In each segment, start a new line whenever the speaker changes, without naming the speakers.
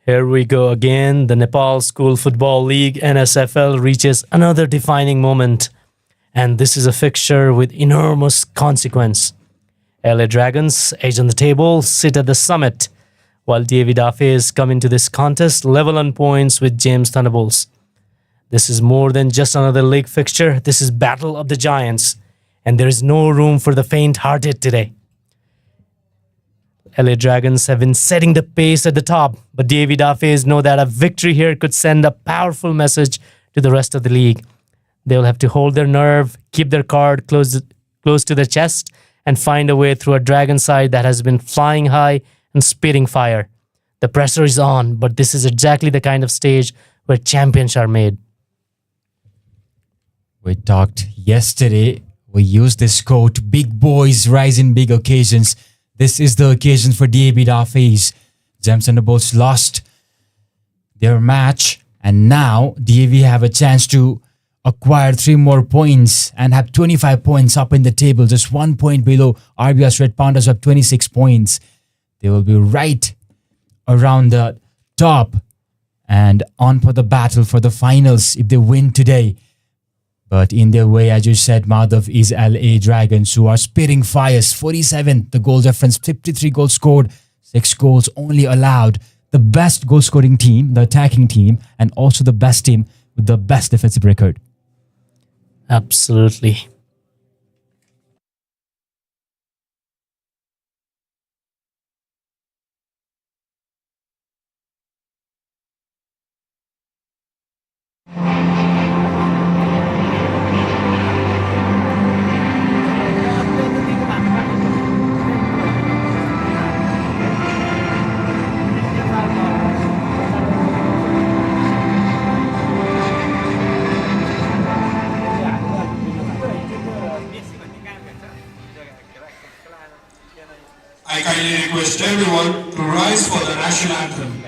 Here we go again. The Nepal School Football League Nsfl reaches another defining moment. And this is a fixture with enormous consequence. LA Dragons, edge on the table, sit at the summit, while Daffey'S come into this contest level on points with James Thunderbolts. This is more than just another league fixture. This is Battle of the Giants. And there is no room for the faint-hearted today. LA Dragons have been setting the pace at the top, but Daffey'S know that a victory here could send a powerful message to the rest of the league. They will have to hold their nerve, keep their card close to their chest, and find a way through a Dragon side that has been flying high and spitting fire. The pressure is on, but this is exactly the kind of stage where champions are made.
We talked yesterday. We used this quote, big boys rise in big occasions. This is the occasion for Daffey'S. Gems and the Bolts lost their match, and now DAV have a chance to acquire 3 more points and have 25 points up in the table, just 1 point below RBS Red Pandas have 26 points. They will be right around the top and on for the battle for the finals if they win today. But in their way, as you said, Madhav, is LA Dragons, who are spitting fires. 47, the goal difference, 53 goals scored, 6 goals only allowed. The best goal scoring team, the attacking team, and also the best team with the best defensive record.
Absolutely.
I kindly request everyone to rise for the national anthem.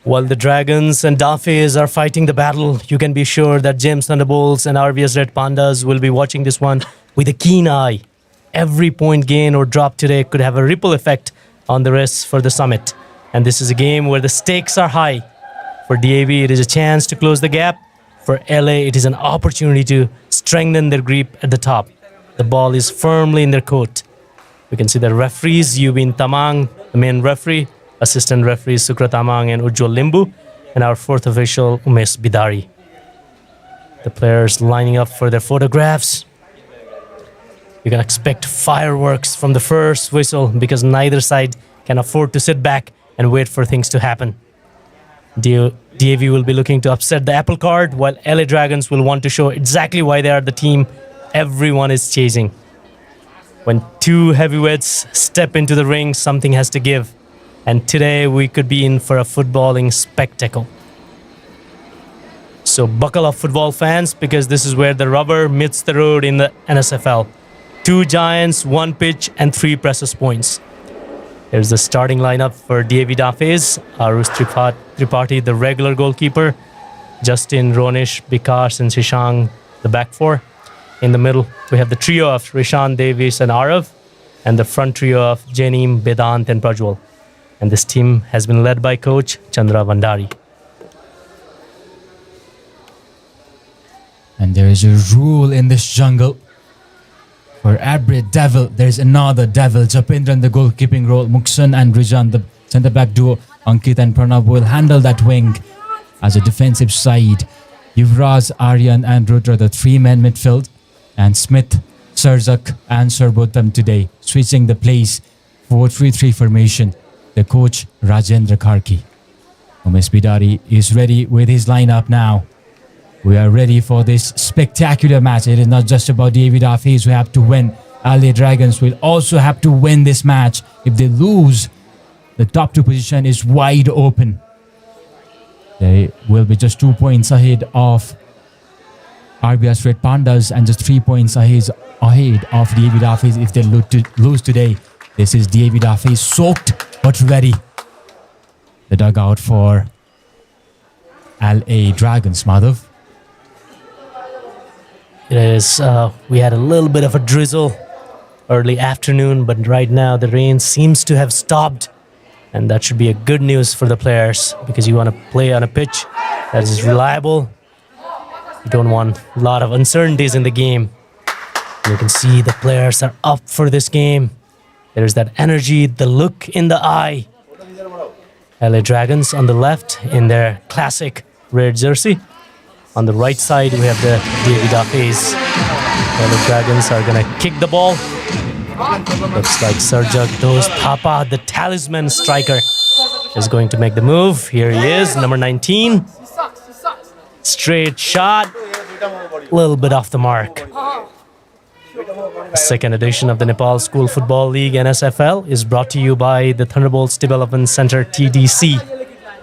While the Dragons and Daffey'S are fighting the battle, you can be sure that James Thunderbolts and RBS Red Pandas will be watching this one with a keen eye. Every point gain or drop today could have a ripple effect on the rest for the summit. And this is a game where the stakes are high. For DAV, it is a chance to close the gap. For LA, it is an opportunity to strengthen their grip at the top. The ball is firmly in their court. We can see the referees, Yubin Tamang, the main referee, assistant referees Sukra Tamang and Ujjwal Limbu, and our 4th official, Umesh Bidari. The players lining up for their photographs. You can expect fireworks from the first whistle because neither side can afford to sit back and wait for things to happen. DAV will be looking to upset the apple cart, while LA Dragons will want to show exactly why they are the team everyone is chasing. When 2 heavyweights step into the ring, something has to give. And today we could be in for a footballing spectacle. So buckle up, football fans, because this is where the rubber meets the road in the Nsfl. 2 giants, 1 pitch, and 3 precious points. Here's the starting lineup for Daffey'S. Arus Tripathi, the regular goalkeeper. Justin, Ronish, Bikash, and Shishang, the back 4. In the middle, we have the trio of Rishan, Davis, and Arav, and the front trio of Janeem, Vedant, and Prajwal. And this team has been led by coach Chandra Vandari.
And there is a rule in this jungle. For every devil, there is another devil. Japendra in the goalkeeping role. Muksun and Rijan, the centre-back duo. Ankit and Pranav will handle that wing as a defensive side. Yuvraj, Aryan and Rudra, the three-man midfield. And Smith, Sarzak and Sarbotam today, switching the place. 4-3-3 formation. The coach, Rajendra Karki. Umesh Bidari is ready with his lineup now. We are ready for this spectacular match. It is not just about David Daffey's who have to win. LA Dragons will also have to win this match. If they lose, the top two position is wide open. They will be just 2 points ahead of RBS Red Pandas and just 3 points ahead of David Daffey's if they lose today. This is David Daffey's soaked but ready. The dugout for LA Dragons, Madhav.
It is, we had a little bit of a drizzle early afternoon, but right now the rain seems to have stopped. And that should be a good news for the players because you want to play on a pitch that is reliable. You don't want a lot of uncertainties in the game. You can see the players are up for this game. There's that energy, the look in the eye. LA Dragons on the left in their classic red jersey. On the right side, we have the David Daffey's. LA Dragons are going to kick the ball. Looks like Sarjak Dost Thapa, the talisman striker, is going to make the move. Here he is, number 19. Straight shot. A little bit off the mark. The second edition of the Nepal School Football League Nsfl is brought to you by the Thunderbolts Development Center TDC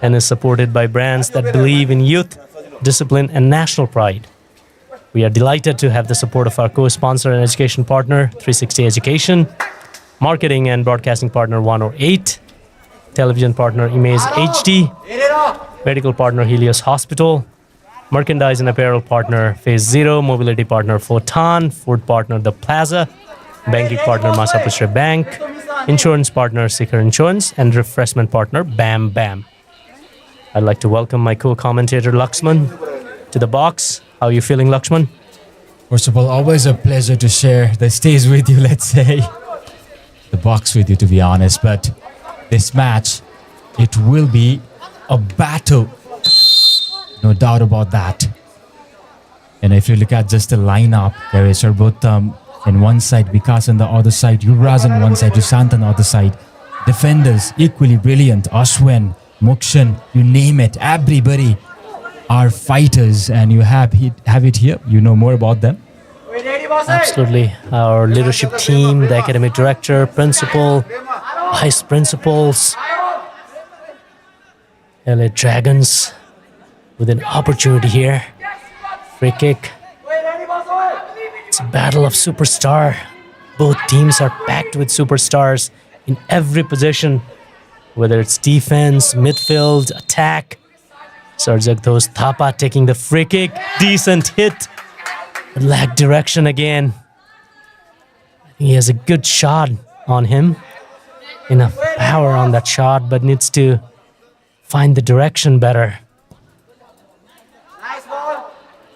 and is supported by brands that believe in youth, discipline and national pride. We are delighted to have the support of our co-sponsor and education partner 360 Education, marketing and broadcasting partner 108, television partner Image HD, medical partner Helios Hospital, merchandise and apparel partner Phase Zero, mobility partner Photon, food partner The Plaza, banking partner Masapushre Bank, insurance partner Sikar Insurance, and refreshment partner Bam Bam. I'd like to welcome my co-commentator Lakshman to the box. How are you feeling, Lakshman?
First of all, always a pleasure to share the stage with you, let's say. The box with you, to be honest. But this match, it will be a battle. No doubt about that. And if you look at just the lineup, there is Sarbotam on one side, Vikas on the other side, Yuvraj on one side, Sushant on the other side. Defenders, equally brilliant. Ashwin, Mukshan, you name it. Everybody are fighters, and you have it here. You know more about them.
Absolutely. Our leadership team, the academic director, principal, vice principals, LA Dragons with an opportunity here. Free kick. It's a battle of superstar. Both teams are packed with superstars in every position, whether it's defense, midfield, attack. Sarjak Dost Thapa taking the free kick. Decent hit. But lacked direction again. He has a good shot on him. Enough power on that shot, but needs to find the direction better.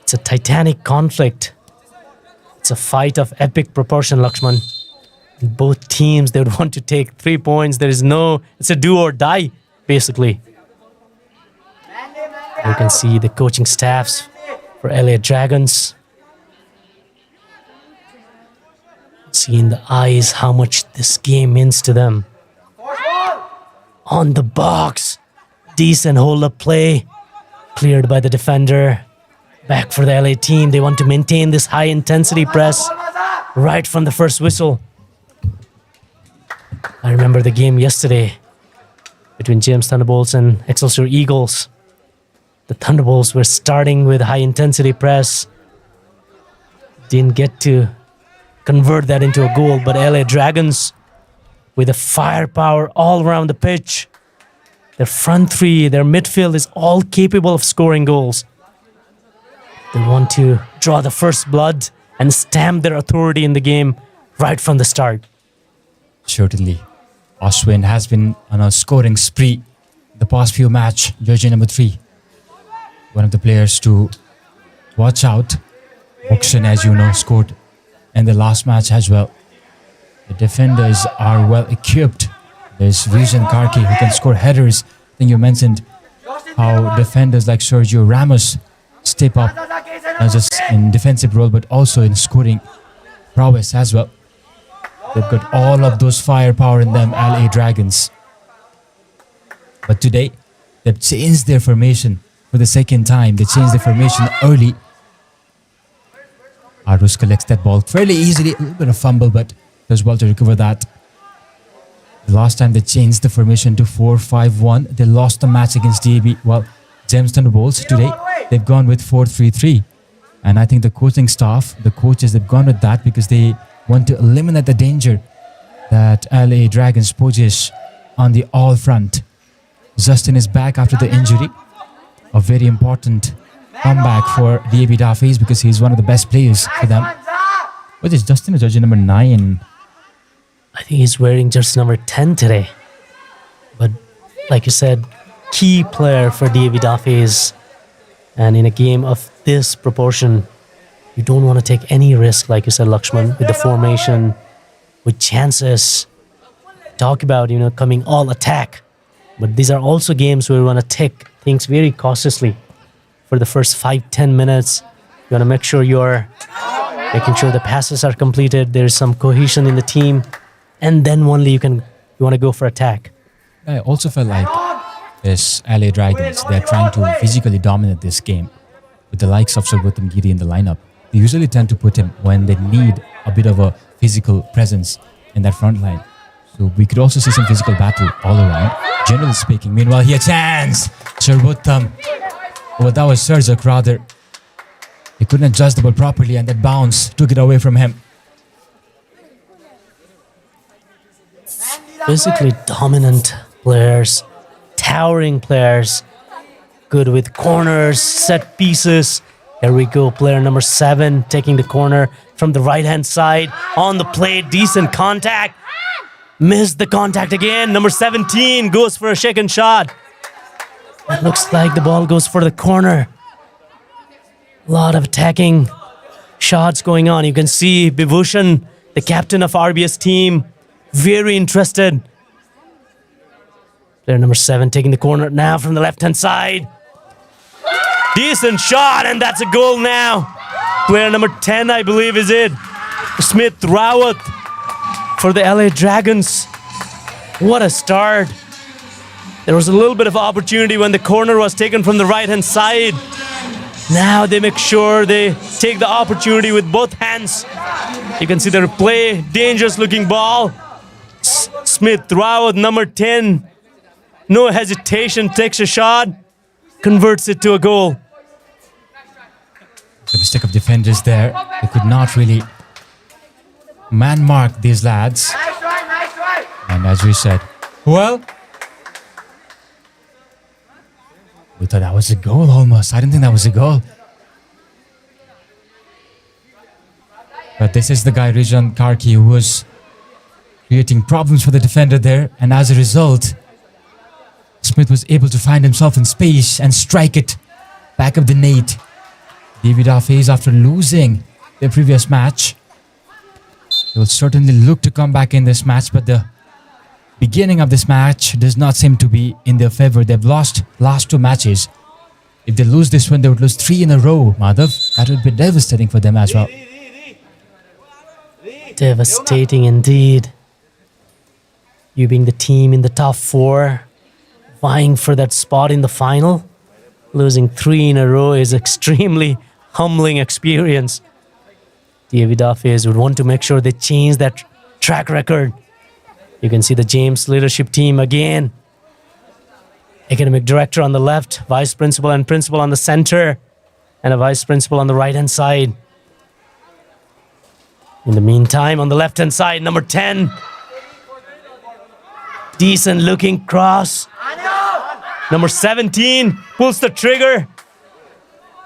It's a titanic conflict. It's a fight of epic proportion, Lakshman. Both teams, they would want to take 3 points. It's a do or die, basically. You can see the coaching staffs for LA Dragons. See in the eyes how much this game means to them. On the box. Decent hold-up play. Cleared by the defender. Back for the LA team. They want to maintain this high-intensity press right from the first whistle. I remember the game yesterday between James Thunderbolts and Excelsior Eagles. The Thunderbolts were starting with high-intensity press. Didn't get to convert that into a goal, but LA Dragons, with the firepower all around the pitch, their front three, their midfield is all capable of scoring goals. They want to draw the first blood and stamp their authority in the game right from the start.
Certainly. Ashwin has been on a scoring spree the past few matches. Jersey number 3. One of the players to watch out. Auction, as you know, scored in the last match as well. The defenders are well equipped. There's Vision Karki who can score headers. I think you mentioned how defenders like Sergio Ramos step up, not just in defensive role but also in scoring prowess as well. They've got all of those firepower in them, LA Dragons. But today, they've changed their formation for the second time. They changed their formation early. Arus collects that ball fairly easily. A little bit of fumble, but does well to recover that. The last time they changed the formation to 4-5-1, they lost the match against DAB. Well, Gems Thunderbolts today, they've gone with 4-3-3. And I think the coaching staff, the coaches, they've gone with that because they want to eliminate the danger that LA Dragons poses on the all front. Justin is back after the injury. A very important comeback for DAB Daffey'S because he's one of the best players for them. What is Justin? Is jersey number 9?
I think he's wearing jersey number 10 today. But like you said, key player for DAB Daffey'S. And in a game of this proportion, you don't want to take any risk, like you said, Lakshman, with the formation, with chances. Talk about, coming all attack. But these are also games where you want to take things very cautiously. For the first 5-10 minutes, you want to make sure you're making sure the passes are completed. There's some cohesion in the team. And then only you want to go for attack.
I also felt like this LA Dragons, they're trying to physically dominate this game. With the likes of Sarbotam Giri in the lineup, they usually tend to put him when they need a bit of a physical presence in that front line. So we could also see some physical battle all around, generally speaking. Meanwhile, he had a chance. Sarbotam. Well, that was Serzak rather. He couldn't adjust the ball properly and that bounce took it away from him.
Physically dominant players, towering players, good with corners, set pieces. Here we go, player number 7 taking the corner from the right-hand side. On the plate, decent contact. Missed the contact again. Number 17 goes for a second shot. It looks like the ball goes for the corner. A lot of attacking shots going on. You can see Bibhushan, the captain of RBS team, very interested. Player number 7 taking the corner now from the left-hand side. Decent shot, and that's a goal now. Player number 10, I believe, is it. Smith Rawat for the LA Dragons. What a start. There was a little bit of opportunity when the corner was taken from the right-hand side. Now they make sure they take the opportunity with both hands. You can see the replay. Dangerous looking ball. Smith Rawat, number 10. No hesitation, takes a shot. Converts it to a goal.
The mistake of defenders there. They could not really man-mark these lads. And as we said, well, we thought that was a goal almost. I didn't think that was a goal. But this is the guy, Vision Karki, who was creating problems for the defender there. And as a result, Smith was able to find himself in space and strike it back of the net. DAB Daffey'S, after losing their previous match, they will certainly look to come back in this match, but the beginning of this match does not seem to be in their favor. They've lost last 2 matches. If they lose this one, they would lose 3 in a row, Madhav. That would be devastating for them as well.
Devastating indeed. You being the team in the top 4, vying for that spot in the final, losing 3 in a row is extremely humbling experience. DAB Daffey'S would want to make sure they change that track record. You can see the James leadership team again. Academic director on the left, vice principal and principal on the center, and a vice principal on the right-hand side. In the meantime, on the left-hand side, number 10. Decent looking cross. Number 17 pulls the trigger.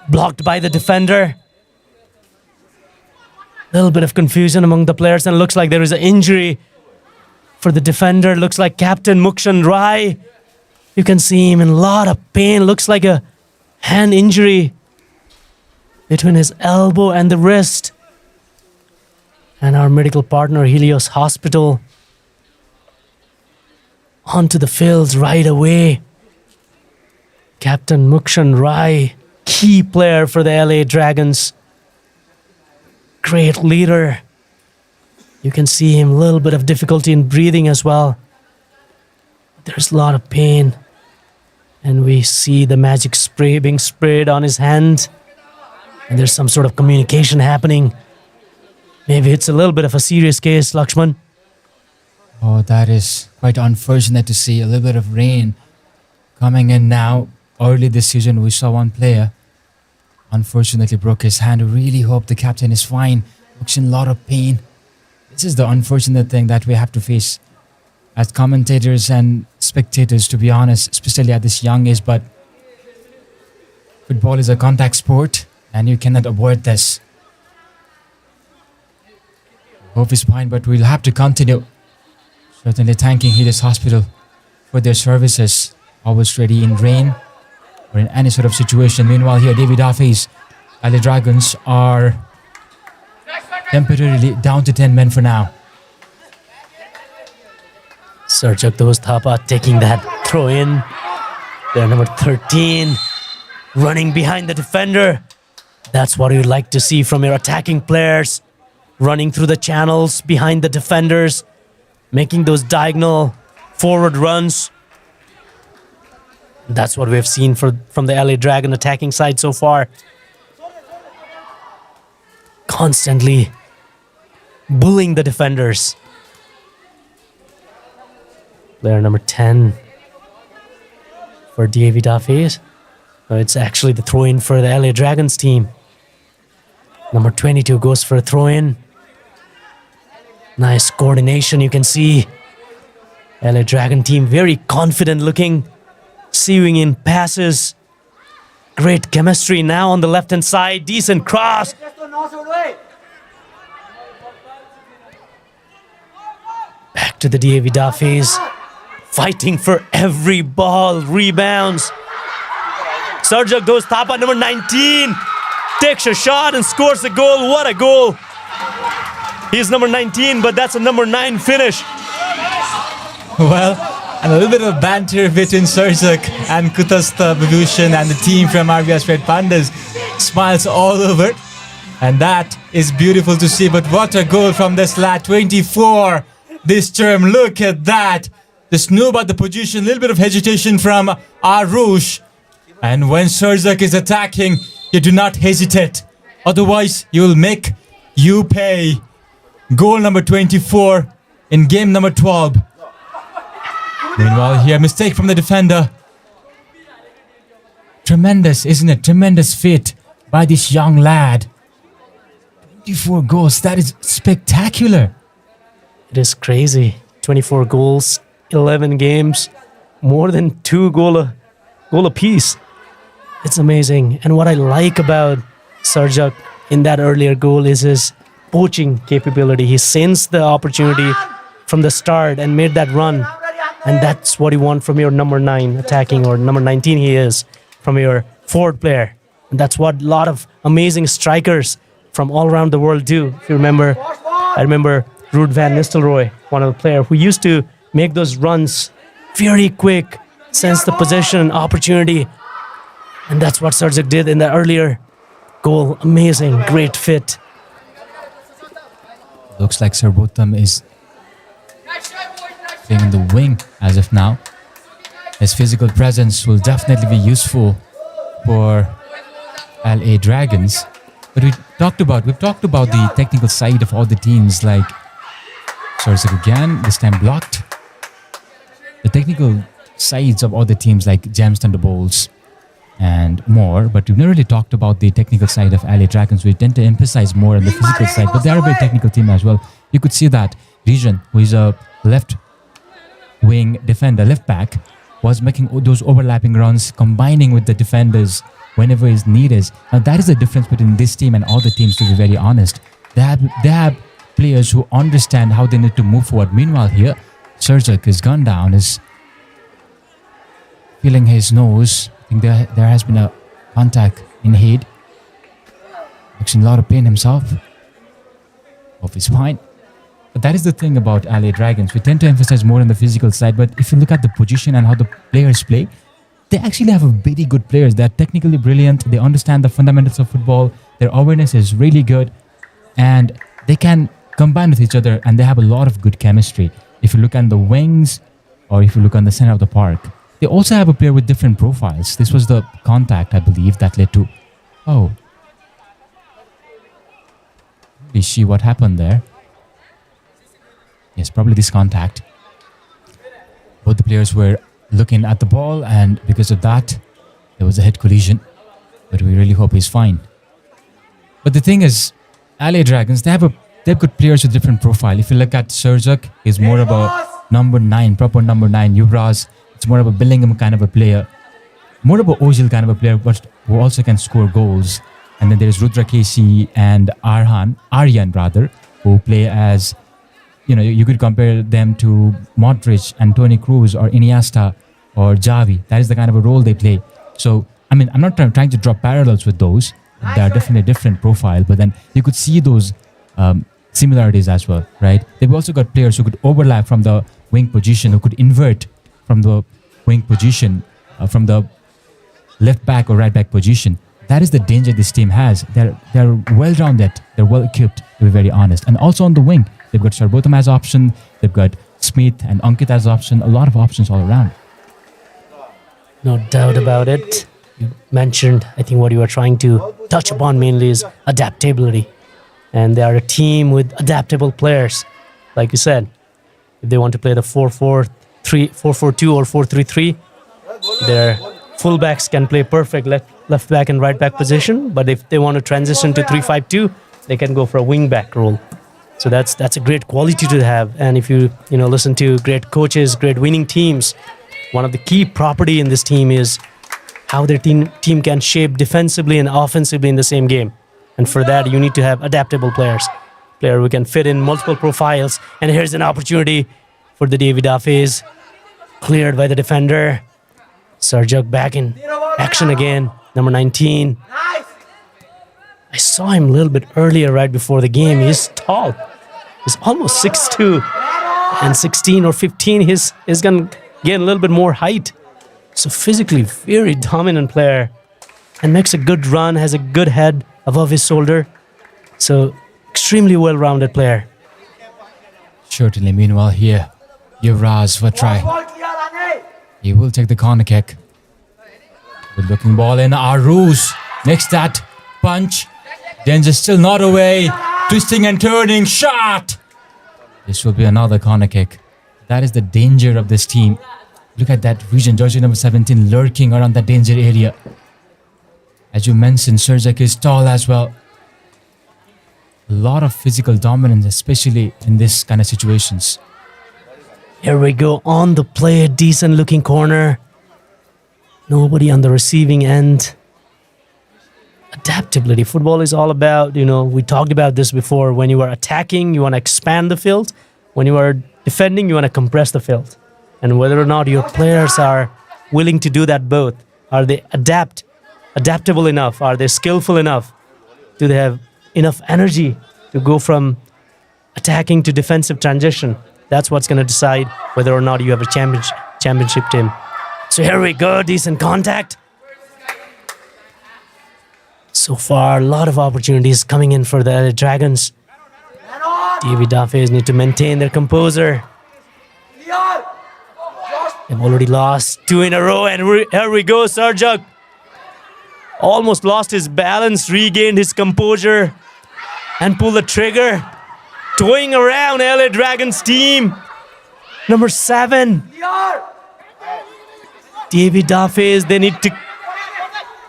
Blocked by the defender. A little bit of confusion among the players, and it looks like there is an injury for the defender. Looks like Captain Mukshan Rai. You can see him in a lot of pain. Looks like a hand injury. between his elbow and the wrist. And our medical partner, Helios Hospital, onto the fields right away. Captain Mukshan Rai, key player for the LA Dragons. Great leader. You can see him, a little bit of difficulty in breathing as well. There's a lot of pain. And we see the magic spray being sprayed on his hand. And there's some sort of communication happening. Maybe it's a little bit of a serious case, Lakshman.
Oh, that is quite unfortunate to see. A little bit of rain coming in now. Early this season, we saw one player unfortunately broke his hand. We really hope the captain is fine. Looks in a lot of pain. This is the unfortunate thing that we have to face as commentators and spectators, to be honest, especially at this young age. But football is a contact sport and you cannot avoid this. Hope is fine, but we'll have to continue. Certainly thanking Helios Hospital for their services. Always ready in rain or in any sort of situation. Meanwhile, here, Daffey'S LA Dragons are temporarily down to 10 men for now.
Sarjak Thapa taking that throw in. They're number 13, running behind the defender. That's what you'd like to see from your attacking players. Running through the channels behind the defenders, making those diagonal forward runs. That's what we've seen from the LA Dragon attacking side so far. Constantly bullying the defenders. Player number 10 for Daffey'S. It's actually the throw-in for the LA Dragons team. Number 22 goes for a throw-in. Nice coordination, you can see. LA Dragon team very confident looking. Sewing in passes. Great chemistry now on the left-hand side. Decent cross. Back to the Daffey'S. Fighting for every ball. Rebounds. Sarjak Thapa, number 19. Takes a shot and scores a goal. What a goal. He's number 19, but that's a number 9 finish.
Well, and a little bit of banter between Sarjak and Kutasta Bhushan and the team from RBS Red Pandas. Smiles all over. And that is beautiful to see. But what a goal from this lad. 24 this term. Look at that. Just knew about the position. A little bit of hesitation from Arush. And when Sarjak is attacking, you do not hesitate. Otherwise, you will make you pay. Goal number 24 in game number 12. Meanwhile, here, mistake from the defender. Tremendous, isn't it? Tremendous fit by this young lad. 24 goals. That is spectacular.
It is crazy. 24 goals, 11 games, more than 2 goal apiece. It's amazing. And what I like about Sarjak in that earlier goal is his poaching capability. He sensed the opportunity from the start and made that run. And that's what you want from your number 9 attacking, or number 19 he is, from your forward player. And that's what a lot of amazing strikers from all around the world do. If you remember, I remember Ruud van Nistelrooy, one of the players who used to make those runs very quick, sense the possession and opportunity. And that's what Sarjak did in the earlier goal. Amazing, great fit.
Looks like Sarbotam is playing in the wing as of now. His physical presence will definitely be useful for LA Dragons. But we've talked about the technical side of all the teams, like Sarjak again, this time blocked. The technical sides of all the teams like Gems Thunderbolts and more, but we've never really talked about the technical side of LA Dragons. We tend to emphasize more on the physical side, but they are a very technical team as well. You could see that Region, who is a left wing defender, left back, was making those overlapping runs, combining with the defenders whenever is needed. Now that is the difference between this team and all the teams, to be very honest. They have players who understand how they need to move forward. Meanwhile here, Sarjak has gone down, is feeling his nose. I think there has been a contact in head. Looks in a lot of pain himself. Of his spine. But that is the thing about LA Dragons. We tend to emphasize more on the physical side, but if you look at the position and how the players play, they actually have a very good players. They're technically brilliant. They understand the fundamentals of football. Their awareness is really good. And they can combine with each other, and they have a lot of good chemistry. If you look at the wings, or if you look on the center of the park, they also have a player with different profiles. This was the contact, I believe, that led to... Oh. We see what happened there. Yes, probably this contact. Both the players were looking at the ball, and because of that, there was a head collision. But we really hope he's fine. But the thing is, LA Dragons, they have good players with different profile. If you look at Serjak, he's more of a number 9, proper number 9. Yuvraz, it's more of a Bellingham kind of a player. More of a Ozil kind of a player, but who also can score goals. And then there's Rudra Casey and Aryan, who play as... you could compare them to Modric and Toni Kroos or Iniesta or Xavi. That is the kind of a role they play. So, I'm not trying to draw parallels with those. They are definitely a different profile, but then you could see those similarities as well, right? They've also got players who could overlap from the wing position, who could invert from the wing position, from the left back or right back position. That is the danger this team has. They're well-rounded. They're well-equipped, to be very honest. And also on the wing, they've got Sarbotham as option. They've got Smith and Ankit as option. A lot of options all around.
No doubt about it. You mentioned, I think what you were trying to touch upon mainly is adaptability. And they are a team with adaptable players. Like you said, if they want to play the 4-4-2 or 4-3-3, their fullbacks can play perfect left back and right back position. But if they want to transition to 3-5-2, they can go for a wing back role. So that's a great quality to have. And if you listen to great coaches, great winning teams, one of the key property in this team is how their team can shape defensively and offensively in the same game. And for that, you need to have adaptable players. Player who can fit in multiple profiles. And here's an opportunity for the Daffey'S. Cleared by the defender. Serjak back in action again. Number 19. I saw him a little bit earlier right before the game. He's tall. He's almost 6'2". And 16 or 15, he's going to gain a little bit more height. So physically very dominant player. And makes a good run, has a good head above his shoulder. So extremely well-rounded player.
Certainly. Meanwhile here, Yuvraz for a try. He will take the corner kick. Good looking ball in. Aruz makes that punch. Danger still not away. Twisting and turning. Shot! This will be another corner kick. That is the danger of this team. Look at that region. Jersey number 17 lurking around that danger area. As you mentioned, Serjak is tall as well. A lot of physical dominance, especially in this kind of situations.
Here we go on the play. A decent looking corner. Nobody on the receiving end. Adaptability. Football is all about, we talked about this before. When you are attacking, you want to expand the field. When you are defending, you want to compress the field. And whether or not your players are willing to do that both. Are they adaptable enough? Are they skillful enough? Do they have enough energy to go from attacking to defensive transition? That's what's going to decide whether or not you have a championship team. So here we go. Decent contact. So far, a lot of opportunities coming in for the Dragons. Daffey'S need to maintain their composure. They've already lost 2 in a row, and here we go, Serjak. Almost lost his balance, regained his composure, and pulled the trigger. Toying around LA Dragons team. Number 7. Daffey'S, they need to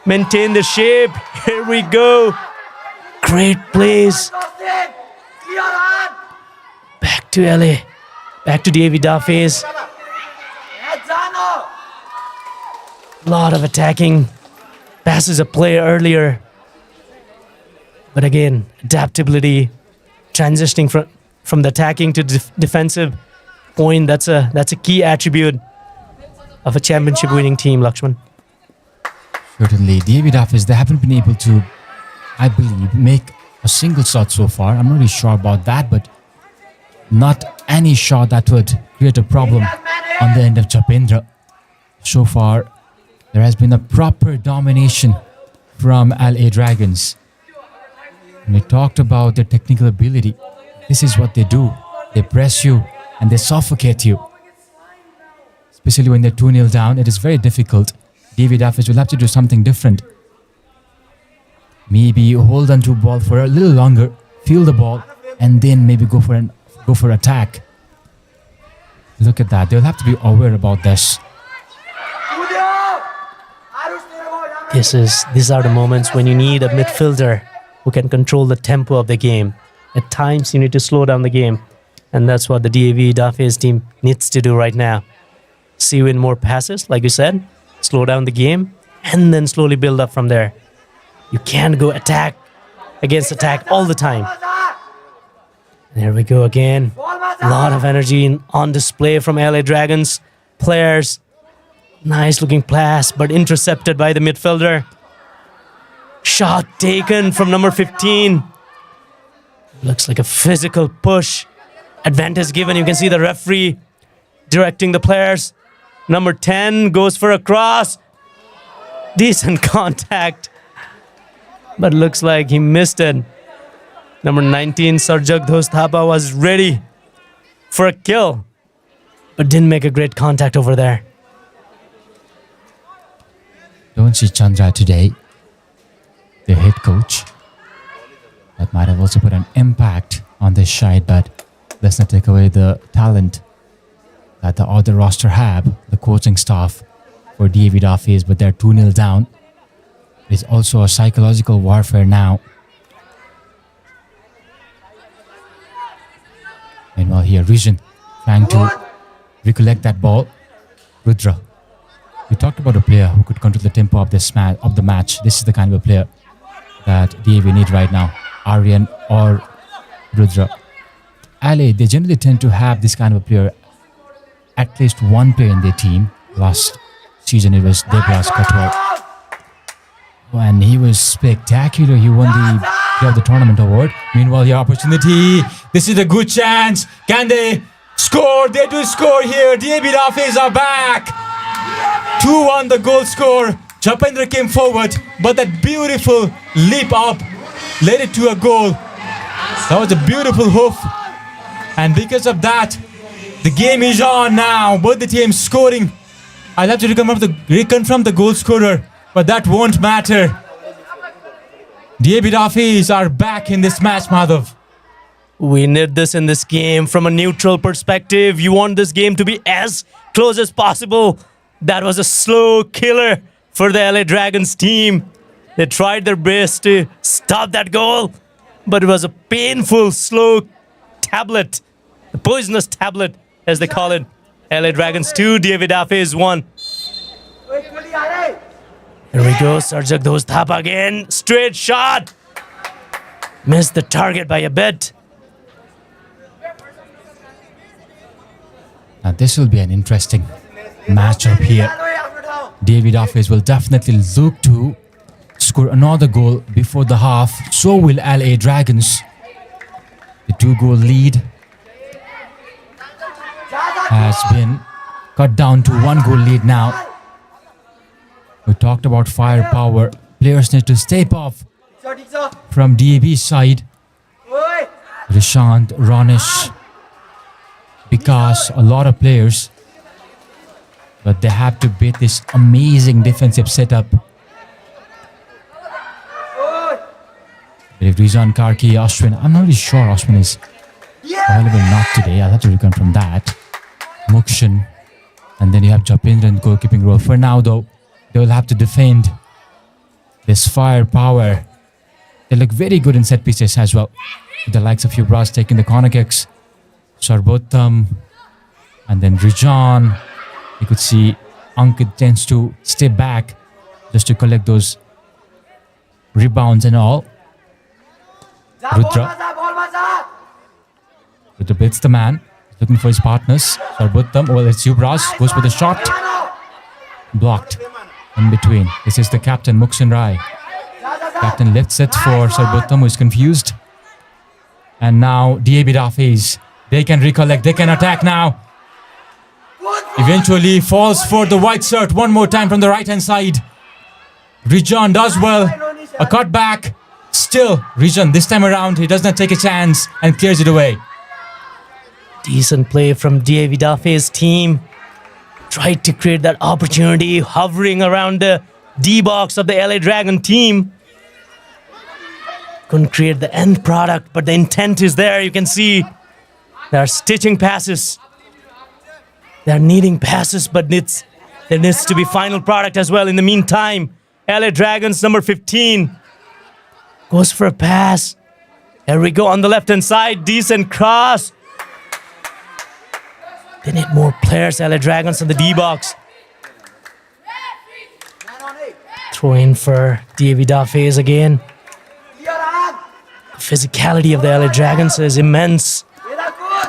maintain the shape. Here we go. Great plays. Back to LA. Back to Daffey'S. A lot of attacking passes a play earlier. But again, adaptability, transitioning from the attacking to defensive point, that's a key attribute of a championship winning team, Lakshman.
Certainly, Daffey'S, they haven't been able to I believe, make a single shot so far. I'm not really sure about that, but not any shot that would create a problem on the end of Japendra. So far, there has been a proper domination from LA Dragons. And we talked about their technical ability. This is what they do. They press you and they suffocate you. Especially when they're 2-0 down, it is very difficult. Daffey'S will have to do something different. Maybe hold on to ball for a little longer, feel the ball, and then maybe go for attack. Look at that. They'll have to be aware about this.
These are the moments when you need a midfielder who can control the tempo of the game. At times, you need to slow down the game. And that's what the Daffey'S team needs to do right now. See win more passes, like you said. Slow down the game. And then slowly build up from there. You can't go attack against attack all the time. There we go again. A lot of energy on display from LA Dragons players. Nice looking pass, but intercepted by the midfielder. Shot taken from number 15. Looks like a physical push. Advantage given. You can see the referee directing the players. Number 10 goes for a cross. Decent contact. But looks like he missed it. Number 19, Sarjagdhos Thapa, was ready for a kill, but didn't make a great contact over there.
Don't see Chandra today, the head coach. That might have also put an impact on this side, but let's not take away the talent that the other roster have, the coaching staff for Daffey'S, but they're 2-0 down. It's also a psychological warfare now. Meanwhile here, Vision trying to recollect that ball. Rudra. We talked about a player who could control the tempo of the match. This is the kind of a player that DAV need right now. Aryan or Rudra. LA, they generally tend to have this kind of a player, at least one player in their team. Last season it was Debras Katwal. And he was spectacular. He won the Player of the Tournament award. Meanwhile, the opportunity. This is a good chance. Can they score? They do score here. Daffey'S are back. 2-1 the goal score. Japendra came forward, but that beautiful leap up led it to a goal. That was a beautiful hoof. And because of that, the game is on now. Both the teams scoring. I'll have to reconfirm the goal scorer, but that won't matter. Daffey'S are back in this match, Madhav.
We need this in this game from a neutral perspective. You want this game to be as close as possible. That was a slow killer for the LA Dragons team. They tried their best to stop that goal, but it was a painful, slow tablet. The poisonous tablet, as they call it. LA Dragons 2, Daffey'S 1. Here we go, Sarjagdhos Thapa again. Straight shot. Missed the target by a bit.
Now this will be an interesting matchup here. Daffey'S will definitely look to score another goal before the half. So will LA Dragons. The 2-goal lead has been cut down to 1-goal lead now. We talked about firepower. Players need to step up from DAB's side. Rishant, Ronish, Vikas, a lot of players. But they have to beat this amazing defensive setup. If Rizan, Karki, Ashwin, I'm not really sure Ashwin is available not today. I'll have to reconfirm that. Mukshan. And then you have Japendra in goalkeeping role. For now though, they will have to defend this firepower. They look very good in set pieces as well. With the likes of Yubras taking the corner kicks. Sarbottam. And then Rijan. You could see Ankit tends to step back just to collect those rebounds and all. Rudra beats the man. Looking for his partners. Sarbottam. Well, it's Yubras. Goes for the shot. Blocked in between. This is the captain, Mukshan Rai. Captain lifts it for Sarbotam, who is confused. And now DAB Daffey'S. They can recollect. They can attack now. Eventually falls for the white shirt one more time from the right-hand side. Rijan does well. A cutback. Still, Rijan, this time around, he does not take a chance and clears it away.
Decent play from DAB Daffey's team. Tried to create that opportunity, hovering around the D box of the LA Dragon team. Couldn't create the end product, but the intent is there. You can see they are stitching passes. They're needing passes, but there needs to be final product as well. In the meantime, LA Dragons number 15 goes for a pass. Here we go on the left-hand side. Decent cross. They need more players, LA Dragons, in the D-box. Throw in for DAB Daffey'S again. The physicality of the LA Dragons is immense.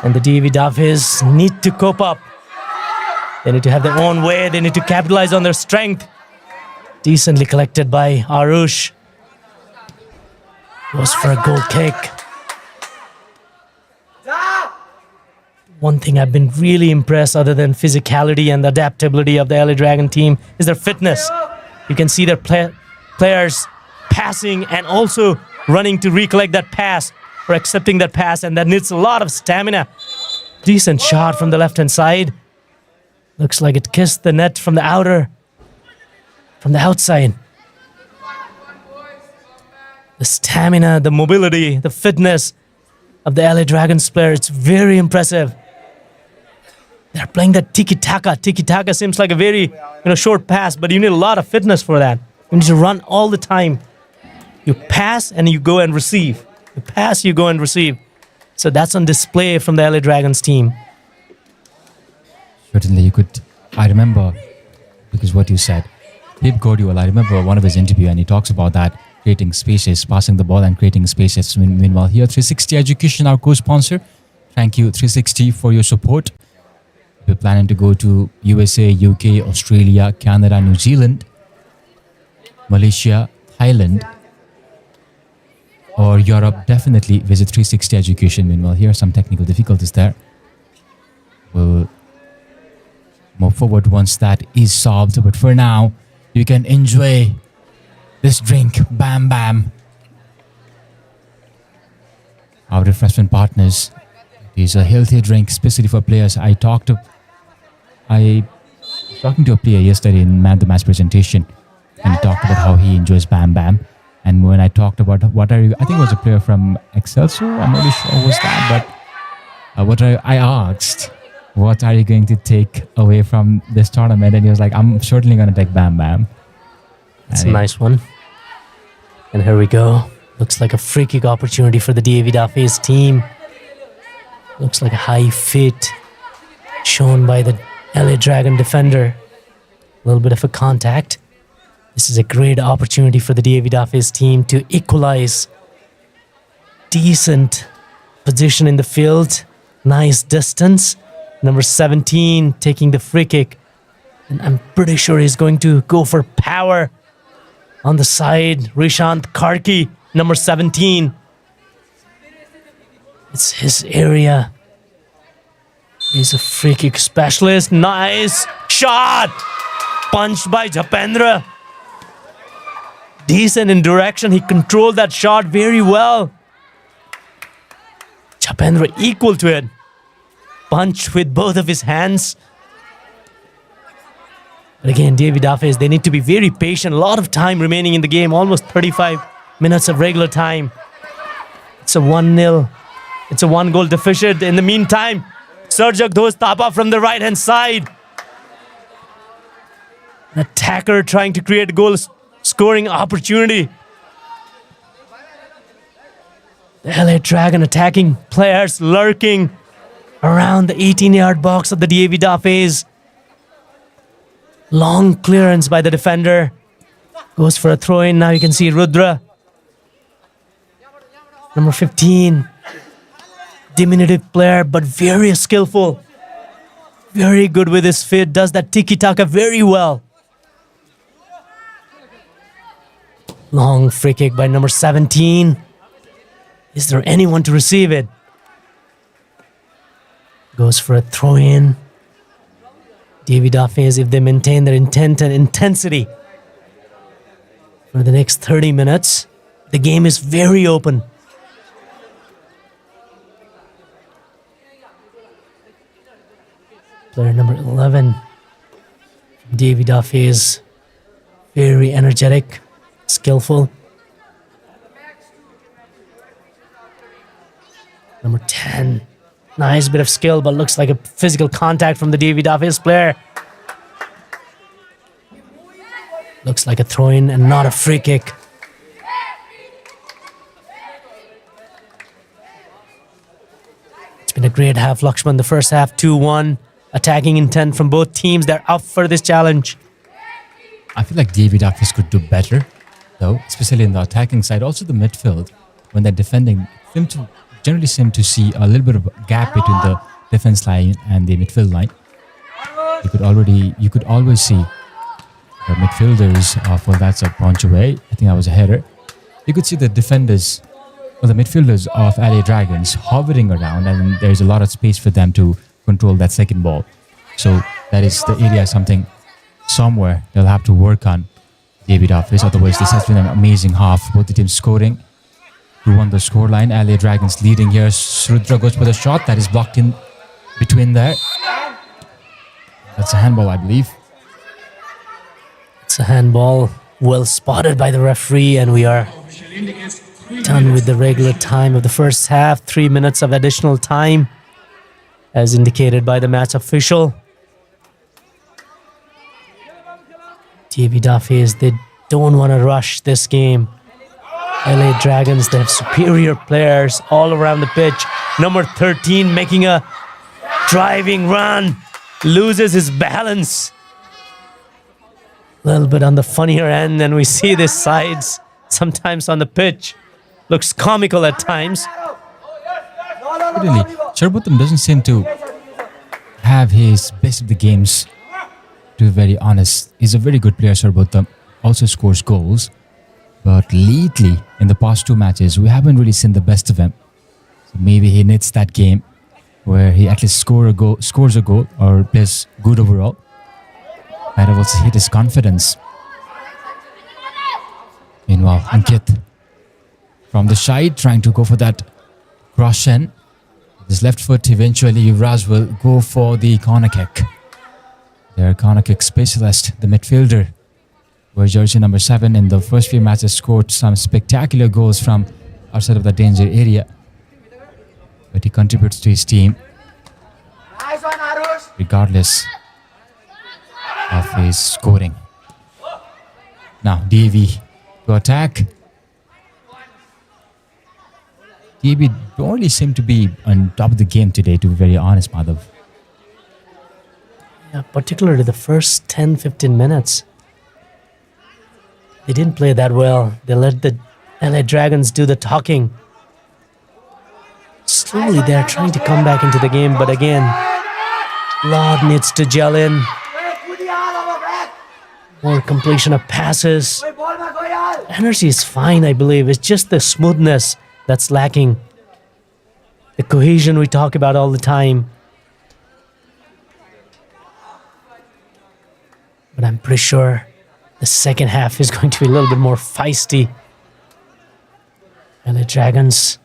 And the DAB Daffey'S need to cope up. They need to have their own way. They need to capitalize on their strength. Decently collected by Arush. Goes for a goal kick. One thing I've been really impressed, other than physicality and the adaptability of the LA Dragon team, is their fitness. You can see their players passing and also running to recollect that pass or accepting that pass, and that needs a lot of stamina. Decent shot from the left-hand side. Looks like it kissed the net from the outside. The stamina, the mobility, the fitness of the LA Dragons player, it's very impressive. They're playing that tiki-taka. Tiki-taka seems like a very short pass, but you need a lot of fitness for that. You need to run all the time. You pass and you go and receive. You pass, you go and receive. So that's on display from the LA Dragons team.
Certainly you could, I remember, because what you said, Pep Guardiola, I remember one of his interview and he talks about that, creating spaces, passing the ball and creating spaces. Meanwhile here, 360 Education, our co-sponsor. Thank you 360 for your support. We're planning to go to USA, UK, Australia, Canada, New Zealand, Malaysia, Thailand, or Europe. Definitely visit 360 Education. Meanwhile here, some technical difficulties there. We'll move forward once that is solved, but for now you can enjoy this drink, Bam Bam. Our refreshment partners. It is a healthy drink specially for players. I was talking to a player yesterday in Man the Match presentation, and he talked about how he enjoys Bam Bam. And when I talked about what are you, I think it was a player from Excelsior, I'm not really sure who was that, but I asked, what are you going to take away from this tournament? And he was like, I'm certainly going to take Bam Bam.
It's a nice one. And here we go. Looks like a free kick opportunity for the DAB Daffey'S team. Looks like a high fit shown by the LA Dragon defender. A little bit of a contact. This is a great opportunity for the DAB Daffey'S team to equalize. Decent position in the field. Nice distance. Number 17 taking the free kick. And I'm pretty sure he's going to go for power. On the side, Rishant Karki, number 17. It's his area. He's a free kick specialist. Nice shot! Punched by Japendra. Decent in direction. He controlled that shot very well. Japendra equal to it. Punch with both of his hands. But again, DAB Daffey'S, they need to be very patient. A lot of time remaining in the game. Almost 35 minutes of regular time. It's a 1-0. It's a 1-goal deficit. In the meantime, Sergio Ghosh Thapa from the right-hand side. An attacker trying to create a goal scoring opportunity. The LA Dragon attacking players lurking around the 18-yard box of the DAB Daffey'S. Long clearance by the defender. Goes for a throw-in. Now you can see Rudra. Number 15. Diminutive player, but very skillful. Very good with his feet. Does that tiki-taka very well. Long free kick by number 17. Is there anyone to receive it? Goes for a throw-in. Daffey'S, if they maintain their intent and intensity for the next 30 minutes, the game is very open. Player number 11, Daffey'S, very energetic, skillful. Number 10, nice bit of skill, but looks like a physical contact from the Daffey'S player. Looks like a throw-in and not a free kick. It's been a great half, Lakshman. The first half, 2-1. Attacking intent from both teams. They're up for this challenge.
I feel like Daffey'S could do better, though, especially in the attacking side. Also the midfield, when they're defending, generally seem to see a little bit of a gap between the defense line and the midfield line. You could always see the midfielders well, that's a punch away. I think that was a header. You could see the defenders or the midfielders of LA Dragons hovering around, and there's a lot of space for them to control that second ball. So that is the area somewhere they'll have to work on, Daffey'S. Otherwise, this has been an amazing half. Both the teams scoring. 2-1 the scoreline. LA Dragons leading here. Srudra goes for the shot. That is blocked in between there. That's a handball, I believe.
It's a handball. Well spotted by the referee, and we are done with the regular time of the first half. 3 minutes of additional time, as indicated by the match official. Daffey'S, they don't want to rush this game. LA Dragons, they have superior players all around the pitch. Number 13 making a driving run, loses his balance. A little bit on the funnier end, and we see this sides sometimes on the pitch. Looks comical at times.
Really, Sarbotham doesn't seem to have his best of the games, to be very honest. He's a very good player, Sarbotham. Also scores goals. But lately, in the past 2 matches, we haven't really seen the best of him. So maybe he needs that game where he at least scores a goal or plays good overall. Might have also hit his confidence. Meanwhile, Ankit from the side trying to go for that cross in. His left foot, eventually Yuvraj will go for the corner kick. Their corner kick specialist, the midfielder, where jersey number 7 in the first few matches scored some spectacular goals from outside of the danger area. But he contributes to his team regardless of his scoring. Now, DV to attack. DB don't really seem to be on top of the game today, to be very honest, Madhav.
Yeah, particularly the first 10-15 minutes. They didn't play that well. They let the LA Dragons do the talking. Slowly they're trying to come back into the game, but again, Lord needs to gel in. More completion of passes. Energy is fine, I believe. It's just the smoothness that's lacking. The cohesion we talk about all the time. But I'm pretty sure the second half is going to be a little bit more feisty. And the Dragons,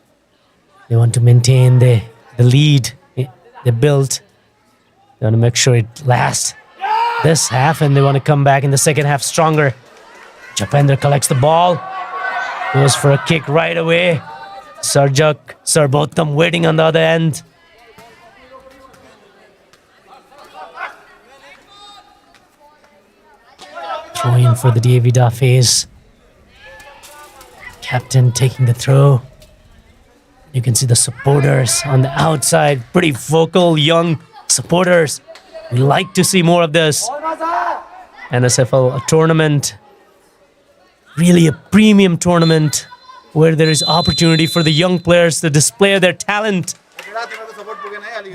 they want to maintain the lead they built. They want to make sure it lasts this half, and they want to come back in the second half stronger. Japendra collects the ball, goes for a kick right away. Sarbotham waiting on the other end. Throw in for the Daffey'S. Captain taking the throw. You can see the supporters on the outside, pretty vocal, young supporters. We like to see more of this. Nsfl, a tournament, really a premium tournament where there is opportunity for the young players to display their talent,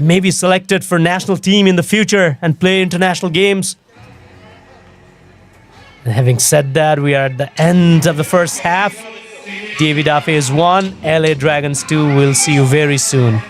maybe selected for national team in the future and play international games. And having said that, we are at the end of the first half. Daffey'S 1, LA Dragons 2. We'll see you very soon.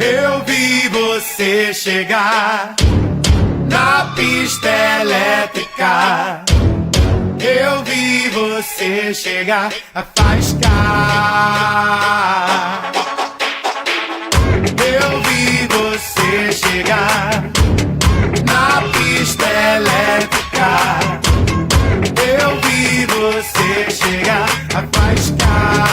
Eu vi você chegar na pista elétrica. Eu vi você chegar a faiscar. Eu vi você chegar na pista elétrica. Eu vi você chegar a faiscar.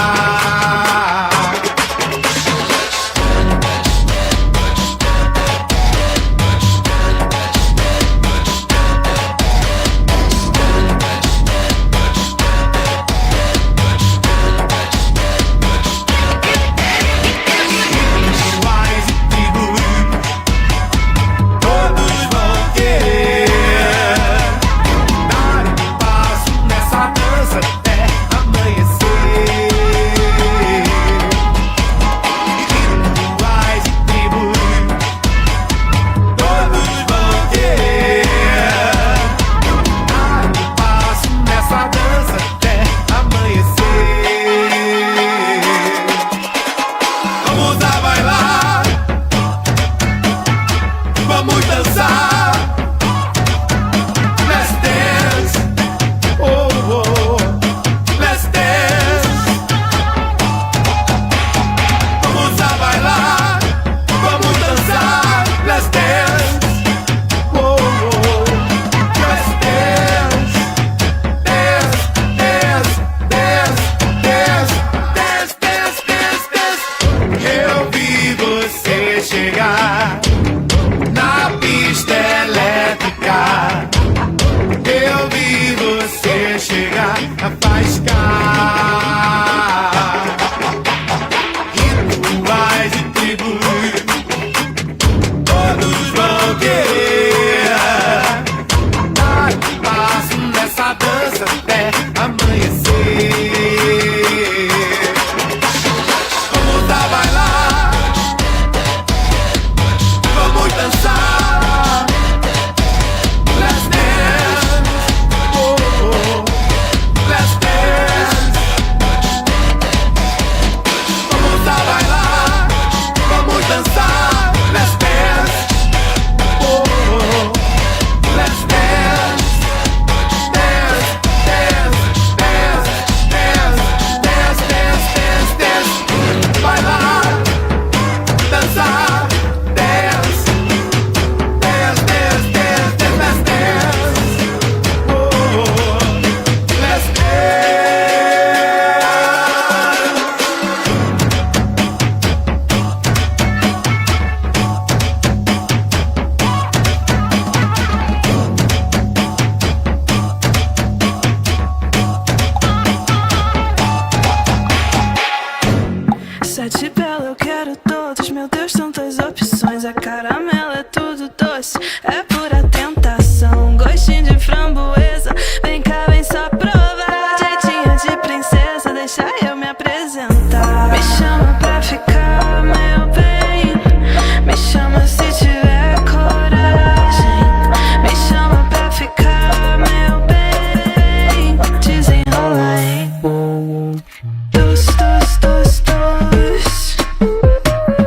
Dos, dos, dos, dos.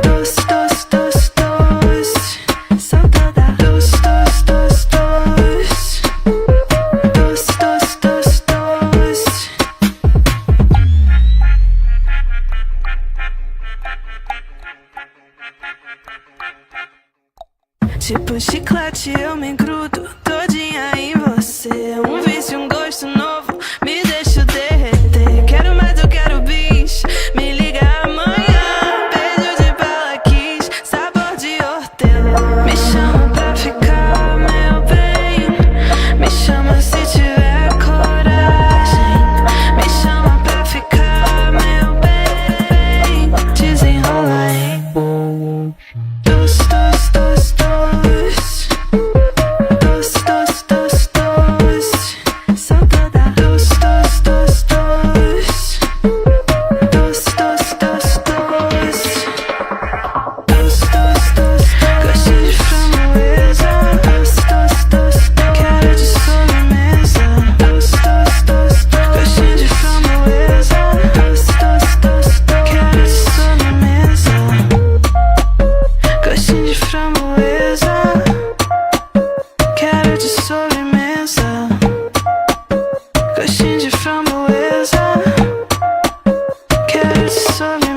Dos, dos, Tipo chiclete, eu me grudo todinha em você. Um vício, um gosto novo, me deixa derreter. Quero mais, eu quero bis. Me liga amanhã. Beijo de bala kiss, sabor de hortelã. Me chama pra ficar, meu bem. Me chama se tiver coragem. Me chama pra ficar, meu bem. Desenrola, hein? Dos, dos, dos, dos. Dos, dos, dos, dos. Sou toda dos, dos, dos, dos. Dos, dos, dos, dos. Dos, dos, dos. Gostinho de framboesa. Dos, dos, dos. Quero de sobremesa. Dos, dos, dos. Gostinho de framboesa. Dos, dos, dos. Quero de sobremesa. Gostinho de framboesa. Quero de sobremesa. Gostinho de framboesa. Quero de sobremesa.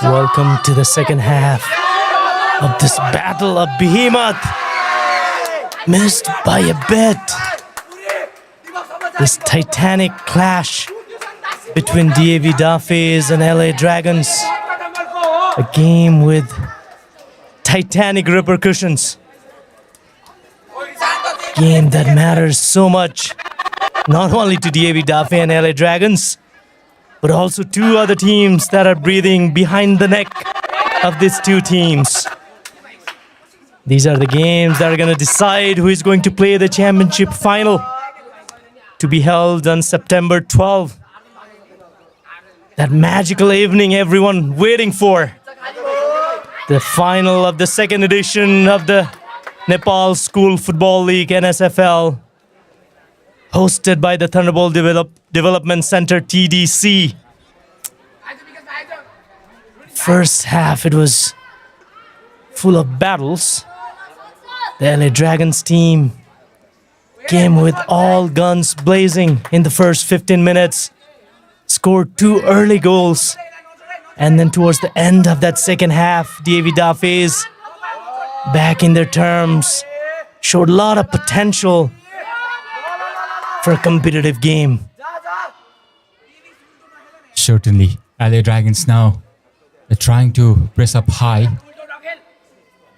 Welcome to the second half of this battle of Behemoth. Missed by a bit. This titanic clash between Daffey'S and LA Dragons. A game with titanic repercussions. Game that matters so much, not only to Daffey and LA Dragons, but also two other teams that are breathing behind the neck of these two teams. These are the games that are going to decide who is going to play the championship final, to be held on September 12th. That magical evening everyone waiting for. The final of the second edition of the Nepal School Football League, Nsfl. hosted by the Thunderbolt Development Center TDC. First half, it was full of battles. The LA Dragons team came with all guns blazing in the first 15 minutes, scored 2 early goals, and then towards the end of that second half, Daffey'S, back in their terms, showed a lot of potential for a competitive game.
Certainly, LA Dragons now are trying to press up high.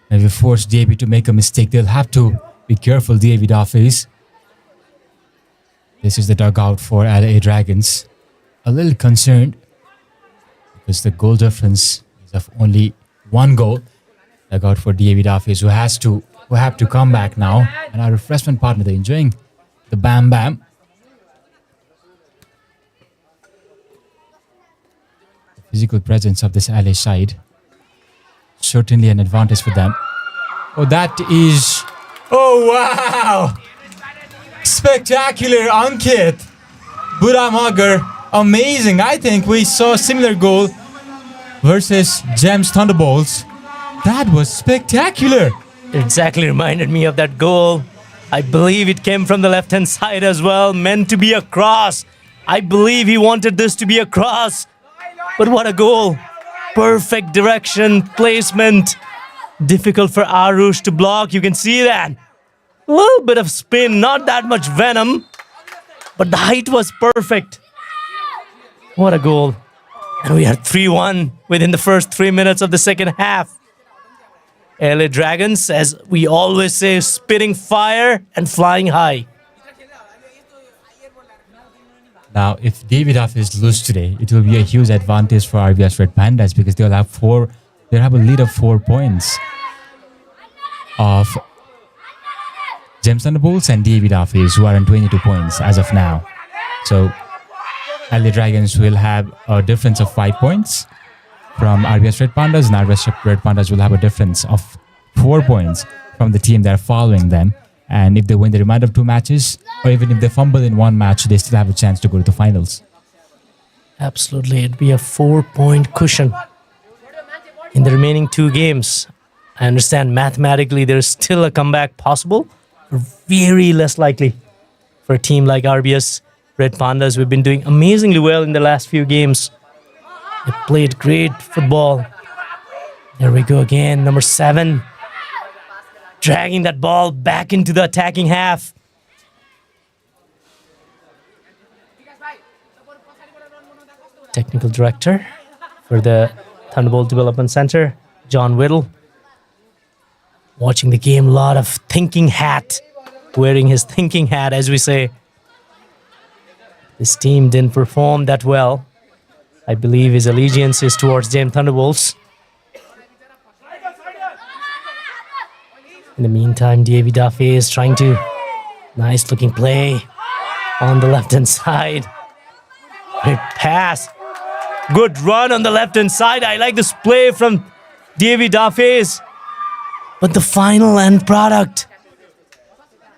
And if you force DAB to make a mistake, they'll have to be careful, Daffey'S. This is the dugout for LA Dragons. A little concerned because the goal difference is of only 1 goal. Dugout for Daffey'S who have to come back now. And our refreshment partner, they're enjoying the Bam Bam. The physical presence of this LA side, certainly an advantage for them. Oh, that is... Oh, wow! Spectacular, Ankit! Buramagar, amazing. I think we saw a similar goal versus Gems Thunderbolts. That was spectacular!
It exactly reminded me of that goal. I believe it came from the left-hand side as well, meant to be a cross. I believe he wanted this to be a cross. But what a goal. Perfect direction, placement. Difficult for Arush to block, you can see that. A little bit of spin, not that much venom. But the height was perfect. What a goal. And we are 3-1 within the first 3 minutes of the second half. LA Dragons, as we always say, spitting fire and flying high.
Now, if Daffey'S lose today, it will be a huge advantage for RBS Red Pandas because they'll have a lead of 4 points of Gems Thunderbolts and Daffey'S, who are on 22 points as of now. So, LA Dragons will have a difference of 5 points from RBS Red Pandas, and RBS Red Pandas will have a difference of 4 points from the team that are following them. And if they win the remainder of 2 matches, or even if they fumble in 1 match, they still have a chance to go to the finals.
Absolutely, it'd be a 4-point cushion in the remaining 2 games. I understand mathematically there's still a comeback possible, but very less likely for a team like RBS Red Pandas. We've been doing amazingly well in the last few games. They played great football. There we go again, number 7. Dragging that ball back into the attacking half. Technical director for the Thunderbolt Development Center, John Whittle. Watching the game, a lot of thinking hat. Wearing his thinking hat, as we say. This team didn't perform that well. I believe his allegiance is towards Gems Thunderbolts. In the meantime, Daffey is trying to... Nice looking play on the left-hand side. Great pass. Good run on the left-hand side. I like this play from Daffey's. But the final end product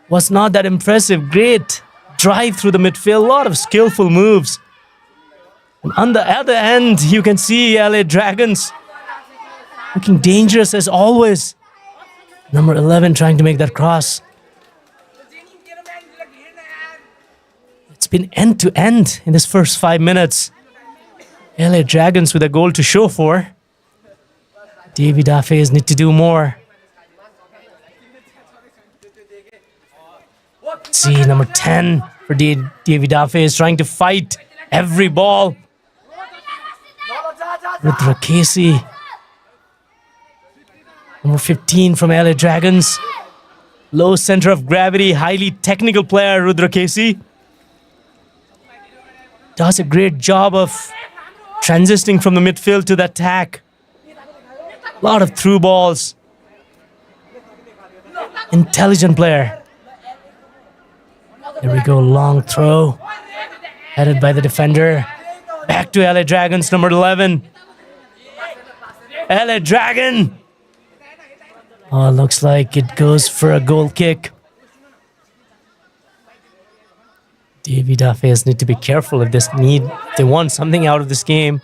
was not that impressive. Great drive through the midfield. A lot of skillful moves. And on the other end, you can see LA Dragons looking dangerous as always. Number 11 trying to make that cross. It's been end to end in this first 5 minutes. LA Dragons with a goal to show for. Daffey's need to do more. Let's see, number 10 for Daffey's trying to fight every ball. Rudra Casey. Number 15 from LA Dragons. Low center of gravity, highly technical player, Rudra Casey. Does a great job of transitioning from the midfield to the attack. A lot of through balls. Intelligent player. There we go, long throw. Headed by the defender. Back to LA Dragons, number 11. LA Dragon! Oh, looks like it goes for a goal kick. Davey Daffey's need to be careful if they want something out of this game.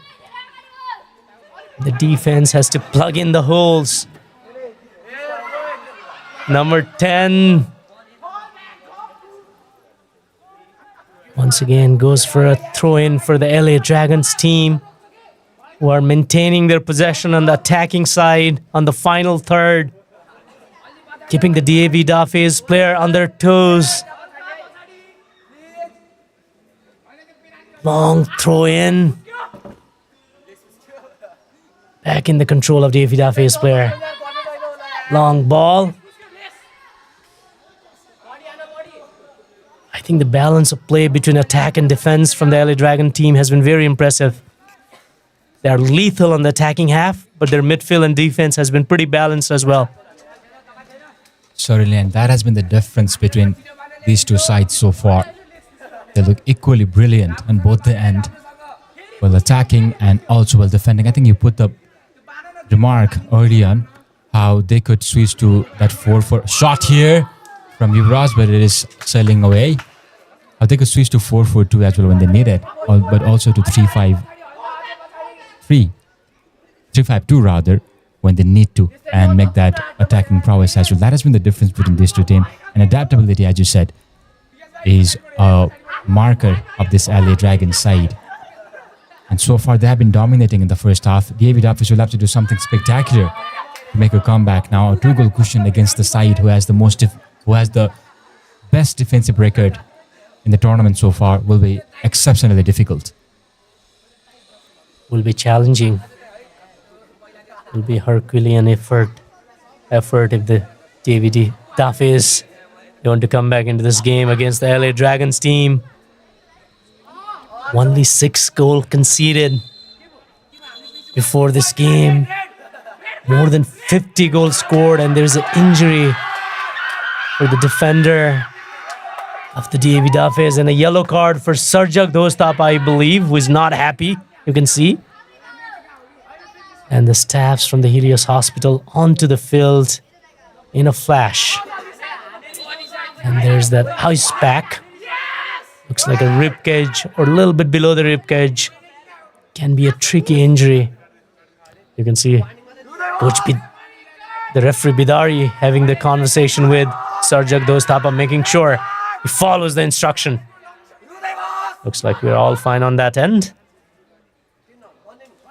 The defense has to plug in the holes. Number 10. Once again goes for a throw-in for the LA Dragons team, who are maintaining their possession on the attacking side on the final third, keeping the Davey Daffey's player on their toes. Long throw-in. Back in the control of Davey Daffey's player. Long ball. I think the balance of play between attack and defense from the LA Dragon team has been very impressive. They are lethal on the attacking half, but their midfield and defense has been pretty balanced as well.
Certainly, and that has been the difference between these two sides so far. They look equally brilliant on both the end, while attacking and also while defending. I think you put the remark early on how they could switch to that 4-4 shot here from Yuvraj, but it is sailing away. How they could switch to 4-4-2 as well when they need it, but also to 3-5-2 rather when they need to, and make that attacking prowess as well. That has been the difference between these two teams. And adaptability, as you said, is a marker of this LA Dragon side. And so far, they have been dominating in the first half. Davey Daffey's will have to do something spectacular to make a comeback now. A 2-goal cushion against the side who has the best defensive record in the tournament so far will be exceptionally difficult.
Will be challenging. Will be Herculean effort if the Davey Daffey's want to come back into this game against the LA Dragons team. Only 6 goals conceded before this game. More than 50 goals scored, and there's an injury for the defender of the Davey Daffey's and a yellow card for Sarjak Dostap, I believe, who is not happy, you can see. And the staffs from the Helios Hospital onto the field in a flash. And there's that ice pack. Looks like a rib cage or a little bit below the rib cage. Can be a tricky injury. You can see the referee Bidari having the conversation with Sarjak Dostapa, making sure he follows the instruction. Looks like we're all fine on that end.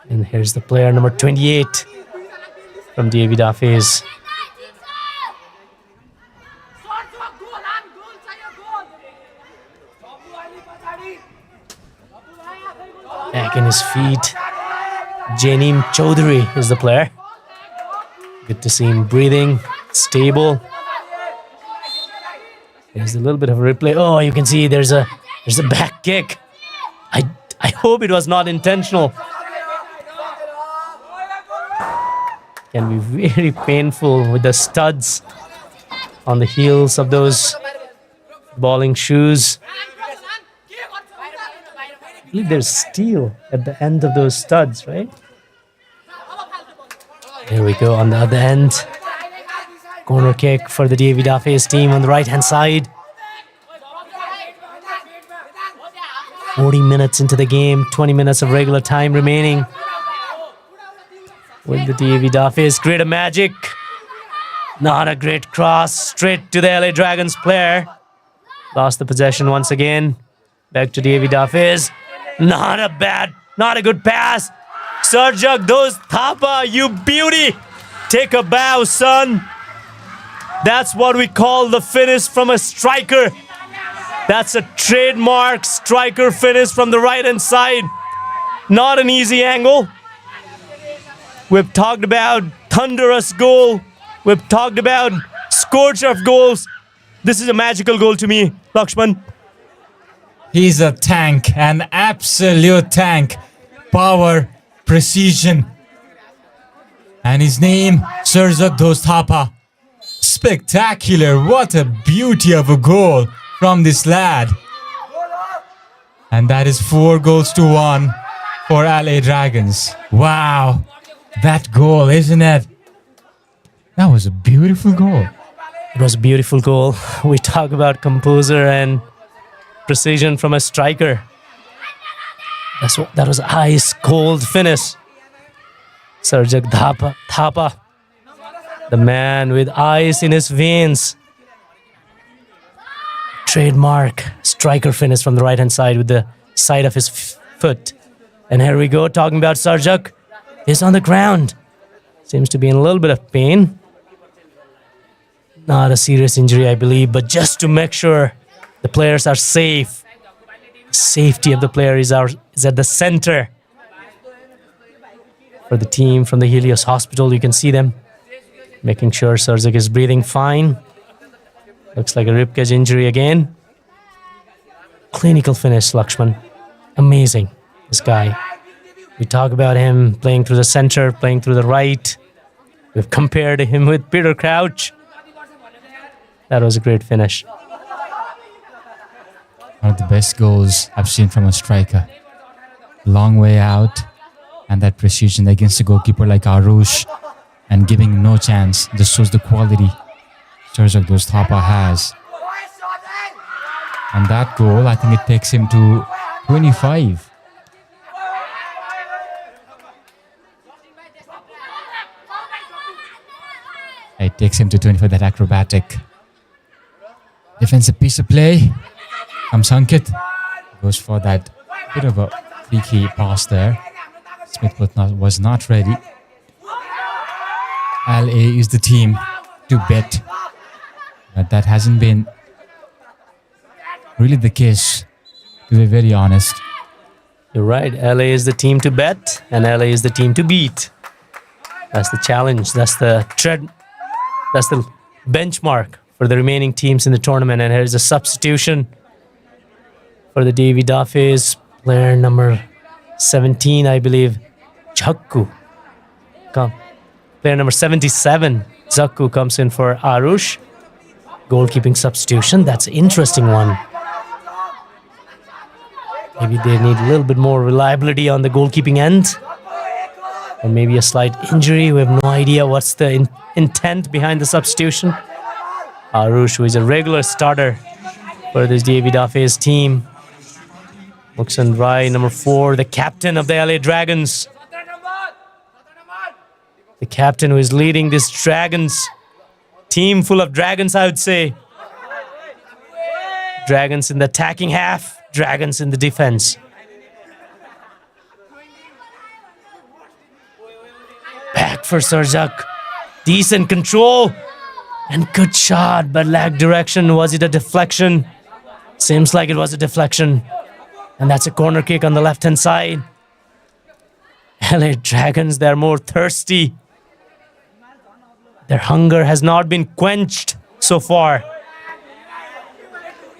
And here's the player number 28 from Davey Daffey's. Back in his feet. Janeem Chaudhary is the player. Good to see him breathing, stable. There's a little bit of a replay. Oh, you can see there's a back kick. I hope it was not intentional. Can be very painful with the studs on the heels of those bowling shoes. I believe there's steel at the end of those studs, right? There we go on the other end. Corner kick for the Davey Daffey's team on the right-hand side. 40 minutes into the game, 20 minutes of regular time remaining. With the Davey Daffey's create a magic. Not a great cross, straight to the LA Dragons player. Lost the possession once again. Back to Davey Daffey's. Not a good pass. Sarjak Dostapa, you beauty. Take a bow, son. That's what we call the finish from a striker. That's a trademark striker finish from the right-hand side. Not an easy angle. We've talked about thunderous goal. We've talked about scorch of goals. This is a magical goal to me, Lakshman.
He's a tank, an absolute tank. Power, precision. And his name, Sarjak Dostapa. Spectacular. What a beauty of a goal from this lad. And that is 4-1 for LA Dragons. Wow. That goal, isn't it? That was a beautiful goal.
It was a beautiful goal. We talk about composure and precision from a striker. That was ice cold finish. Sarjak Thapa, the man with ice in his veins. Trademark striker finish from the right hand side with the side of his foot. And here we go, talking about Sarjak. He's on the ground. Seems to be in a little bit of pain. Not a serious injury, I believe, but just to make sure the players are safe. Safety of the player is at the center. For the team from the Helios Hospital, you can see them making sure Sarjak is breathing fine. Looks like a ribcage injury again. Clinical finish, Lakshman. Amazing, this guy. We talk about him playing through the center, playing through the right. We've compared him with Peter Crouch. That was a great finish.
One of the best goals I've seen from a striker. Long way out, and that precision against a goalkeeper like Arush and giving him no chance just shows the quality Sarjak Thapa has. And that goal, I think it takes him to 25. It takes him to 25, that acrobatic. Defensive piece of play. Comes Ankit. Goes for that bit of a freaky pass there. Smith was not ready. LA is the team to bet. But that hasn't been really the case, to be very honest.
You're right. LA is the team to bet, and LA is the team to beat. That's the challenge. That's the benchmark for the remaining teams in the tournament. And here's a substitution for the Daffey'S, player number 17, I believe, Jakku. Player number 77, Zakku, comes in for Arush. Goalkeeping substitution. That's an interesting one. Maybe they need a little bit more reliability on the goalkeeping end. Or maybe a slight injury. We have no idea what's the intent behind the substitution. Arush, who is a regular starter for this Daffey'S team. Muksan Rai, number 4, the captain of the LA Dragons. The captain who is leading this Dragons team full of dragons, I would say. Dragons in the attacking half, dragons in the defense. Back for Sarjak. Decent control and good shot, but lacked direction. Was it a deflection? Seems like it was a deflection. And that's a corner kick on the left-hand side. LA Dragons, they're more thirsty. Their hunger has not been quenched so far.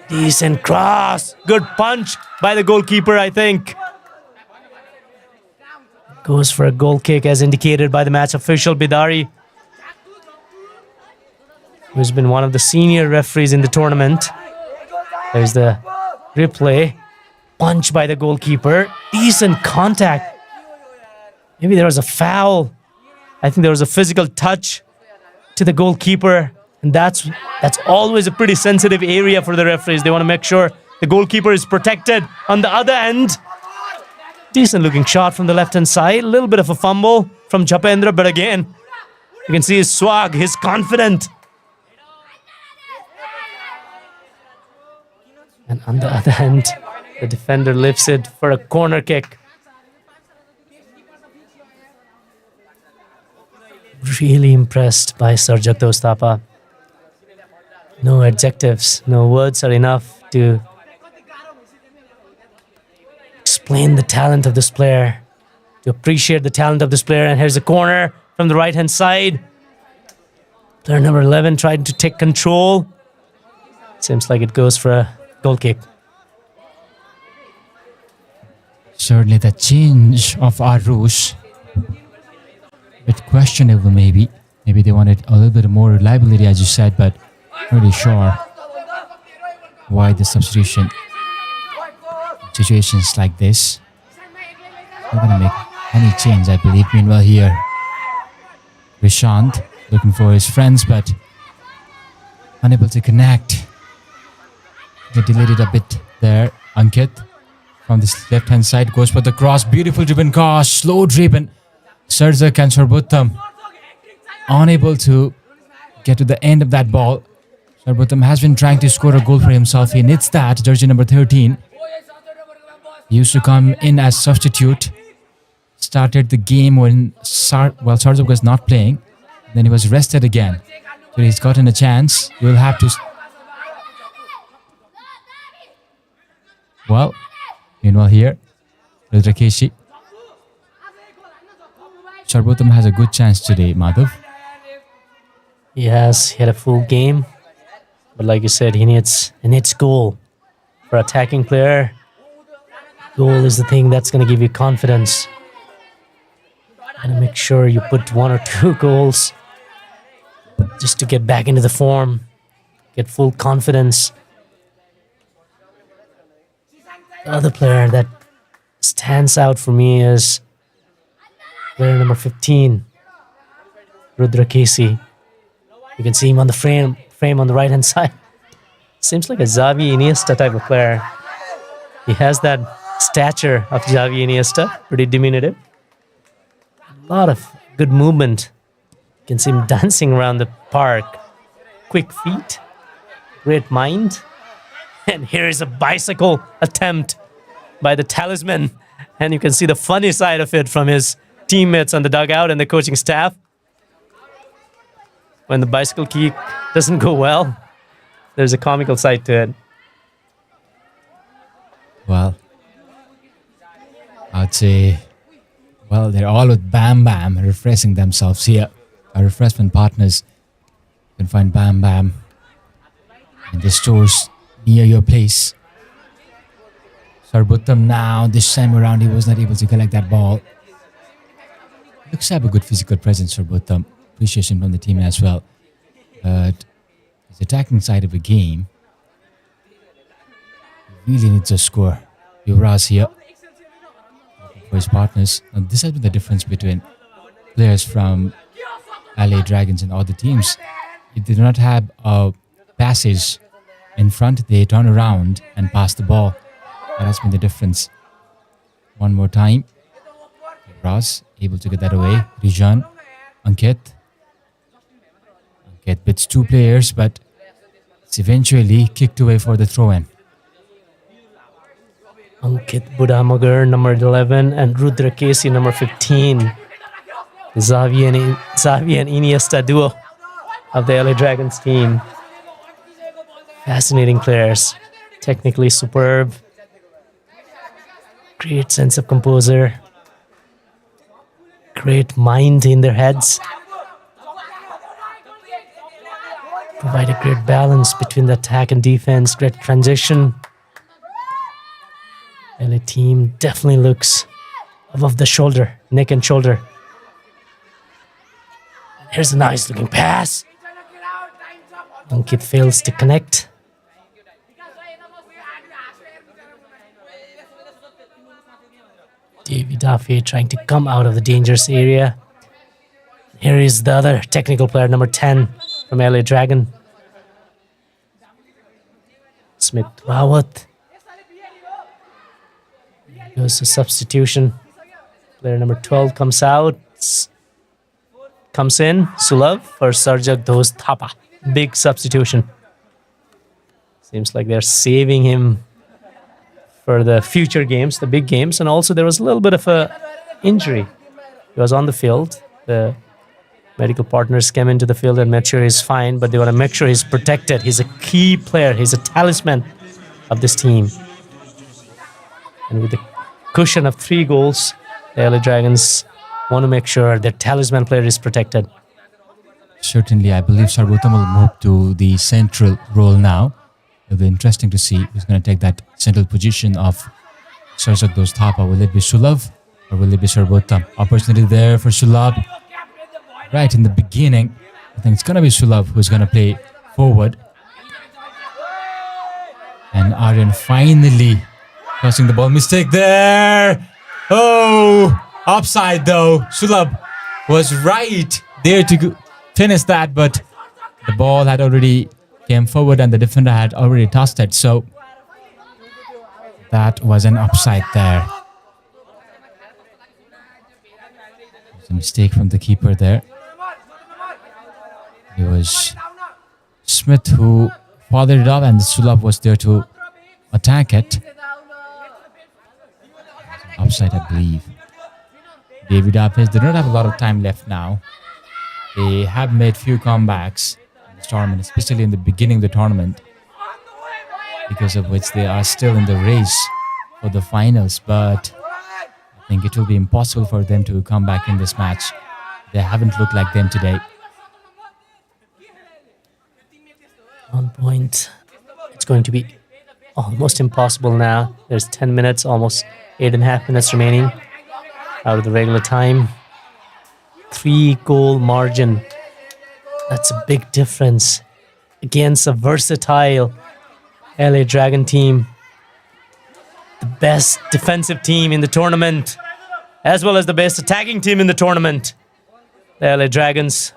Decent cross. Good punch by the goalkeeper, I think. Goes for a goal kick as indicated by the match official Bidari, who's been one of the senior referees in the tournament. There's the replay. Punch by the goalkeeper. Decent contact. Maybe there was a foul. I think there was a physical touch to the goalkeeper. And that's always a pretty sensitive area for the referees. They want to make sure the goalkeeper is protected. On the other end, decent looking shot from the left-hand side. A little bit of a fumble from Japendra, but again, you can see his swag, he's confident. And on the other end, the defender lifts it for a corner kick. Really impressed by Sarjak Thapa. No adjectives, no words are enough to explain the talent of this player, to appreciate the talent of this player. And here's a corner from the right-hand side. Player number 11 tried to take control. Seems like it goes for a goal kick.
Certainly the change of Arush, a bit questionable maybe. Maybe they wanted a little bit more reliability, as you said, but not really sure why the substitution. Situations like this, not going to make any change, I believe. Meanwhile here, Rishant looking for his friends, but unable to connect. They delayed it a bit There, Ankit from this left-hand side goes for the cross. Beautiful driven cross, slow driven. Sarjak and Sarbotam unable to get to the end of that ball. Sarbotam has been trying to score a goal for himself. He needs that. Jersey number 13. He used to come in as substitute. Started the game when Sarjak was not playing. Then he was rested again. So he's gotten a chance. He will have to... Well, meanwhile here, Rudrakeshi. Sarbotam has a good chance today, Madhav.
Yes, he had a full game. But like you said, he needs goal. For attacking player, goal is the thing that's going to give you confidence. And make sure you put 1 or 2 goals just to get back into the form, get full confidence. The other player that stands out for me is player number 15, Rudrakeshi. You can see him on the frame on the right-hand side. Seems like a Xavi Iniesta type of player. He has that stature of Xavi Iniesta, pretty diminutive. A lot of good movement. You can see him dancing around the park. Quick feet, great mind. And here is a bicycle attempt by the talisman. And you can see the funny side of it from his teammates on the dugout and the coaching staff. When the bicycle kick doesn't go well, there's a comical side to it.
Well, I'd say, well, they're all with Bam Bam refreshing themselves here. Our refreshment partners, you can find Bam Bam in the stores near your place. Sarbotam now, this time around, he was not able to collect that ball. Looks to have a good physical presence, Sarbotam. Appreciation from the team as well. But his attacking side of the game, he really needs a score. Yuvraj here for his partners. Now, this has been the difference between players from LA Dragons and other teams. If they do not have passes in front, they turn around and pass the ball. That has been the difference. One more time. Yuvraj able to get that away. Rijan, Ankit. Ankit beats 2 players, but it's eventually kicked away for the throw-in.
Ankit Budamagar, number 11, and Rudrakeshi, number 15. Xavi and Iniesta duo of the LA Dragons team. Fascinating players. Technically superb. Great sense of composure. Great mind in their heads. Provide a great balance between the attack and defense. Great transition. LA team definitely looks above the shoulder, neck and shoulder. Here's a nice looking pass. Ankit fails to connect. Davey Daffey trying to come out of the dangerous area. Here is the other technical player, number 10 from LA Dragon. Smith Rawat. Goes a substitution. Player number 12 comes out. Comes in. Sulabh for Sarjak Dhoz Thapa. Big substitution. Seems like they're saving him for the future games, the big games. And also there was a little bit of a injury. He was on the field. The medical partners came into the field and made sure he's fine, but they want to make sure he's protected. He's a key player. He's a talisman of this team. And with the cushion of 3 goals, the LA Dragons want to make sure their talisman player is protected.
Certainly, I believe Sarbotam will move to the central role now. It'll be interesting to see who's going to take that central position of Sarjak Dhoz Thapa. Will it be Sulabh or will it be Sarbotam? Opportunity there for Sulabh. Right in the beginning, I think it's going to be Sulabh who's going to play forward. And Aryan finally crossing the ball. Mistake there. Oh, offside though. Sulabh was right there to finish that, but the ball had already came forward and the defender had already tossed it. So That was an upside there. It's a mistake from the keeper there. It was Smith who fathered it up and Sulab was there to attack it. Upside, I believe. David Daffey's, they don't have a lot of time left now. They have made few comebacks in this tournament, especially in the beginning of the tournament, because of which they are still in the race for the finals. But I think it will be impossible for them to come back in this match. They haven't looked like them today.
On point. It's going to be almost impossible now. There's 10 minutes, almost 8.5 minutes remaining out of the regular time. 3-goal margin. That's a big difference against a versatile LA Dragon team. The best defensive team in the tournament, as well as the best attacking team in the tournament. The LA Dragons,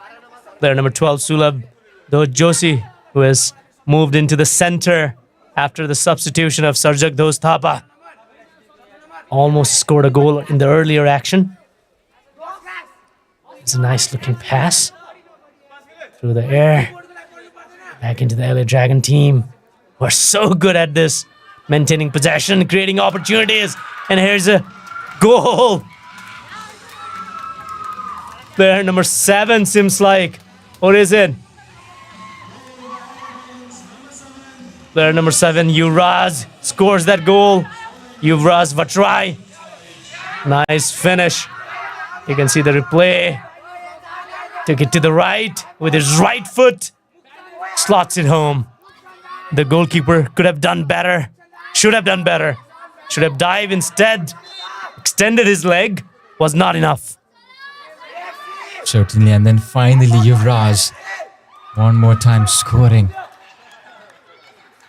player number 12, Sulab Joshi, who has moved into the center after the substitution of Sarjak Dostapa. Almost scored a goal in the earlier action. It's a nice looking pass through the air. Back into the LA Dragon team. We're so good at this. Maintaining possession, creating opportunities. And here's a goal. Player number 7 seems like. What is it? Player number 7, Yuvraj, scores that goal. Yuvraj Vatrai. Nice finish. You can see the replay. Took it to the right with his right foot. Slots it home. The goalkeeper could have done better. Should have done better. Should have dived instead. Extended his leg. Was not enough.
Certainly. And then finally Yuvraj. One more time scoring.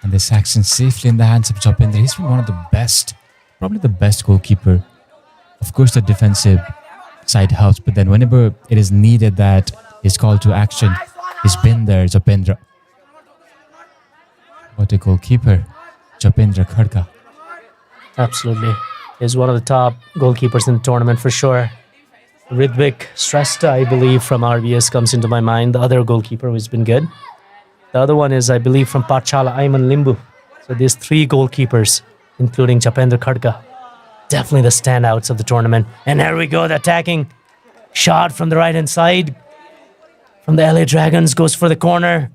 And this action safely in the hands of Japendra. He's been one of the best, probably the best goalkeeper. Of course, the defensive side helps, but then whenever it is needed that he's called to action, he's been there, Japendra. What a goalkeeper, Japendra Khadka.
Absolutely. He's one of the top goalkeepers in the tournament for sure. Ridvik Shrestha, I believe, from RBS comes into my mind. The other goalkeeper who's been good. The other one is, I believe, from Pathshala, Ayman Limbu. So these 3 goalkeepers, including Japendra Khadka, definitely the standouts of the tournament. And here we go, the attacking shot from the right-hand side. From the LA Dragons, goes for the corner.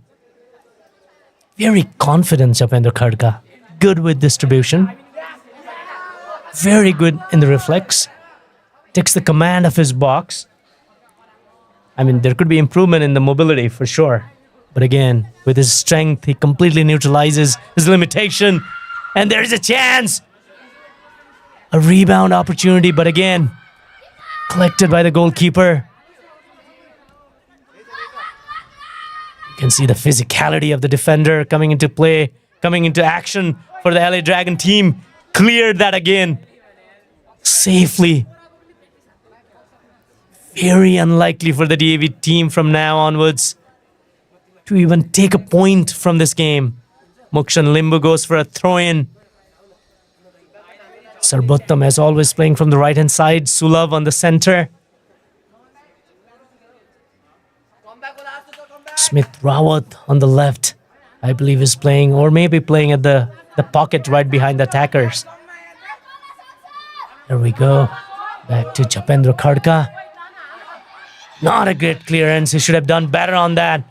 Very confident, Japendra Khadka. Good with distribution. Very good in the reflex. Takes the command of his box. I mean, there could be improvement in the mobility for sure. But again, with his strength, he completely neutralizes his limitation. And there's a chance. A rebound opportunity, but again, collected by the goalkeeper. You can see the physicality of the defender coming into play, coming into action for the LA Dragon team. Cleared that again. Safely. Very unlikely for the DAV team from now onwards to even take a point from this game. Mukshan Limbu goes for a throw-in. Sarbottam, as always, playing from the right-hand side. Sulab on the center. Smith Rawat on the left, I believe, is playing, or maybe playing at the pocket right behind the attackers. There we go. Back to Japendra Khadka. Not a great clearance. He should have done better on that.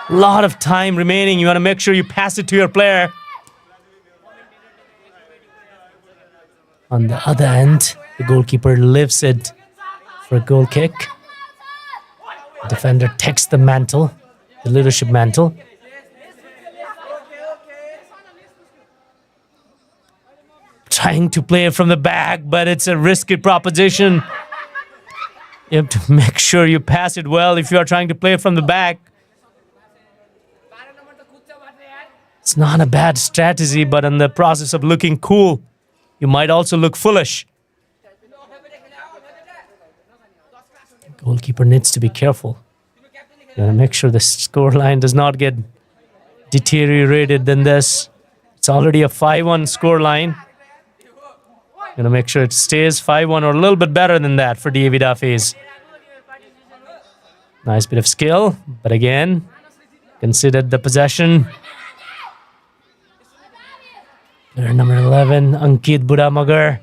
Lot of time remaining. You want to make sure you pass it to your player. On the other end, the goalkeeper lifts it for a goal kick. The defender takes the mantle, the leadership mantle. Trying to play it from the back, but it's a risky proposition. You have to make sure you pass it well if you are trying to play it from the back. It's not a bad strategy, but in the process of looking cool, you might also look foolish. The goalkeeper needs to be careful. You want to make sure the scoreline does not get deteriorated than this. It's already a 5-1 score line. Gonna make sure it stays 5-1 or a little bit better than that for DAB Daffey's. Nice bit of skill, but again, considered the possession. Player number 11, Ankit Budamagar.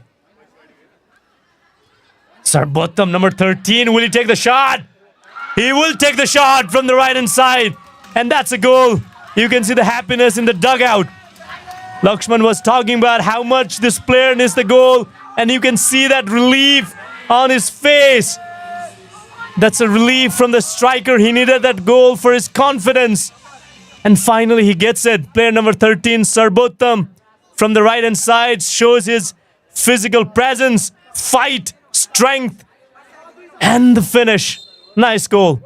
Sarbotham, number 13, will he take the shot? He will take the shot from the right-hand side. And that's a goal. You can see the happiness in the dugout. Lakshman was talking about how much this player needs the goal. And you can see that relief on his face. That's a relief from the striker. He needed that goal for his confidence. And finally, he gets it. Player number 13, Sarbotham, from the right-hand side, shows his physical presence, fight, strength, and the finish. Nice goal.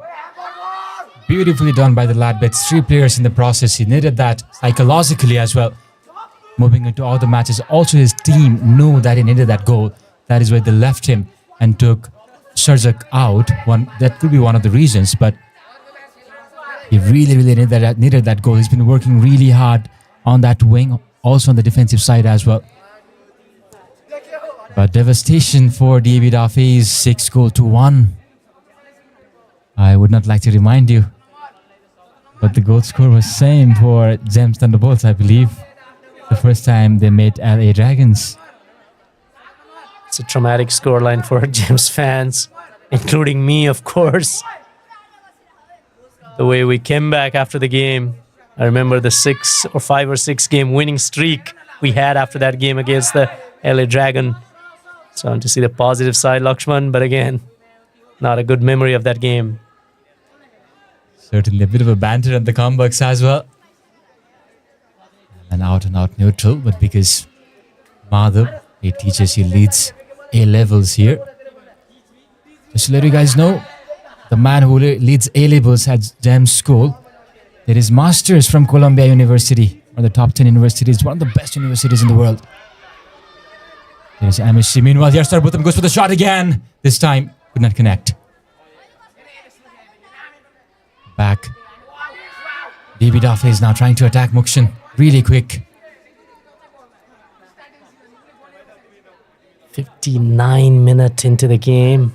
Beautifully done by the lad, but 3 players in the process. He needed that psychologically as well. Moving into all the matches. Also, his team knew that he needed that goal. That is why they left him and took Sarjak out. That could be one of the reasons, but he really needed that goal. He's been working really hard on that wing, also on the defensive side as well. But devastation for DAB Daffey's 6-1. I would not like to remind you, but the goal score was same for Gems Thunderbolts, I believe. The first time they met LA Dragons.
It's a traumatic scoreline for Gems fans, including me, of course. The way we came back after the game. I remember the 5 or 6 game winning streak we had after that game against the LA Dragon. So I want to see the positive side, Lakshman, but again, not a good memory of that game.
Certainly a bit of a banter on the comebacks as well. An out-and-out neutral, but because Madhav, he teaches, he leads A-levels here. Just to let you guys know, the man who leads A-levels at Gems School, there is Masters from Columbia University, one of the top 10 universities, one of the best universities in the world. There is Amishi. Meanwhile, here Sarbotham goes for the shot again. This time, could not connect. Back. DB Daffey is now trying to attack Mukshan. Really quick.
59 minutes into the game.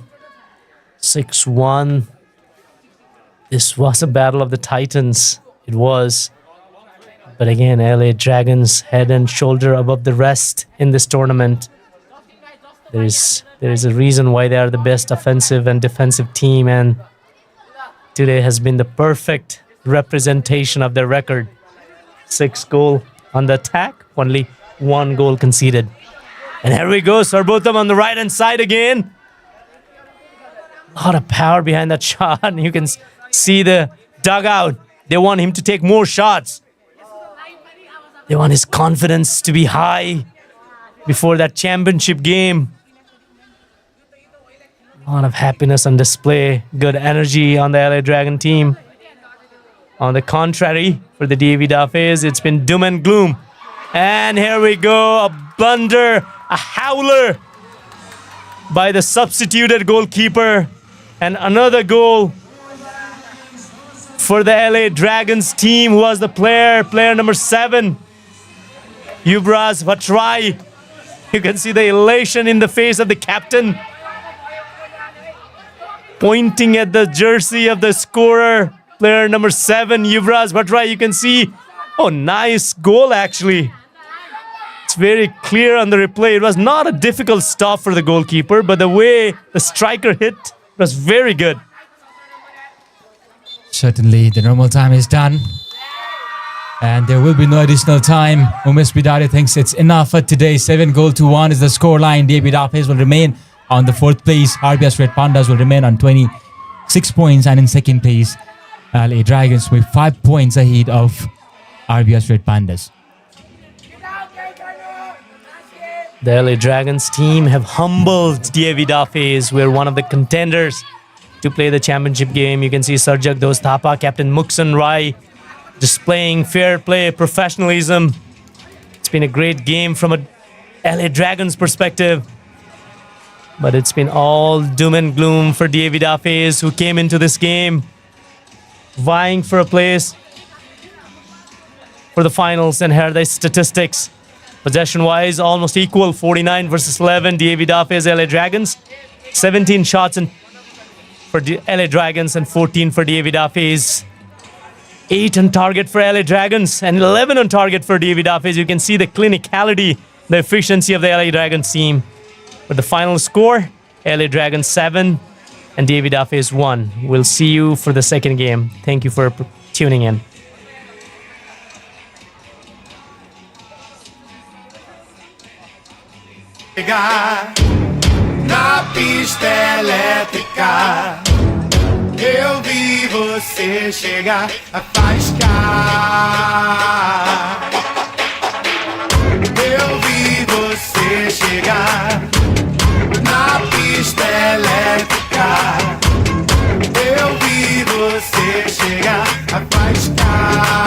6-1. This was a battle of the Titans. It was. But again, LA Dragons head and shoulder above the rest in this tournament. There is a reason why they are the best offensive and defensive team, and today has been the perfect representation of their record. 6 goal on the attack, only 1 goal conceded. And here we go, Sarbotham on the right-hand side again. A lot of power behind that shot. And you can see the dugout. They want him to take more shots. They want his confidence to be high before that championship game. A lot of happiness on display. Good energy on the LA Dragon team. On the contrary, for the DAB Daffey's, it's been doom and gloom. And here we go, a blunder, a howler by the substituted goalkeeper. And another goal for the LA Dragons team, who was the player number 7, Yubraz Vatrai. You can see the elation in the face of the captain, pointing at the jersey of the scorer. Player number 7, Yuvraz Vatrai. You can see, oh, nice goal actually. It's very clear on the replay. It was not a difficult stop for the goalkeeper, but the way the striker hit was very good.
Certainly, the normal time is done. And there will be no additional time. Umesh Bidari thinks it's enough for today. 7-1 is the scoreline. DAB Daffey's will remain on the 4th place. RBS Red Pandas will remain on 26 points. And in 2nd place, LA Dragons with 5 points ahead of RBS Red Pandas.
The LA Dragons team have humbled DAB Daffey's. We're one of the contenders to play the championship game. You can see Sarjak Dostapa, Captain Muksan Rai, displaying fair play, professionalism. It's been a great game from a LA Dragons perspective. But it's been all doom and gloom for DAB Daffey's, who came into this game vying for a place for the finals, and here are the statistics. Possession-wise, almost equal, 49 versus 11. DAB Daffey's LA Dragons. 17 shots for the LA Dragons and 14 for DAB Daffey's. 8 on target for LA Dragons and 11 on target for DAB Daffey's. You can see the clinicality, the efficiency of the LA Dragons team. But the final score, LA Dragons 7 and DAB Daffey's 1. We'll see you for the second game. Thank you for tuning in.
Na pista elétrica, eu vi você chegar a faiscar. Eu vi você chegar na pista elétrica. Eu vi você chegar a faiscar.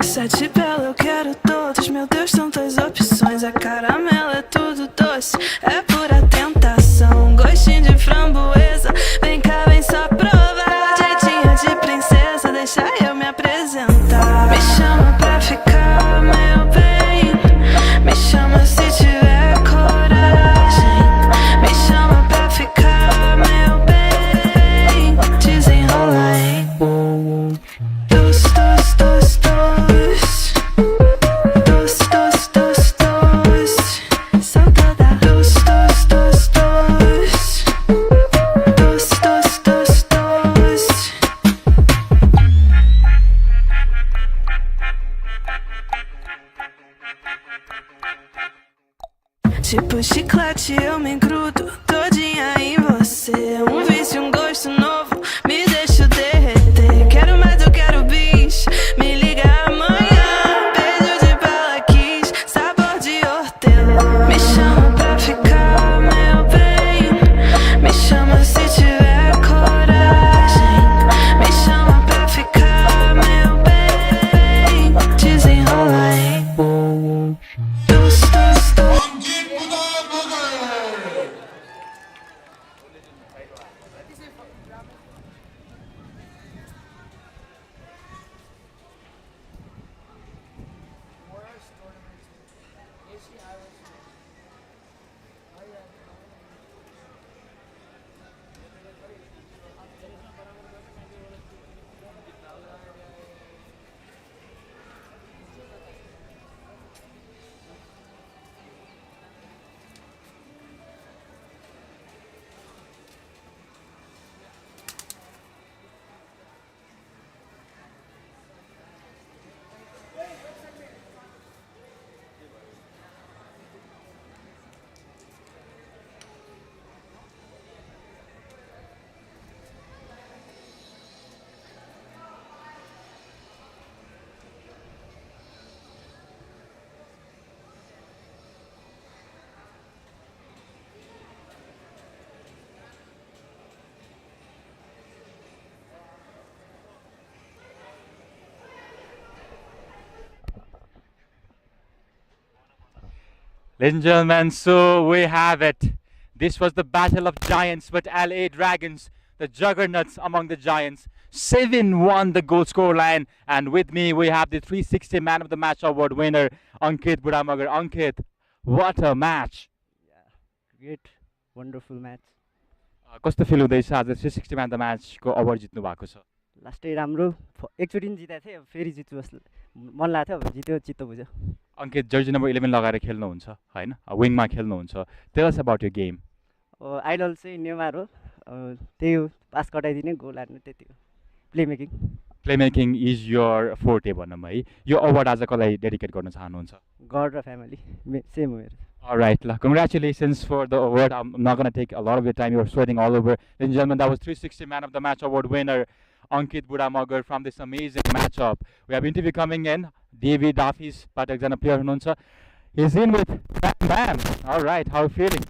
Sete bela, eu quero todos. Meu Deus, tantas opções. A caramelo é tudo doce, é pura tentação. Gostinho de framboesa, vem cá, vem só provar. Jeitinho de princesa, deixa eu me apresentar. Me chama pra ficar, meu bem. Me chama se tiver coragem. Me chama pra ficar, meu bem. Desenrola, hein? Dos, dos, dos, dos. Dos, dos, dos, dos. Saudade. Dos, dos, dos, dos. Dos, dos, dos, dos. Tipo chiclete, eu me grudo todinha em você. Um vício, um gosto novo, me deixo derreter. Quero mais, eu quero bis. Me liga amanhã. Beijo de bala quis, sabor de hortelã. Me chama pra ficar, meu bem. Me chama se tiver coragem. Me chama pra ficar, meu bem. Desenrola.
Ankit Budamagar.
Ladies and gentlemen, so we have it. This was the battle of giants, but LA Dragons, the juggernauts among the giants, 7-1 the goal score line. And with me, we have the 360 Man of the Match award winner, Ankit Budamagar. Ankit, what a match!
Great, wonderful match.
कस्तो fill हुँदैछ आज 360 Man of the Match को award जित्नु भएको छ?
लास्टै राम्रो एकचोटि नि जिताएको थिएँ, अब फेरि जित्छु जस्तो मन लाग्थ्यो, अब जित्यो चित्त बुझ्यो।
अङ्कित जर्सी नम्बर 11 लगाएर खेल्नुहुन्छ हैन, विङमा खेल्नुहुन्छ। Tell us about your game.
Idol चाहिँ नेमार हो, त्यही हो, पास कटाइदिने गोल हान्नु त्यति हो। Playmaking
playmaking is your forte भनौँ है। यो अवार्ड आज कसलाई डेडिकेट गर्न चाहनुहुन्छ?
गड र फ्यामिली सेम हो मेरो।
Alright, congratulations for the award. I'm not going to take a lot of your time. You're sweating all over. Ladies and gentlemen, that was 360 Man of the Match award winner, Ankit Budamagar, from this amazing matchup. We have interview coming in. Daffey'S Pathshala player hununcha. He's in with Bam Bam. Alright, how are you feeling?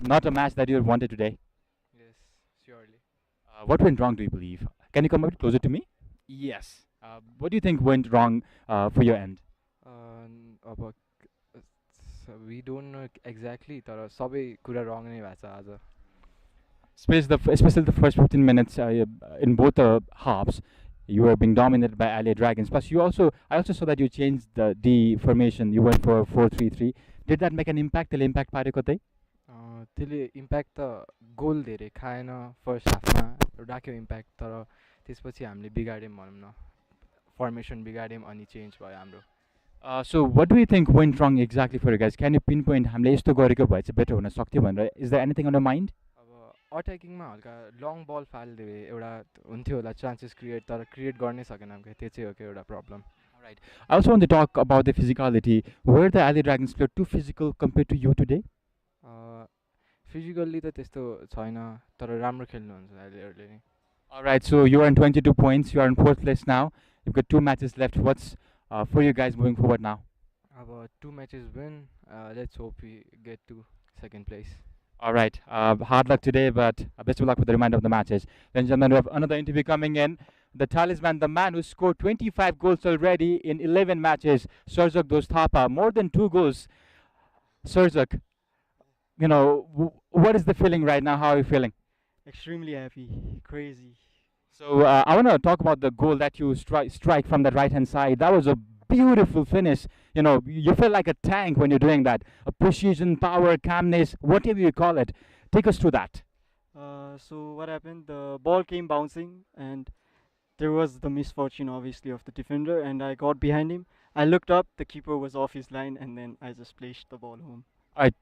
Not a match that you wanted today.
Yes, surely.
What went wrong, do you believe? Can you come a bit closer to me?
Yes.
What do you think went wrong for your end?
अब we don't know exactly, तर सबै कुरा wrong नै भएको छ आज।
Especially the first 15 minutes in both the halves, you were being dominated by LA Dragons. Plus, I also saw that you changed the formation. You went for 4-3-3. Did that make an impact? त्यसले impact पारेको त्यही?
त्यसले impact त गोल धेरै खाएन first हाफमा, राख्यो impact, तर त्यसपछि हामीले बिगाड्यौँ भनौँ न, फर्मेसन बिगाड्यौँ अनि चेन्ज भयो हाम्रो।
So what do you think went wrong exactly for you guys? Can you pinpoint हामीले यस्तो गरेको भए चाहिँ बेटर हुन सक्थ्यो भनेर? Is there anything on your mind?
अब अट्याकिङमा हल्का लङ बल फालिदिए एउटा हुन्थ्यो होला चान्सेस क्रिएट, तर क्रिएट गर्नै सकेन हामीले, त्यो चाहिँ हो कि एउटा problem.
Alright. I also want to talk about the physicality. Were the LA Dragons player too physical compared to you today?
Physically त त्यस्तो छैन, तर राम्रो खेल्नुहुन्छ अहिलेहरूले नि।
Alright, so you are in 22 points. You are in 4th place now. You've got 2 matches left. What's for you guys moving forward now?
अब 2 matches win, let's hope we get to 2nd place.
Alright, hard luck today, but best of luck with the remainder of the matches. Then, gentlemen, we have another interview coming in. The talisman, the man who scored 25 goals already in 11 matches, Surzak Dostapa, more than 2 goals. Surzak, you know, what is the feeling right now? How are you feeling?
Extremely happy, crazy.
So I want to talk about the goal that you strike from the right-hand side. That was a beautiful finish. You know, you feel like a tank when you're doing that. A precision, power, calmness, whatever you call it. Take us through that.
So what happened? The ball came bouncing, and there was the misfortune, obviously, of the defender, and I got behind him. I looked up, the keeper was off his line, and then I just splashed the ball home.
All right,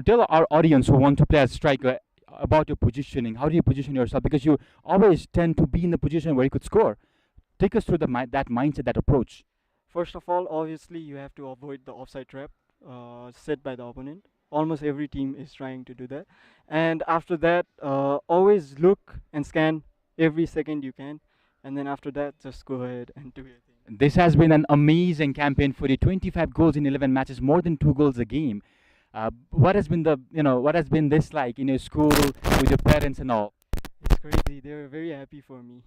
tell our audience who want to play as striker about your positioning. How do you position yourself? Because you always tend to be in the position where you could score. Take us through that mindset, that approach.
First of all, obviously, you have to avoid the offside trap set by the opponent. Almost every team is trying to do that. And after that, always look and scan every second you can. And then after that, just go ahead and do your thing.
This has been an amazing campaign for you. 25 goals in 11 matches, more than 2 goals a game. What has been this like in your school with your parents and all?
It's crazy. They were very happy for me.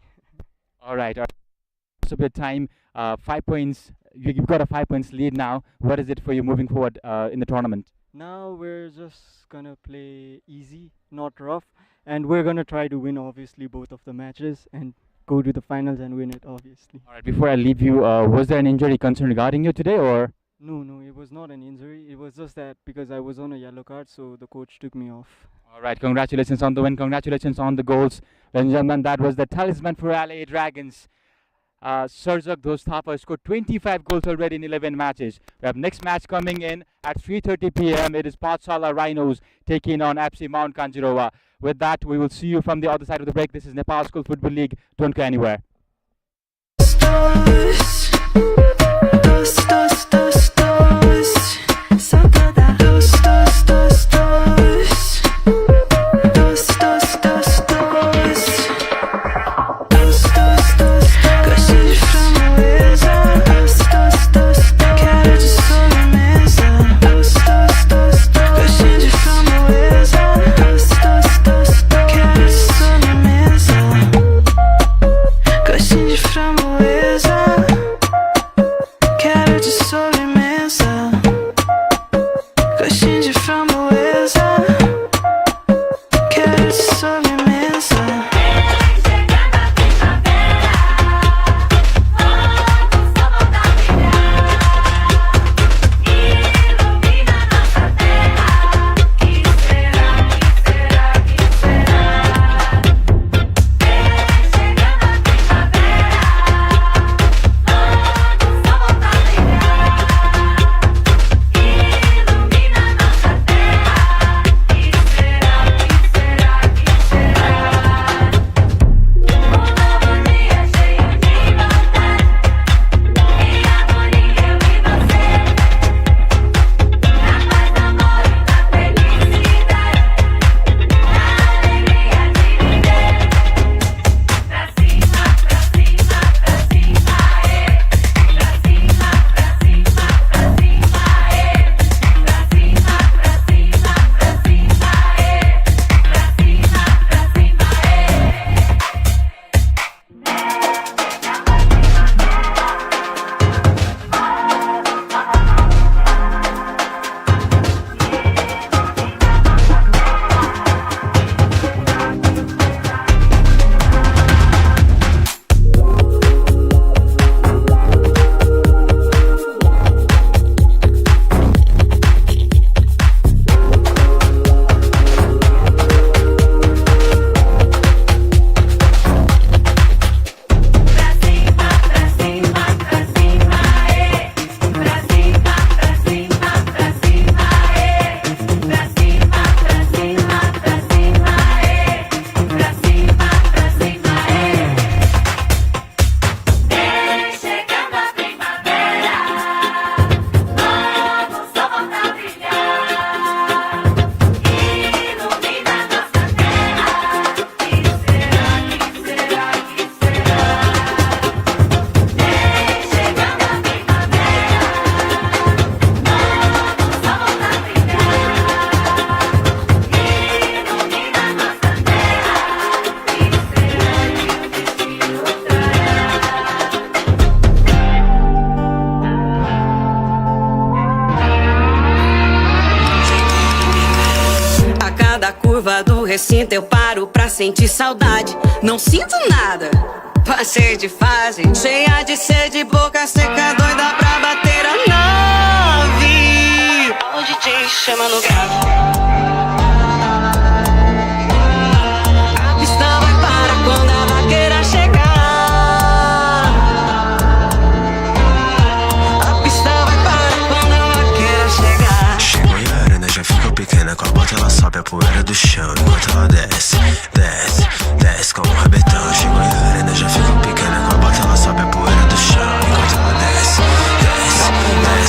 All right. Most of your time, 5 points You've got a 5 points lead now. What is it for you moving forward in the tournament?
Now we're just gonna play easy, not rough, and we're gonna try to win obviously both of the matches and go to the finals and win it obviously.
All right, before I leave you, was there an injury concern regarding you today, or?
No, it was not an injury. It was just that because I was on a yellow card, so the coach took me off.
All right, congratulations on the win. Congratulations on the goals. Ladies and gentlemen, that was the talisman for LA Dragons. Surzak Dostapa scored 25 goals already in 11 matches. We have next match coming in at 3:30 p.m. It is Pathshala Rhinos taking on FC Mount Kanjirowa. With that, we will see you from the other side of the break. This is Nepal School Football League. Don't go anywhere.
recinto eu paro pra sentir saudade. Não sinto nada, passei de fase, cheia de sede, boca seca, doida pra bater a nave. O DJ chama no grave. A pista vai para quando a vaqueira chegar. A pista vai para quando a vaqueira chegar.
Chegou e a arena já ficou pequena, com a bota ela sobe a poeira do chão, enquanto ela desce, desce, desce com o rabetão. Chegou e a arena já ficou pequena, com a bota ela sobe a poeira do chão, enquanto ela desce, desce, desce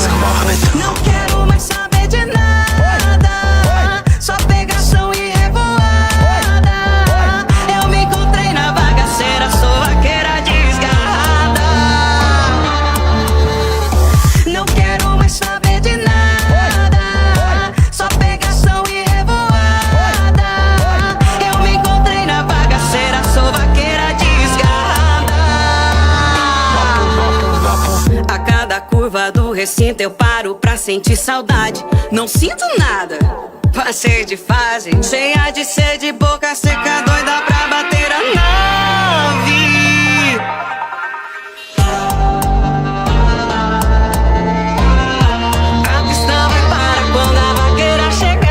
sinto, eu paro pra sentir saudade. Não sinto nada, passei de fase. Cheia de sede, boca seca, doida pra bater a nave. A pista vai parar quando a vaqueira chegar.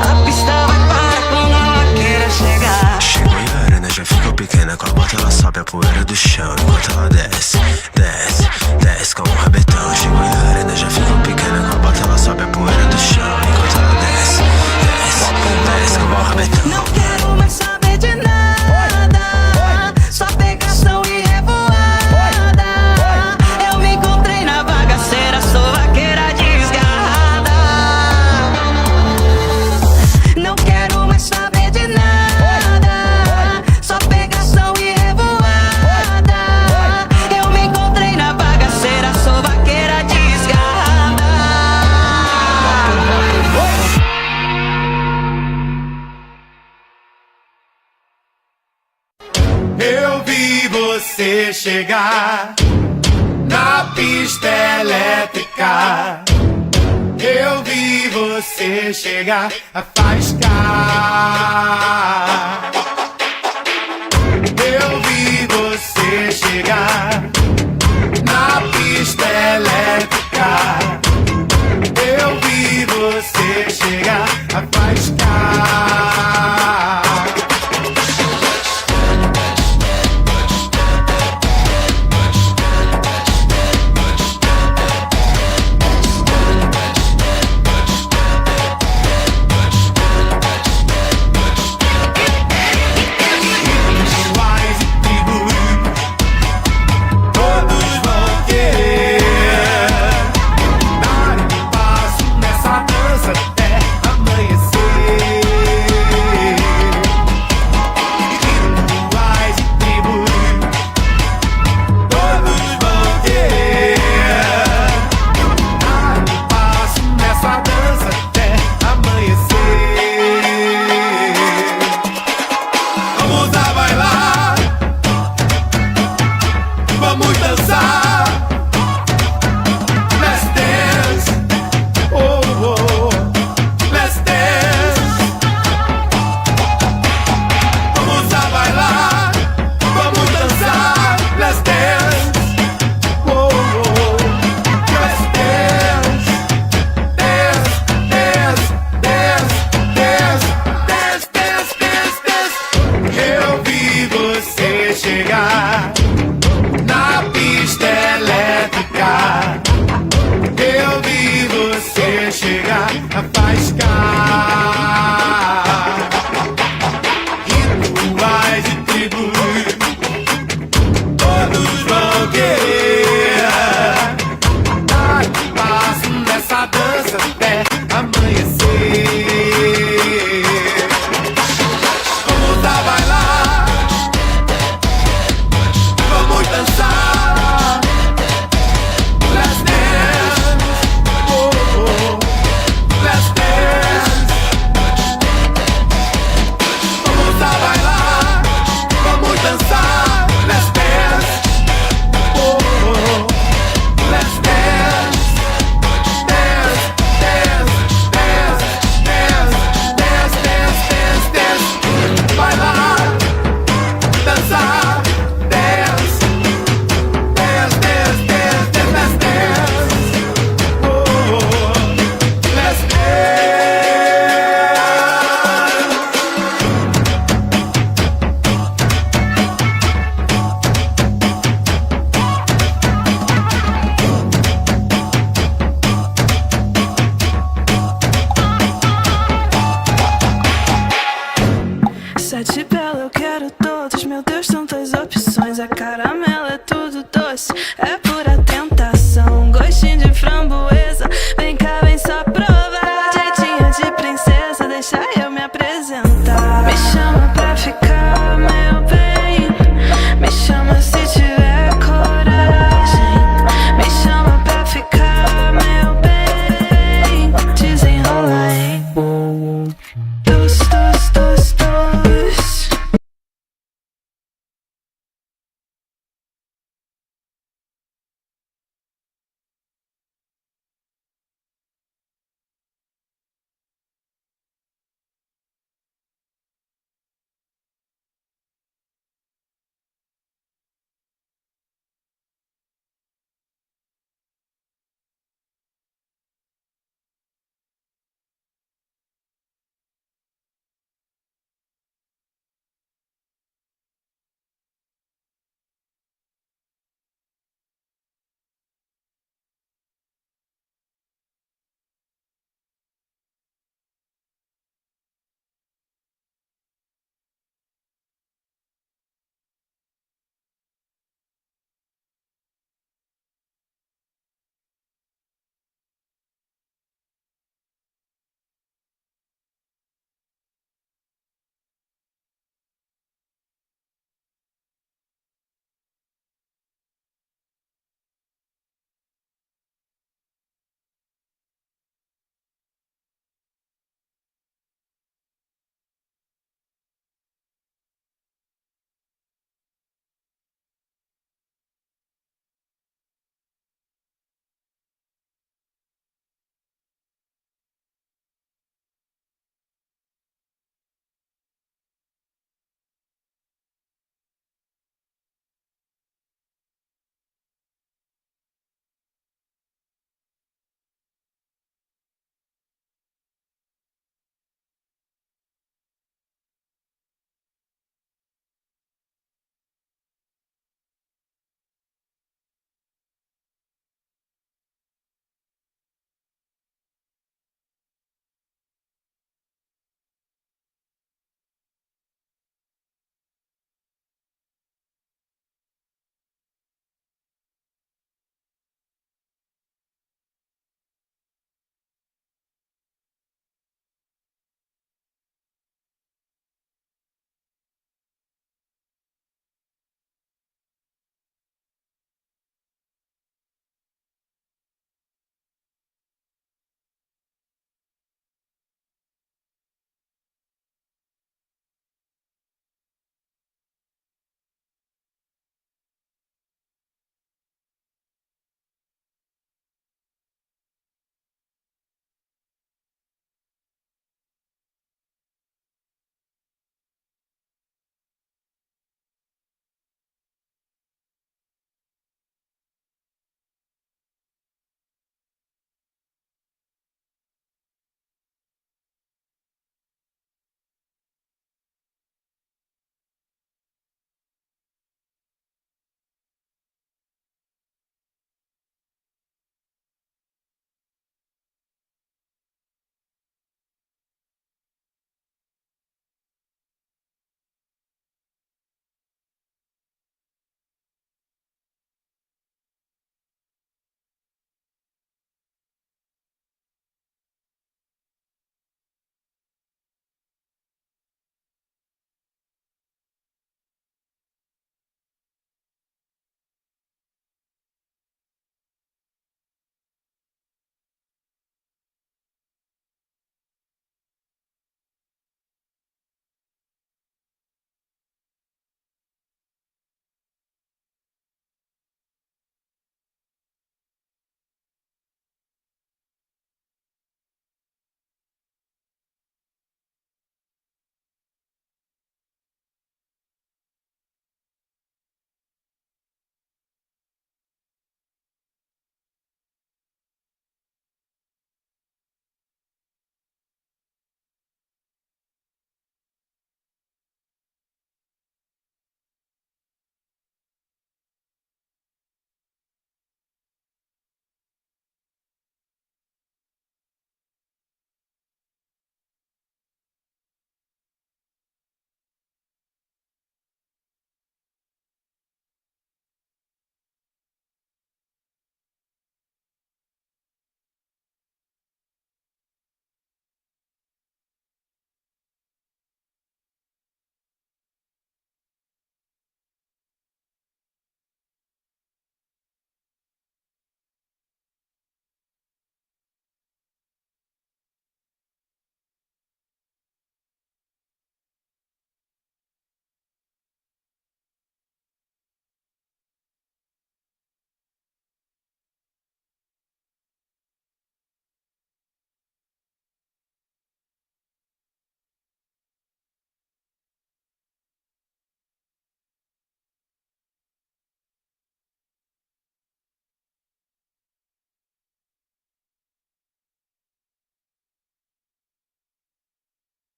A pista vai parar quando a vaqueira chegar.
Chego e a arena já ficou pequena. Com a bota ela sobe a poeira do chão. Enquanto ela desce, desce, desce como um rabetão. Chego e a arena já ficou pequena. Com a bota ela sobe a poeira do chão. Enquanto ela desce, desce, desce como um rabetão.
Não quero mais saber de nada, só pegação e revoada. Eu me encontrei na bagaceira, sou vaqueira desgarrada. Não quero mais saber de nada, só pegação e revoada. Eu me encontrei na bagaceira, sou vaqueira desgarrada.
Eu vi você chegar na pista elétrica. Eu vi você chegar a faiscar. Eu vi você chegar na pista elétrica. Eu vi você chegar a faiscar. Todos vão querer dar um passo nessa dança até amanhecer. Rituais e tribos, todos vão querer dar um passo nessa dança até amanhecer. Vamos a bailar, vamos dançar. Let's dance, oh, oh, let's dance. Vamos a bailar, vamos dançar. Let's dance, oh, oh, let's dance. Dance, dance, dance, dance, dance, dance, dance, dance. Eu vi você chegar na pista elétrica. Eu vi você chegar a faiscar. Rituais e tribos, todos vão querer dar um passo nessa dança até amanhecer. Vamos a bailar, vamos dançar. Let's dance, oh, oh, let's dance. Vamos a bailar, vamos dançar. Let's dance, oh, oh, let's dance. Dance, dance, dance, dance, dance, dance, dance, dance. Bailar, dançar, dance. Dance, dance, dance, dance, let's dance. Oh, oh, let's dance.
Sete bela, eu quero todos. Meu Deus, tantas opções. A caramelo é tudo doce, é pura tentação. Gostinho de framboesa, vem cá, vem só provar. Jeitinho de princesa, deixa eu me apresentar. Me chama pra ficar, meu bem. Me chama se tiver coragem. Me chama pra ficar, meu bem. Desenrola, hein? Dos, dos, dos, dos.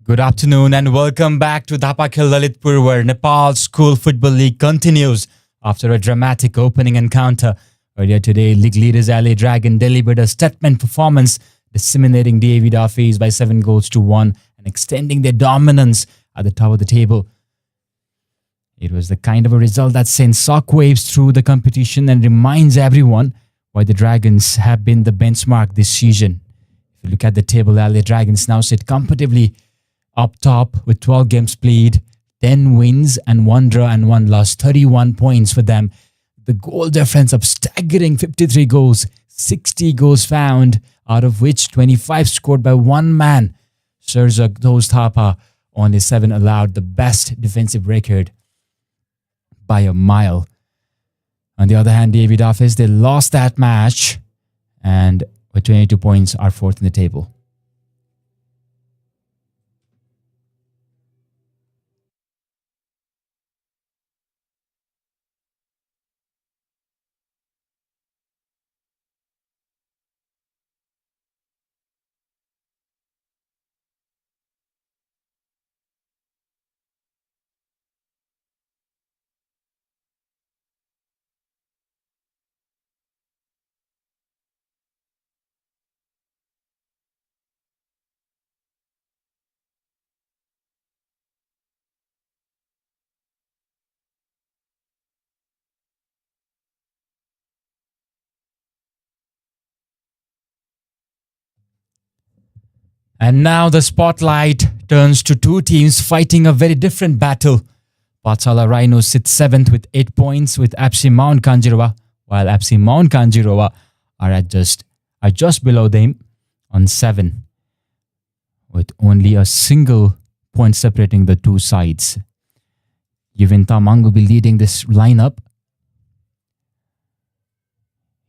Good afternoon and welcome back to Dapakhel Lalitpur, where Nepal's School Football League continues after a dramatic opening encounter. Earlier today, league leaders LA Dragon delivered a statement performance, disseminating DAB Daffey'S by 7 goals to 1 and extending their dominance at the top of the table. It was the kind of a result that sends shockwaves through the competition and reminds everyone why the Dragons have been the benchmark this season. If you look at the table, LA Dragons now sit comfortably up top with 12 games played, 10 wins and 1 draw and 1 loss, 31 points for them. The goal difference of staggering 53 goals, 60 goals found, out of which 25 scored by one man. Sherza Thapa, only 7 allowed, the best defensive record by a mile. On the other hand, David Office, they lost that match and with 22 points are 4th in the table. And now the spotlight turns to two teams fighting a very different battle. Pathshala Rhinos sit 7th with 8 points with FC Mount Kanjirowa, while FC Mount Kanjirowa are just below them on 7, with only a single point separating the two sides. Yuvin Tamang will be leading this lineup.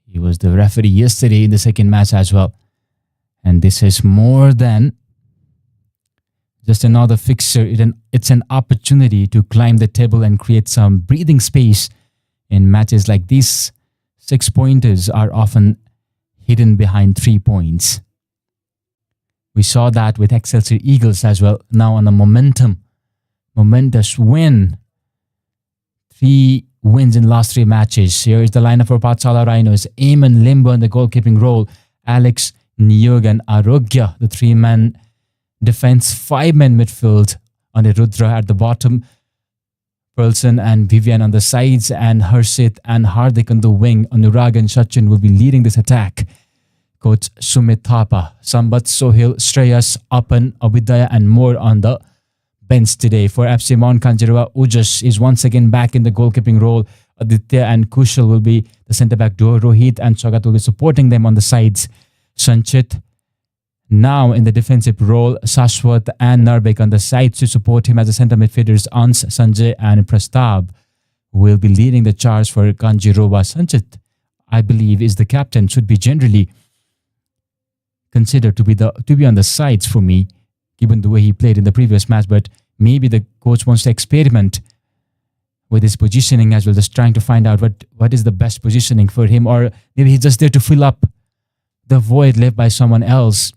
He was the referee yesterday in the second match as well. And this is more than just another fixture. It's an opportunity to climb the table and create some breathing space in matches like these. 6-pointers are often hidden behind 3 points. We saw that with Excelsior Eagles as well. Now on a momentous win. 3 wins in last 3 matches. Here is the lineup for Pathshala Rhinos. Eamon Limbo in the goalkeeping role. Alex Niyog and Arogya, the 3-man defense, 5-man midfield. Anirudra at the bottom, Perlson and Vivian on the sides, and Harshit and Hardik on the wing. Anurag and Sachin will be leading this attack. Coach Sumit Thapa, Sambat, Sohil, Shreyas, Apan, Abhidaya and more on the bench today. For FC Mount Kanjirowa, Ujas is once again back in the goalkeeping role. Aditya and Kushal will be the centre-back duo. Rohit and Chagat will be supporting them on the sides. Sanchit now in the defensive role. Sashwat and Narbek on the sides to support him as the centre midfielders. Ans, Sanjay and Prastab will be leading the charge for Kanjirowa. Sanchit, I believe, is the captain, should be generally considered to be on the sides for me, given the way he played in the previous match. But maybe the coach wants to experiment with his positioning as well, just trying to find out what is the best positioning for him, or maybe he's just there to fill up the void left by someone else,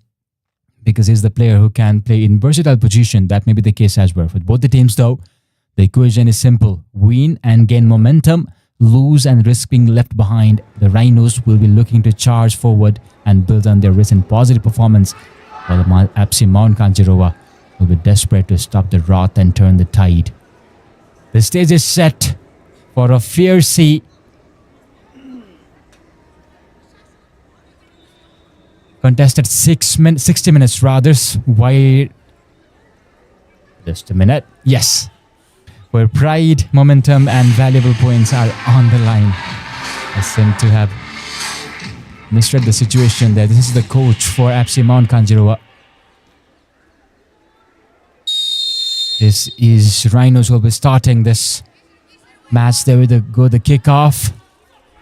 because he's the player who can play in versatile position. That may be the case as well. For both the teams though, the equation is simple: win and gain momentum, lose and risk being left behind. The Rhinos will be looking to charge forward and build on their recent positive performance, while the FC Mount Kanjirowa will be desperate to stop the wrath and turn the tide. The stage is set for a fiercely contested 60 minutes rather. Why? Just a minute. Yes. Where pride, momentum and valuable points are on the line. I seem to have misread the situation there. This is the coach for FC Mount Kanjirowa. This is Rhinos will be starting this match. There will go the kickoff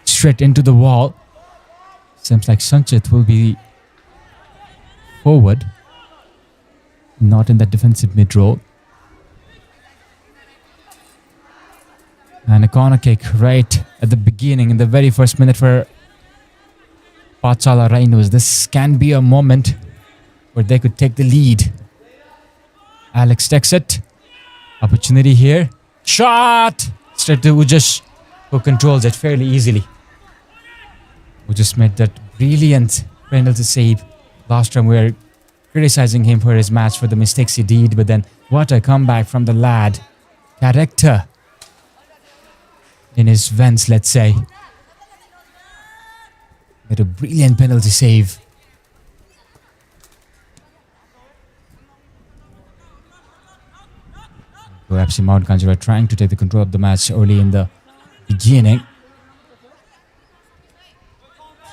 straight into the wall. Seems like Sanchit will be forward, not in that defensive mid role. And a corner kick right at the beginning, in the very first minute for Pathshala Rhinos. This can be a moment where they could take the lead. Alex takes it. Opportunity here. Shot! Straight to Ujas, who controls it fairly easily. Ujas made that brilliant penalty save. Last time we were criticizing him for his match, for the mistakes he did, but then what a comeback from the lad. Character in his veins, let's say. Made a brilliant penalty save. So FC Mount Kanjirowa trying to take the control of the match early in the beginning.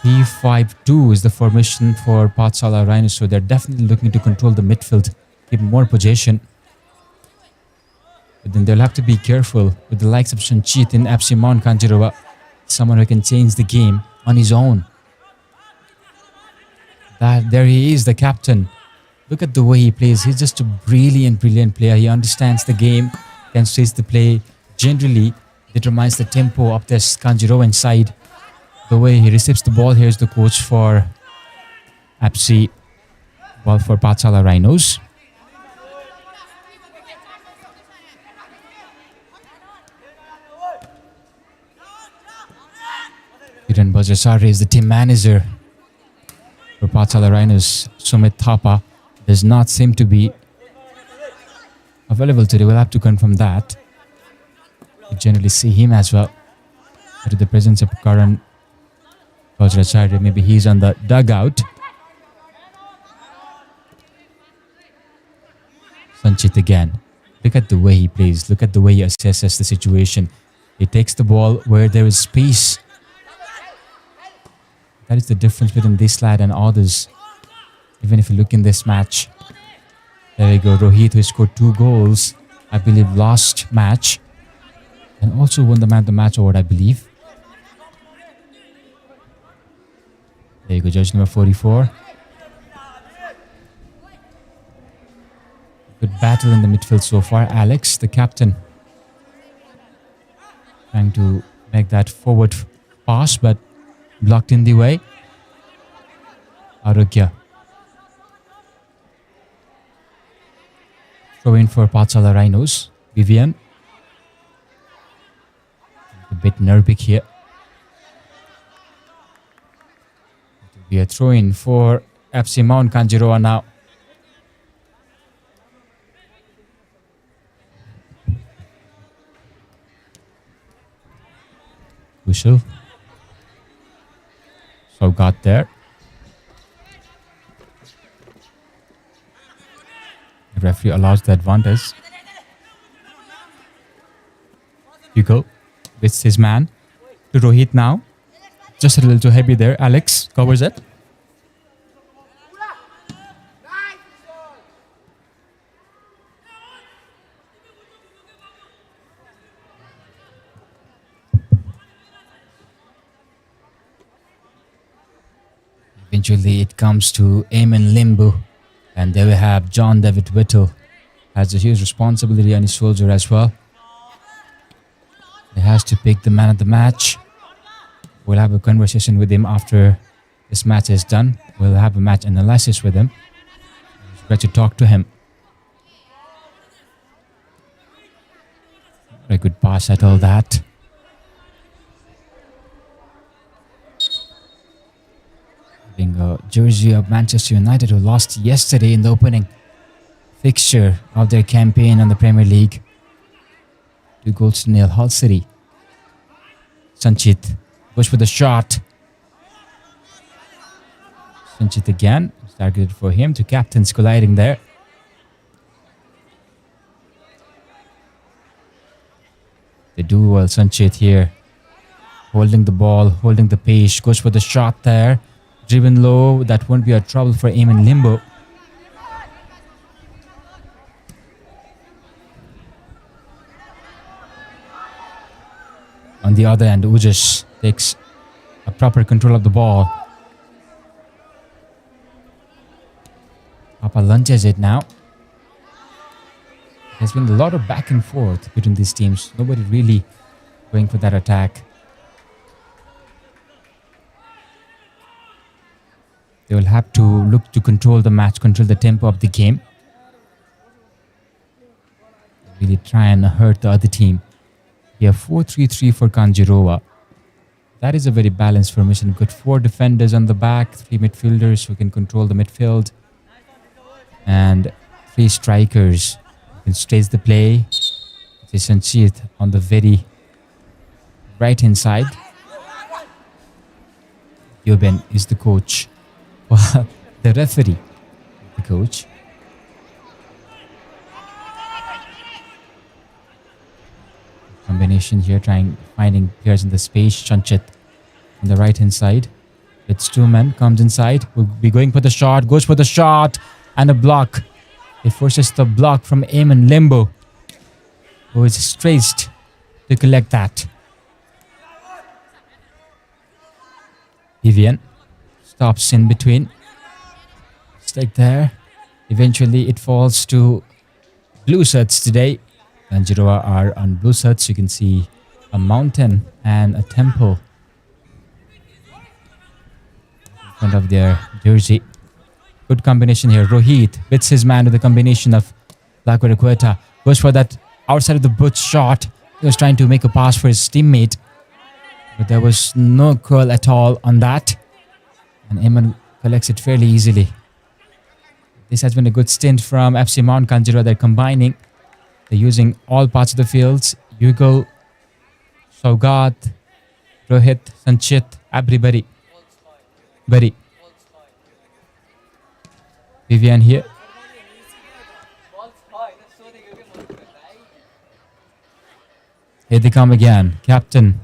3-5-2 is the formation for Pathshala Rhinos, so they're definitely looking to control the midfield, keep more possession. But then they'll have to be careful with the likes of Sanchit in FC Mount Kanjirowa, someone who can change the game on his own. There he is, the captain. Look at the way he plays. He's just a brilliant player. He understands the game, can switch the play, generally determines the tempo of this Kanjirowa side. The way he receives the ball, here's the coach for FC, well, for Pathshala Rhinos. Kiran Bajrasari is the team manager for Pathshala Rhinos. Sumit Thapa does not seem to be available today. We'll have to confirm that. We generally see him as well. But in the presence of Karan Bajrasari, maybe he's on the dugout. Sanchit again. Look at the way he plays. Look at the way he assesses the situation. He takes the ball where there is space. That is the difference between this lad and others. Even if you look in this match. There we go. Rohit, who scored 2 goals, I believe, last match. And also won the man of the match award, I believe. There you go, judge number 44. Good battle in the midfield so far. Alex, the captain, trying to make that forward pass, but blocked in the way. Arogya. Throw in for Pathshala Rhinos. Vivian. A bit nervous here. It will be a throw in for FC Mount Kanjirowa now. Whistle. So got there. The referee allows the advantage. Hugo with his man to Rohit now. Just a little too heavy there. Alex covers it. Eventually it comes to Eamon Limbu, and there we have John David Whittle. Has a huge responsibility on his shoulder as well. He has to pick the man of the match. We'll have a conversation with him after this match is done. We'll have a match analysis with him. It's great to talk to him. Very good pass at all that. Having a jersey of Manchester United, who lost yesterday in the opening fixture of their campaign on the Premier League. 2-0 Hull City. Sanchit goes for the shot. Sanchit again. It's targeted for him. Two captains colliding there. They do well, Sanchit here. Holding the ball, holding the pace. Goes for the shot there. Driven low. That won't be a trouble for Eamon Limbo. On the other end, Ujas takes a proper control of the ball. Papa lunges it now. There's been a lot of back and forth between these teams. Nobody really going for that attack. They will have to look to control the match, control the tempo of the game. really try and hurt the other team. We have 4-3-3 for Kanjirowa. That is a very balanced formation. We've got 4 defenders on the back, 3 midfielders who can control the midfield, and 3 strikers who can stage the play. Sanchit on the very right hand side. Yoben is the coach. Well, the referee, the coach. Combination here, finding players in the space. Sanchit on the right hand side. It's 2 men, comes inside, will be going for the shot, goes for the shot, and a block. He forces the block from Eamon Limbo, who is stretched to collect that. Vivian stops in between. Stick there. Eventually it falls to blue shirts today. Kanjirowa are on blue shirts. You can see a mountain and a temple in front of their jersey. Good combination here. Rohit bits his man with a combination of Blackwood and Quetta. Goes for that outside of the boot shot. He was trying to make a pass for his teammate, but there was no curl at all on that. And Eamon collects it fairly easily. This has been a good stint from FC Mount Kanjirowa. They're combining. They're using all parts of the fields. Yugal, Saugat, Rohit, Sanchit, everybody. Very. Vivian here. Here they come again. Captain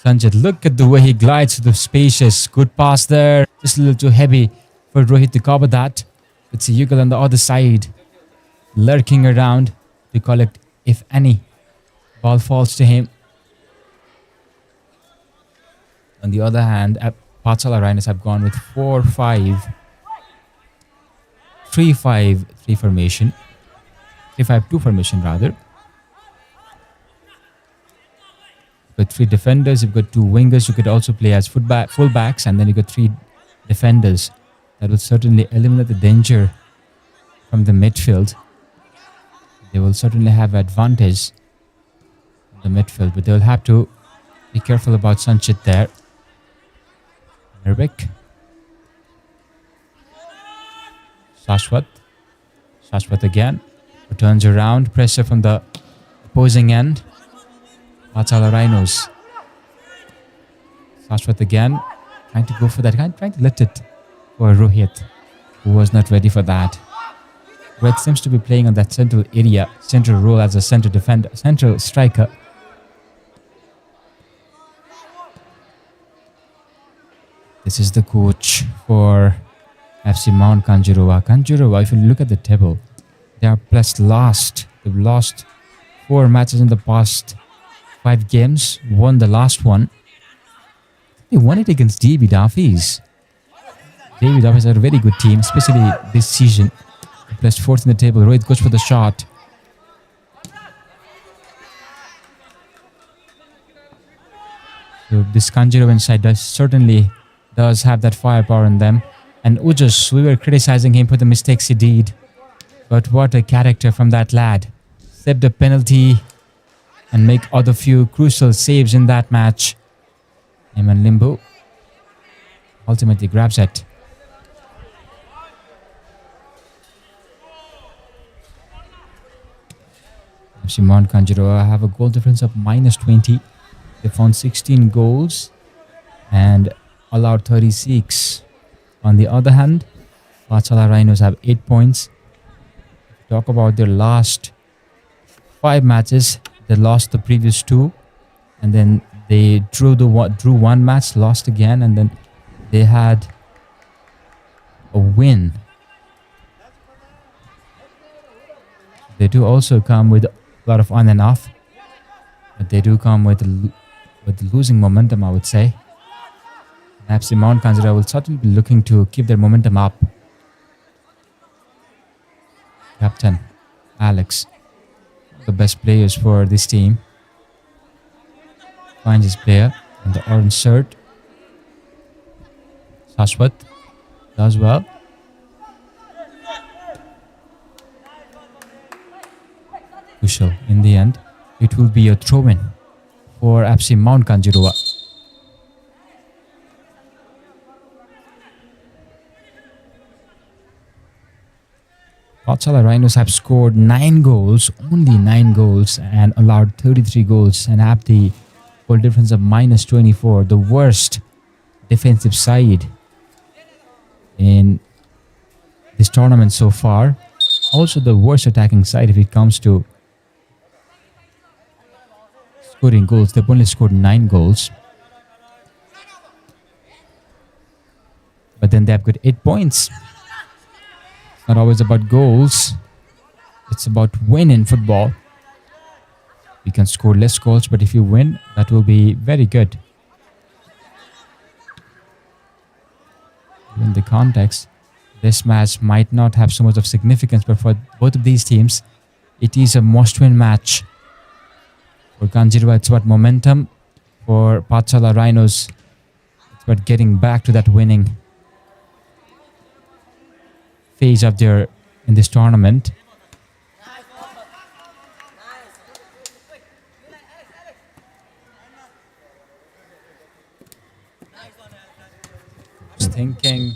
Sanjit. Look at the way he glides through the spacious. Good pass there. Just a little too heavy for Rohit to cover that. It's a Yugal on the other side, lurking around to collect, if any, ball falls to him. On the other hand, Pathshala Rhinos have gone with 4-5-3-5-3 formation. 3-5-2 formation rather. You've got 3 defenders, you've got 2 wingers who could also play as fullbacks, and then you've got 3 defenders. That will certainly eliminate the danger from the midfield. They will certainly have advantage in the midfield, but they will have to be careful about Sanchit there. Nervik. Shashwat again. Who turns around. Pressure from the opposing end. Pathshala Rhinos. Shashwat again. Trying to go for that. Trying to let it for Rohit, who was not ready for that. Rohit seems to be playing on that central area, central role as a central defender, central striker. This is the coach for FC Mount Kanjirowa. Kanjirowa, if you look at the table, they are plus last. They've lost 4 matches in the past 5 games, won the last one. They won it against Daffey'S. Daffey'S are a very good team, especially this season. Plus 4th in the table. Rohit goes for the shot. So this Kanjirowa side certainly does have that firepower in them. And Ujus, we were criticizing him for the mistakes he did. But what a character from that lad. Accept the penalty and make other few crucial saves in that match. Eamon Limbo ultimately grabs it. FC Mount Kanjirowa have a goal difference of -20. They found 16 goals and allowed 36. On the other hand, Pathshala Rhinos have 8 points. Talk about their last 5 matches. They lost the previous 2, and then they drew 1 match, lost again, and then they had a win. They do also come with a lot of on and off, but they do come with losing momentum, I would say. FC Mount Kanjirowa will certainly be looking to keep their momentum up. Captain Alex, the best players for this team, finds his player in the orange shirt. Shashwat does well. To whistle. In the end, it will be a throw-in for FC Mount Kanjirowa. Pathshala Rhinos have scored 9 goals, only 9 goals, and allowed 33 goals and have the goal difference of -24, the worst defensive side in this tournament so far. Also the worst attacking side if it comes to scoring goals. They've only scored 9 goals. But then they've got 8 points. It's not always about goals. It's about win in football. You can score less goals, but if you win, that will be very good. In the context, this match might not have so much of significance, but for both of these teams, it is a must-win match. For Kanjirowa, it's about momentum. For Pathshala Rhinos, it's about getting back to that winning phase of their in this tournament. Just thinking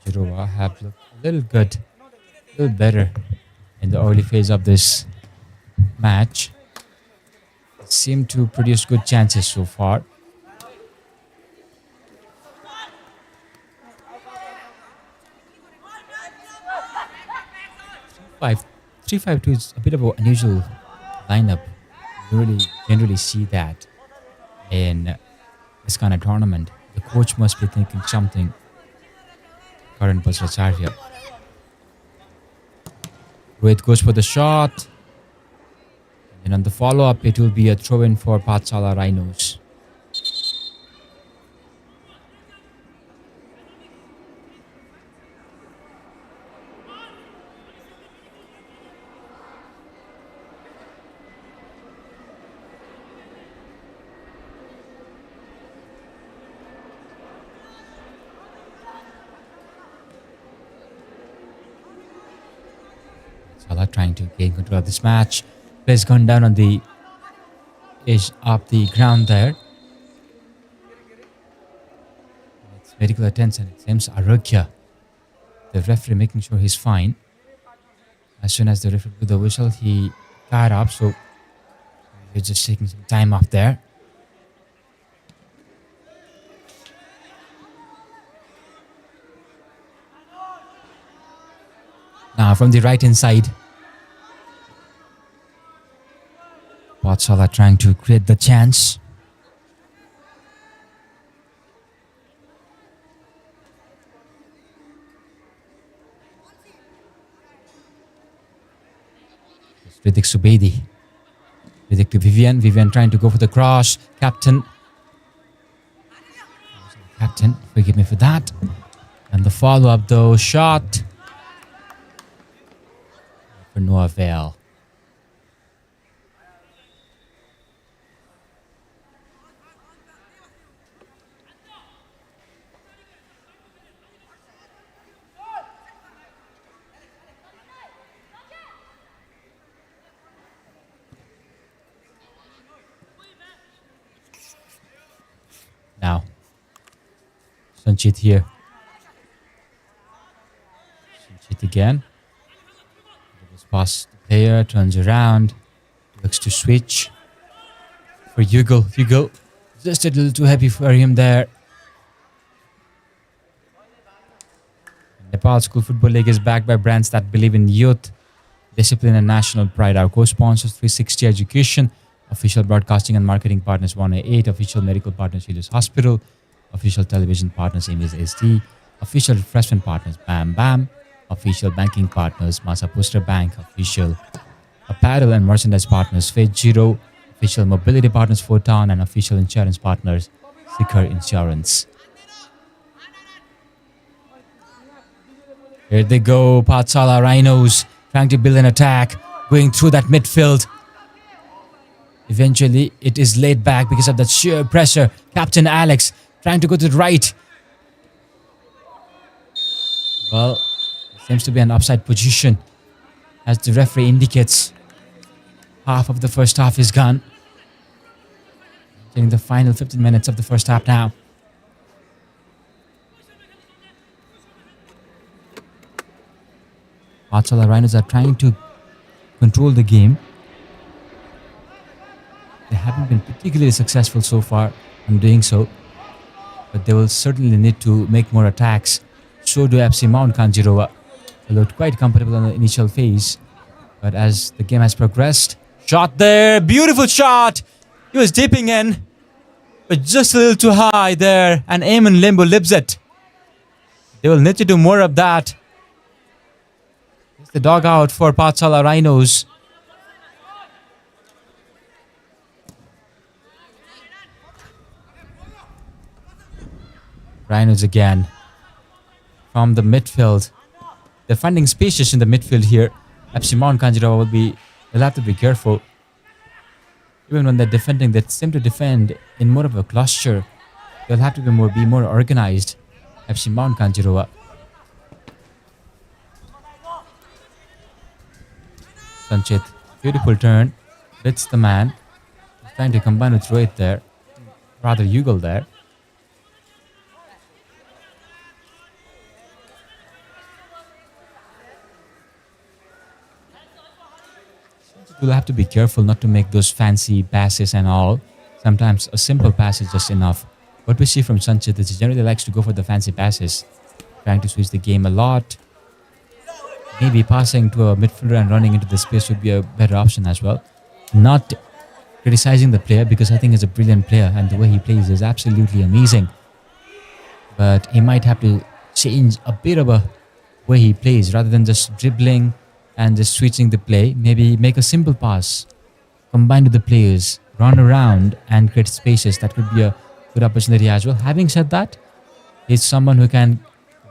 Kanjirowa have looked a little good, a little better in the early phase of this match. They seem to produce good chances so far. 3-5-2 is a bit of an unusual lineup. You really generally see that in this kind of tournament. The coach must be thinking something. Current Pathshala. Rohit goes for the shot. And on the follow-up, it will be a throw-in for Pathshala Rhinos. Trying to gain control of this match. Play's gone down on the edge of the ground there. It's medical attention. It seems Arogya, the referee, making sure he's fine. As soon as the referee blew the whistle, he got up. So he's just taking some time off there. Now from the right hand side, Pathshala trying to create the chance. It's Ritik Subedi. Ritik to Vivian. Vivian trying to go for the cross. Captain, forgive me for that. And the follow-up though, shot. For no avail. Now, Sanchit here. Sanchit again. Pass the player, turns around, looks to switch for Yugal. Yugal, just a little too heavy for him there. Nepal School Football League is backed by brands that believe in youth, discipline and national pride. Our co-sponsors 360 Education, official broadcasting and marketing partners 108, official medical partners Helios Hospital, official television partners Amos SD, official refreshment partners Bam Bam, official banking partners Masa Poster Bank, official apparel and merchandise partners Fate Giro, official mobility partners Photon, and official insurance partners Sikhar Insurance. Here they go, Pathshala Rhinos trying to build an attack, going through that midfield. Eventually, it is laid back because of that sheer pressure. Captain Alex trying to go to the right. Well, Seems to be an upside position as the referee indicates. Half of the first half is gone. Getting the final 15 minutes of the first half now. Pathshala Rhinos are trying to control the game. They haven't been particularly successful so far in doing so, but they will certainly need to make more attacks. So do FC Mount Kanjirowa. They looked quite comfortable in the initial phase, but as the game has progressed, shot there, beautiful shot. He was dipping in, but just a little too high there, and Eamon Limbo lives it. They will need to do more of that. It's the dog out for Pathshala Rhinos. Rhinos again from the midfield. They're finding spaces in the midfield here. FC Mount Kanjirowa will have to be careful. Even when they're defending, they seem to defend in more of a cluster. They'll have to be more organized. FC Mount Kanjirowa. Sanchit, beautiful turn. Hits the man. He's trying to combine with Rohit there. Rather Yugal there. You'll have to be careful not to make those fancy passes and all. Sometimes a simple pass is just enough. What we see from Sanchit is he generally likes to go for the fancy passes. Trying to switch the game a lot. Maybe passing to a midfielder and running into the space would be a better option as well. Not criticizing the player because I think he's a brilliant player and the way he plays is absolutely amazing. But he might have to change a bit of a way he plays rather than just dribbling and just switching the play. Maybe make a simple pass, combine with the players, run around and create spaces. That could be a good opportunity as well. Having said that, he's someone who can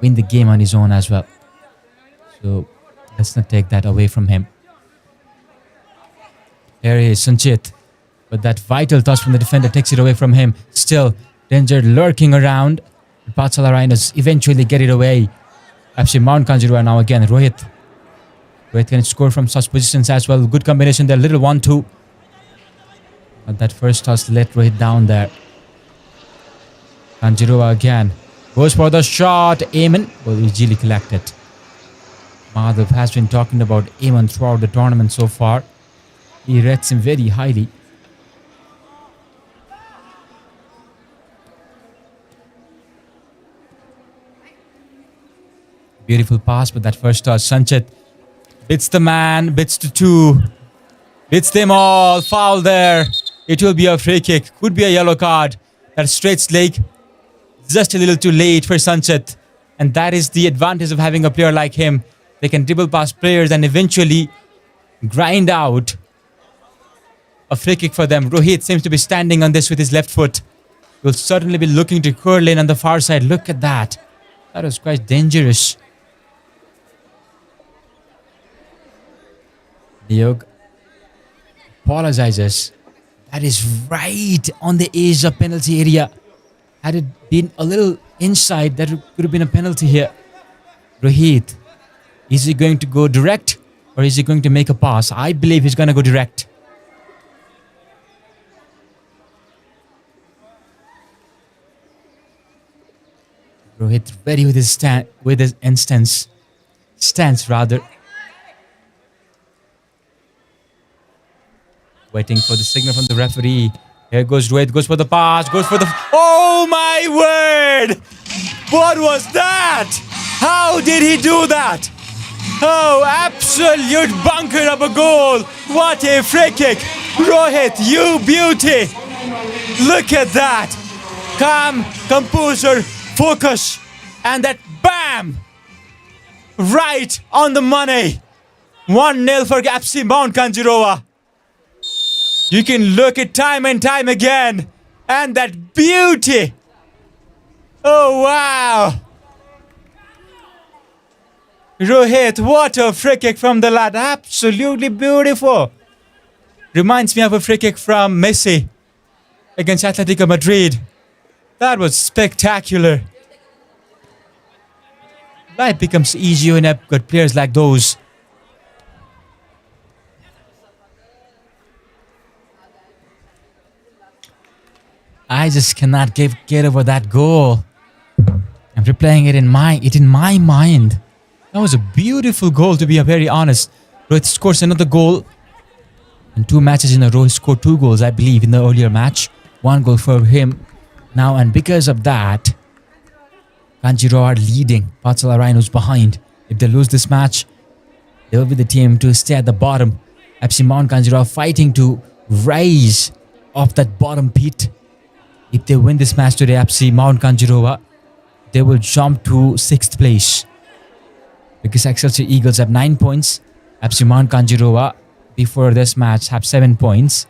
win the game on his own as well. So let's not take that away from him. Here is Sanchit. But that vital toss from the defender takes it away from him. Still, danger lurking around. Pathshala Rhinos eventually get it away. FC Mount Kanjirowa now again. Rohit can score from such positions as well. Good combination there. Little 1-2. But that first toss let Rohit down there. Kanjirowa again. Goes for the shot. Eamon will easily collect it. Madhav has been talking about Eamon throughout the tournament so far. He rates him very highly. Beautiful pass, but that first toss, Sanchit bits the man, bits the two, bits them all, foul there. It will be a free kick, could be a yellow card. That straight leg, just a little too late for Sanchit. And that is the advantage of having a player like him. They can dribble past players and eventually grind out a free kick for them. Rohit seems to be standing on this with his left foot. Will certainly be looking to curl in on the far side. Look at that. That was quite dangerous. Niyog apologizes. That is right on the edge of penalty area. Had it been a little inside, that could have been a penalty here. Rohit, is he going to go direct or is he going to make a pass? I believe he's going to go direct. Rohit ready with his stance rather. Waiting for the signal from the referee. Here goes Rohit, goes for the pass, goes for the... Oh my word! What was that? How did he do that? Oh, absolute bunker of a goal. What a free kick. Rohit, you beauty. Look at that. Calm, composure, focus. And that BAM! Right on the money. 1-0 for FC Mount Kanjirowa. You can look at time and time again. And that beauty. Oh, wow. Rohit, what a free kick from the lad. Absolutely beautiful. Reminds me of a free kick from Messi against Atletico Madrid. That was spectacular. life becomes easier when you've got players like those. I just cannot get over that goal. I'm replaying it in my mind. That was a beautiful goal, to be very honest. Rohit scores another goal. In 2 matches in a row, he scored 2 goals, I believe, in the earlier match. 1 goal for him now, and because of that, Kanjirowa are leading. Pathshala Rhinos behind. If they lose this match, they will be the team to stay at the bottom. FC Mount Kanjirowa fighting to rise off that bottom pit. If they win this match today, FC Mount Kanjirowa, they will jump to 6th place. Because Excelsior Eagles have 9 points. FC Mount Kanjirowa, before this match, have 7 points.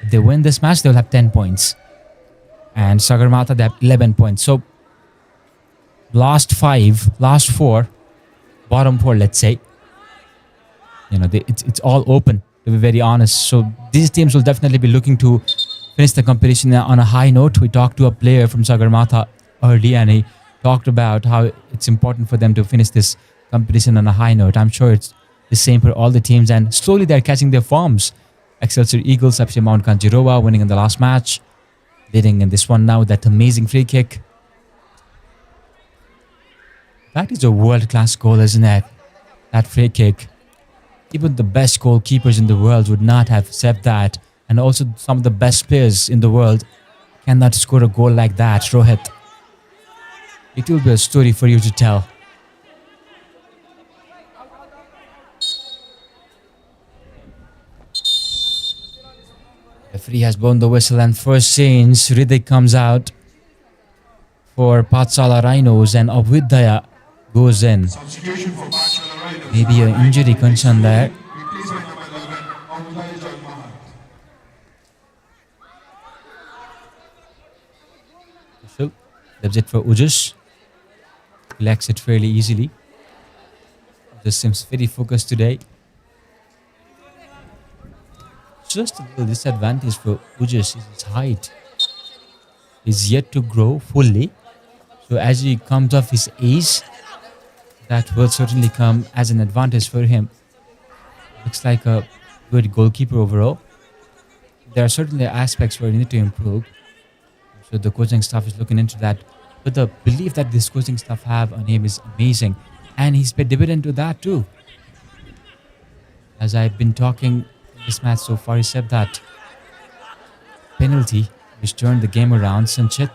If they win this match, they will have 10 points. And Sagarmatha, they have 11 points. So, last 4, bottom 4, let's say. You know, it's all open, to be very honest. So, these teams will definitely be looking to finish the competition on a high note. We talked to a player from Sagarmatha early, and he talked about how it's important for them to finish this competition on a high note. I'm sure it's the same for all the teams, and slowly they're catching their forms. Excelsior Eagles, FC Mount Kanjirowa winning in the last match, leading in this one now with that amazing free kick. That is a world-class goal, isn't it? That free kick. Even the best goalkeepers in the world would not have saved that, and also some of the best players in the world cannot score a goal like that. Rohit, it will be a story for you to tell. The referee has blown the whistle, and first change, Riddick comes out for Pathshala Rhinos, and Abhiddaya goes in.
Substitution for Pathshala Rhinos.
Maybe an injury concern there.
Replaced by number 11, Abhiddaya Jalmahat.
Kushal leaves it for Ujus. Collects it fairly easily. Ujus seems very focused today. Just a little disadvantage for Ujus is his height. He's yet to grow fully. So as he comes off his age, that will certainly come as an advantage for him. Looks like a good goalkeeper overall. There are certainly aspects where he need to improve. So the coaching staff is looking into that. But the belief that this coaching staff have on him is amazing. And he's paid dividend to that too. As I've been talking this match so far, he said that penalty which turned the game around. Sanchit,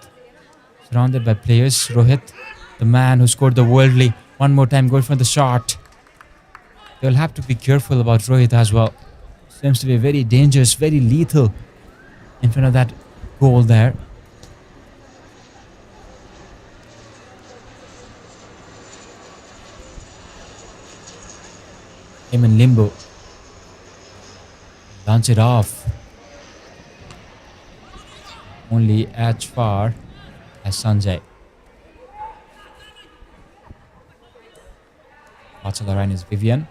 surrounded by players. Rohit, the man who scored the worldly one more time goal from the shot. They'll have to be careful about Rohit as well. Seems to be very dangerous, very lethal in front of that goal there. Him in limbo. Launch it off. Only as far as Sanjay. Pathshala Rhinos Vivian.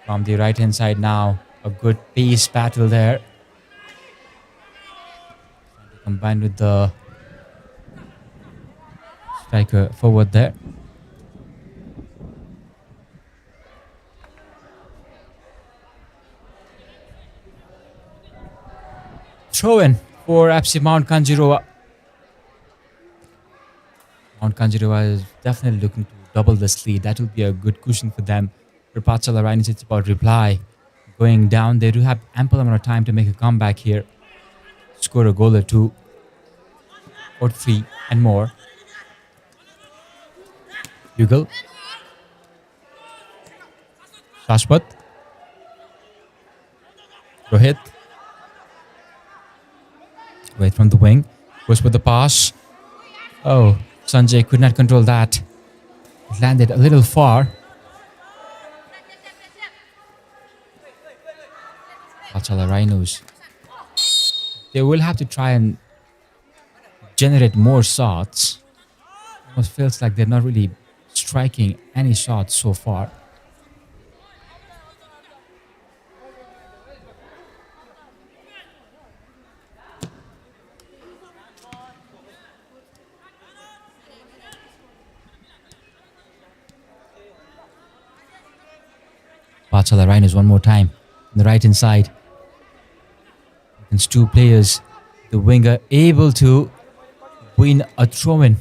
From the right hand side now, a good pace battle there. Combined with the striker forward there. Throw in for FC Mount Kanjirowa. Mount Kanjirowa is definitely looking to double this lead. That will be a good cushion for them. For Pathshala Rhinos, it's about reply. Going down, they do have ample amount of time to make a comeback here. Score a goal or two. Or 3 and more. Yugal. Shashwat. Rohit. Wait from the wing. Goes for the pass. Oh, Sanjay could not control that. It landed a little far. Pathshala Rhinos. They will have to try and generate more shots. Almost feels like they're not really striking any shots so far. Pathshala Rhinos one more time on the right hand side. Against two players. The winger able to win a throw-in.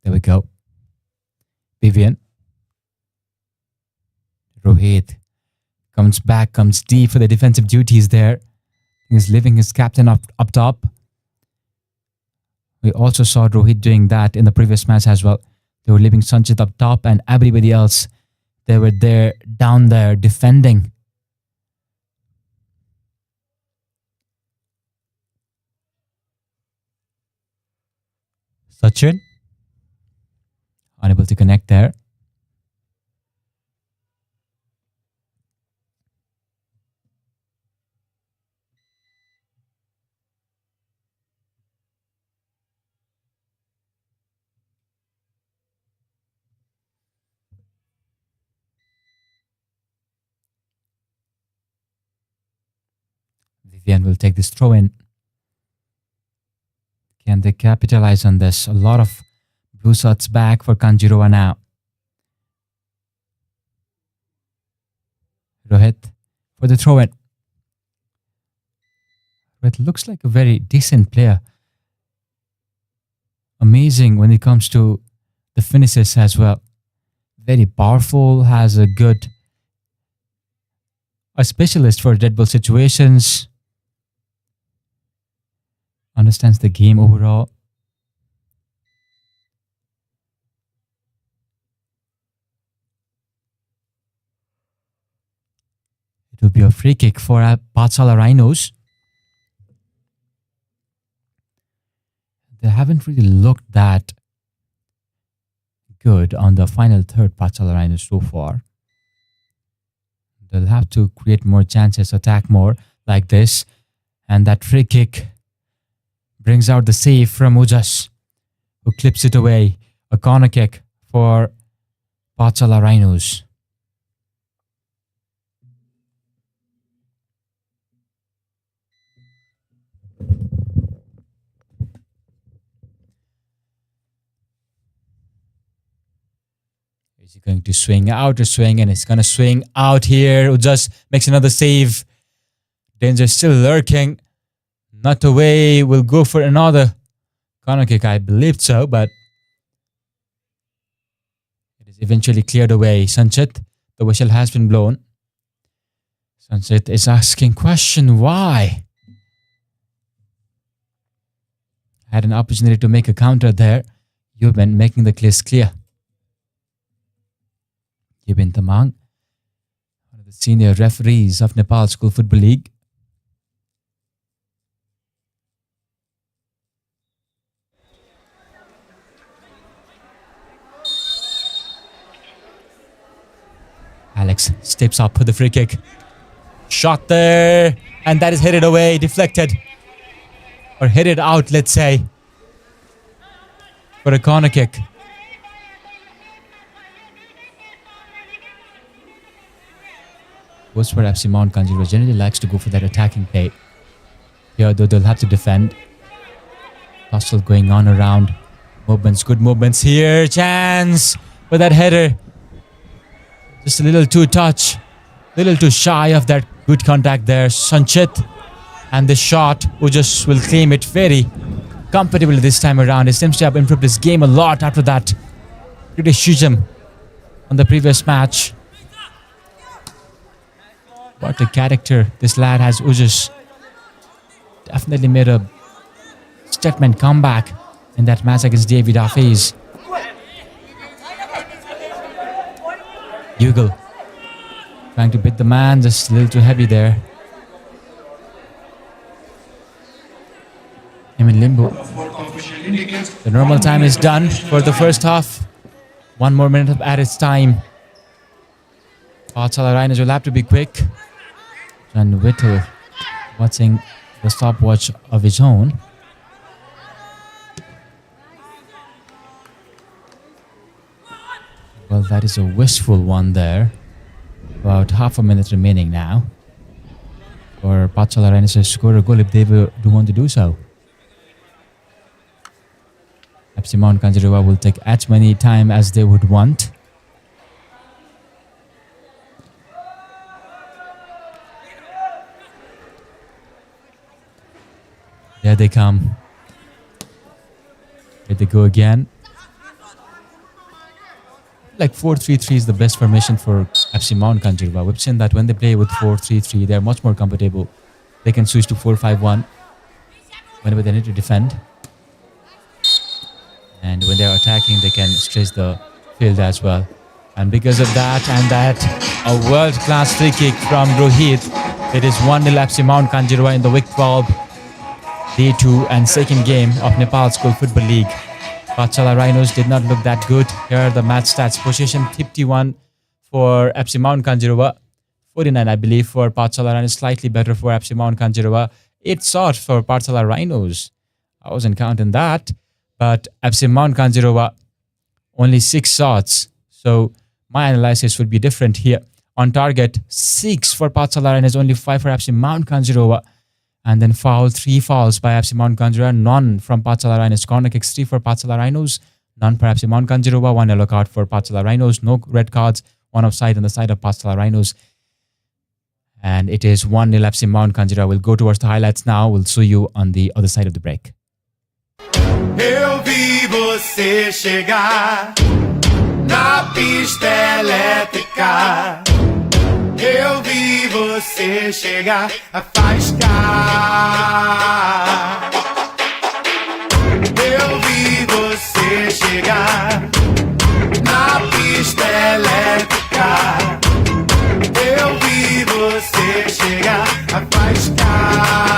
There we go. Vivian. Rohit comes back, comes deep for the defensive duties there. He's leaving his captain up top. We also saw Rohit doing that in the previous match as well. They were leaving Sanchit up top and everybody else, they were there, down there, defending. Sachin. Unable to connect there. Vivian will take this throw in. Can they capitalize on this? A lot of blue shots back for Kanjirowa now. Rohit for the throw in. Rohit looks like a very decent player. Amazing when it comes to the finishes as well. Very powerful, has a specialist for dead ball situations. Understands the game overall. It will be a free kick for Pathshala Rhinos. They haven't really looked that good on the final third, Pathshala Rhinos so far. They'll have to create more chances, attack more like this. And that free kick brings out the save from Ujas, who clips it away. A corner kick for Pathshala Rhinos. Is he going to swing out or swing? And it's going to swing out here. Ujas makes another save. Danger still lurking. Not away. Will go for another corner kick. I believed so, but it is eventually cleared away. Sanchit, the whistle has been blown. Sanchit is asking question, why? Had an opportunity to make a counter there. You've been making the case clear. Yubin Tamang, one of the senior referees of Nepal School Football League. Alex steps up for the free kick. Shot there, and that is headed away, deflected. Or headed out, let's say, for a corner kick. Goes for FC Mount Kanjirowa. Generally likes to go for that attacking play. Here, though, they'll have to defend. Hustle going on around. Movements, good movements here. Chance for that header. Just a little too touch. A little too shy of that good contact there. Sanchit. And the shot, Ujas will claim it very comfortably this time around. He seems to have improved his game a lot after that criticism on the previous match. What a character this lad has, Ujas. Definitely made a statement comeback in that match against Daffey'S. Yugal trying to beat the man, just a little too heavy there. Him in limbo. The normal time is done for the first half. 1 more minute of added time. Pathshala Rhinos will have to be quick. And Whittle watching the stopwatch of his own. Well, that is a wistful one there. About half a minute remaining now for Pathshala Rhinos to score a goal if they do want to do so. FC Mount Kanjirowa will take as many time as they would want. There they come. Here they go again. Like 4-3-3 is the best formation for FC Mount Kanjirowa. We've seen that when they play with 4-3-3, they're much more comfortable. They can switch to 4-5-1 whenever they need to defend. And when they're attacking, they can stretch the field as well. And because of that, a world-class free kick from Rohit. It is 1-0 FC Mount Kanjirowa in the Week 12 Day 2 and second game of Nepal School Football League. Pathshala Rhinos did not look that good. Here are the match stats. Possession 51 for FC Mount Kanjirowa. 49, I believe, for Pathshala Rhinos. Slightly better for FC Mount Kanjirowa. 8 shots for Pathshala Rhinos. I wasn't counting that. But FC Mount Kanjirowa, only 6 shots. So my analysis would be different here. On target, 6 for Pathshala Rhinos. Only 5 for FC Mount Kanjirowa. And then 3 fouls by FC Mount Kanjirowa, none from Pathshala Rhinos. Corner kicks 3 for Pathshala Rhinos, none for FC Mount Kanjirowa. 1 yellow card for Pathshala Rhinos, no red cards, 1 offside on the side of Pathshala Rhinos. And it is 1-0 FC Mount Kanjirowa. We'll go towards the highlights now. We'll see you on the other side of the break.
Eu vi você chegar na pista elétrica. Eu vi você chegar a faiscar. Eu vi você chegar na pista elétrica. Eu vi você chegar a faiscar.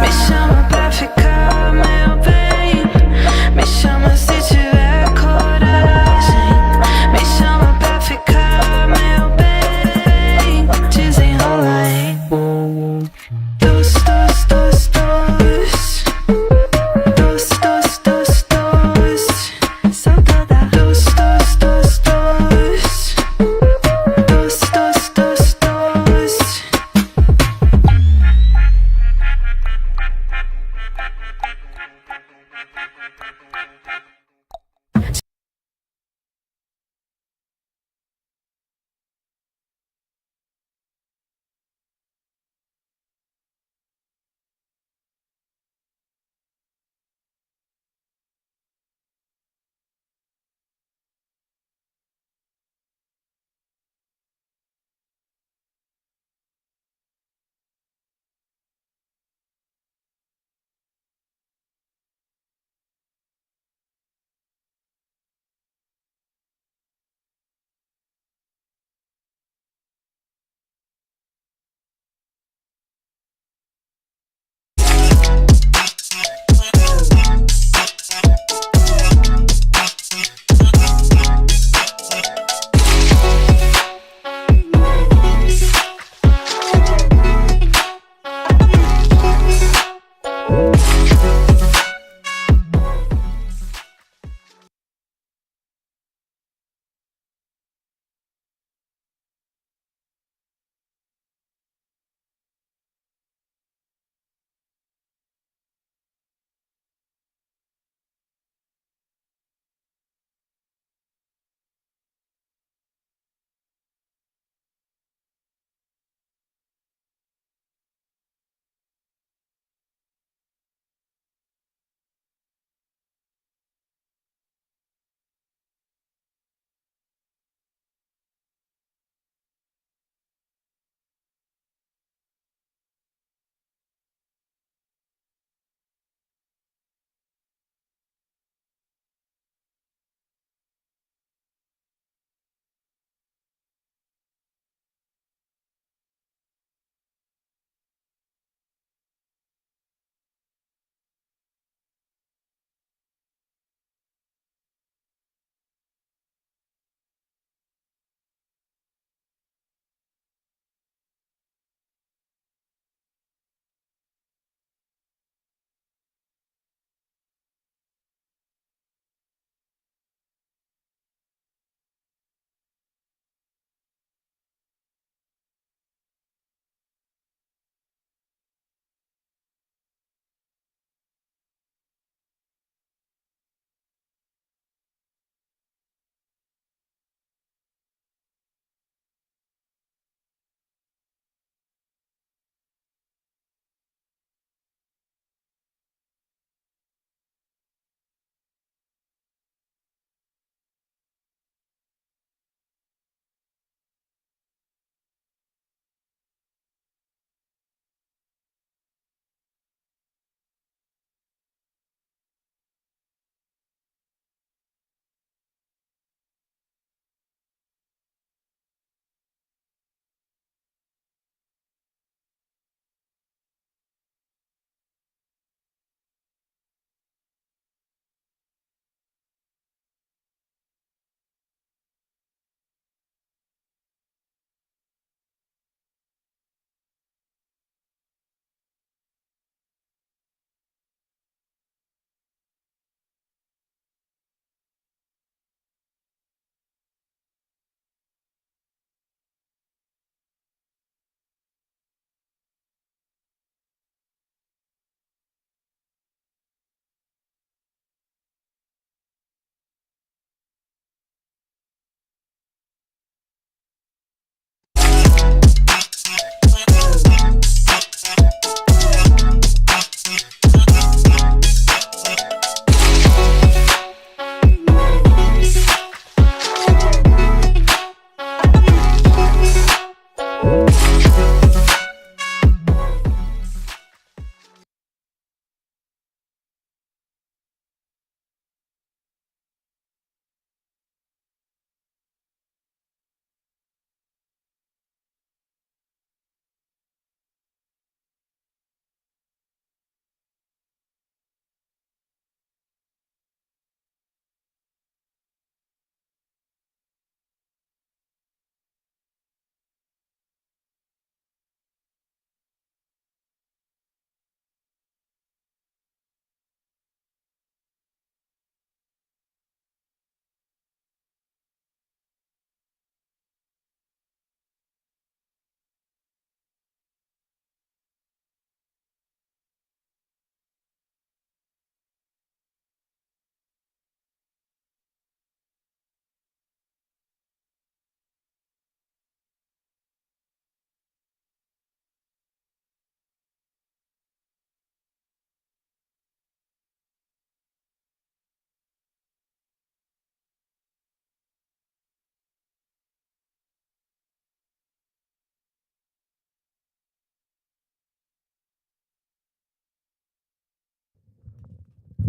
Me chama pra ficar, meu bem. Me chama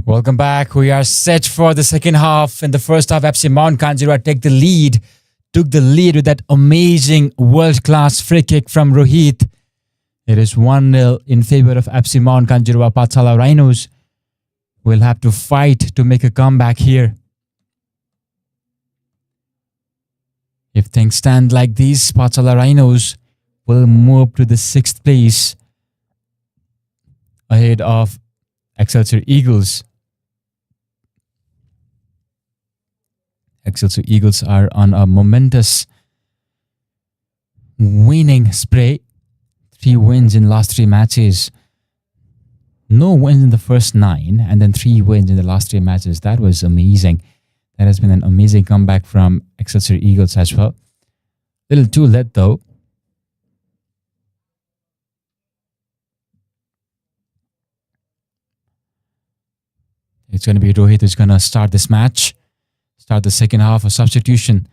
Welcome back. We are set for the second half. In the first half, FC Mount Kanjirowa took the lead with that amazing world-class free kick from Rohit. It is 1-0 in favor of FC Mount Kanjirowa. Pathshala Rhinos will have to fight to make a comeback here. If things stand like these, Pathshala Rhinos will move to the 6th place ahead of Excelsior Eagles. Excelsior Eagles are on a momentous winning spree. 3 wins in last 3 matches. No wins in the first 9 and then 3 wins in the last 3 matches. That was amazing. That has been an amazing comeback from Excelsior Eagles as well. Little too late though. It's going to be Rohit who's going to start this match. Start the second half. A substitution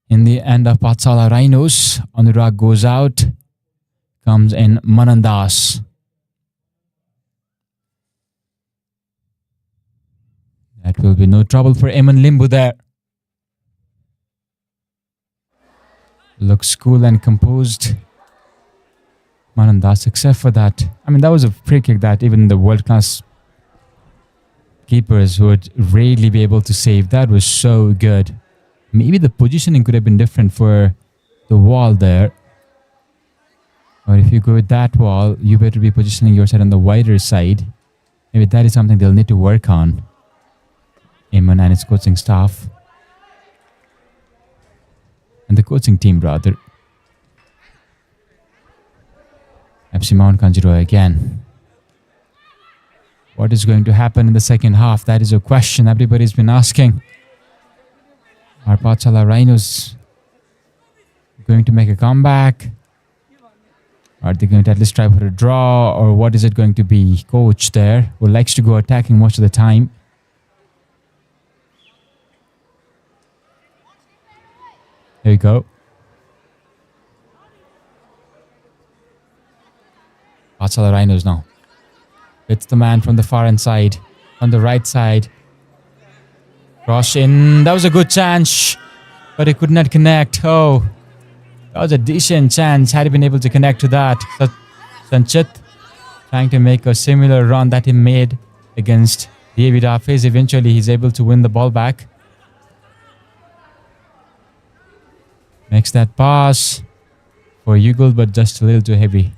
in the end of Pathshala Rhinos. Anurag goes out. Comes in Manandas. That will be no trouble for Eamon Limbu there. Looks cool and composed. Manandas, except for that. I mean, that was a free kick that even the world-class keepers would rarely be able to save. That was so good. Maybe the positioning could have been different for the wall there. Or if you go with that wall, you better be positioning yourself on the wider side. Maybe that is something they'll need to work on. Eamon and his coaching staff. And the coaching team rather. FC Mount Kanjirowa again. What is going to happen in the second half? That is a question everybody's been asking. Are Pathshala Rhinos going to make a comeback? Are they going to at least try for a draw? Or what is it going to be? Coach there who likes to go attacking most of the time. There you go. Pathshala Rhinos now. It's the man from the far end side. On the right side. Cross in. That was a good chance. But he could not connect. Oh. That was a decent chance. Had he been able to connect to that. Sanchit trying to make a similar run that he made against Daffey'S. Eventually he's able to win the ball back. Makes that pass for Yugal, but just a little too heavy.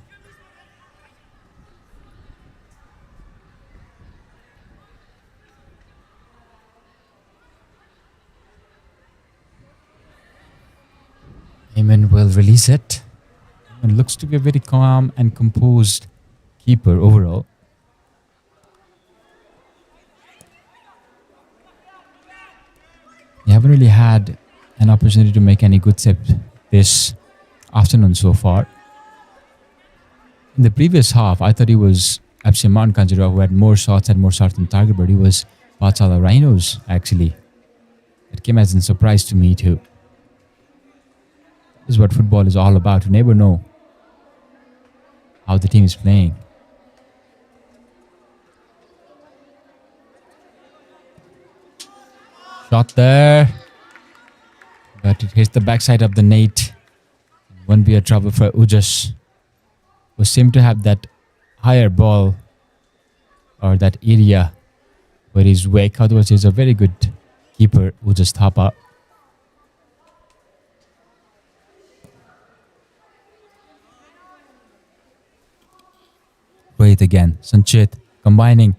Eamon will release it. And looks to be a very calm and composed keeper overall. You haven't really had an opportunity to make any good save this afternoon so far. In the previous half, I thought it was FC Mount Kanjirowa who had more shots on target, but it was Pathshala Rhinos actually. It came as a surprise to me too. This is what football is all about. You never know how the team is playing. Shot there. But it hits the backside of the net. Won't be a trouble for Ujas, who seemed to have that higher ball or that area where he's weak. Otherwise, he's a very good keeper, Ujas Thapa. Wait again. Sanchit combining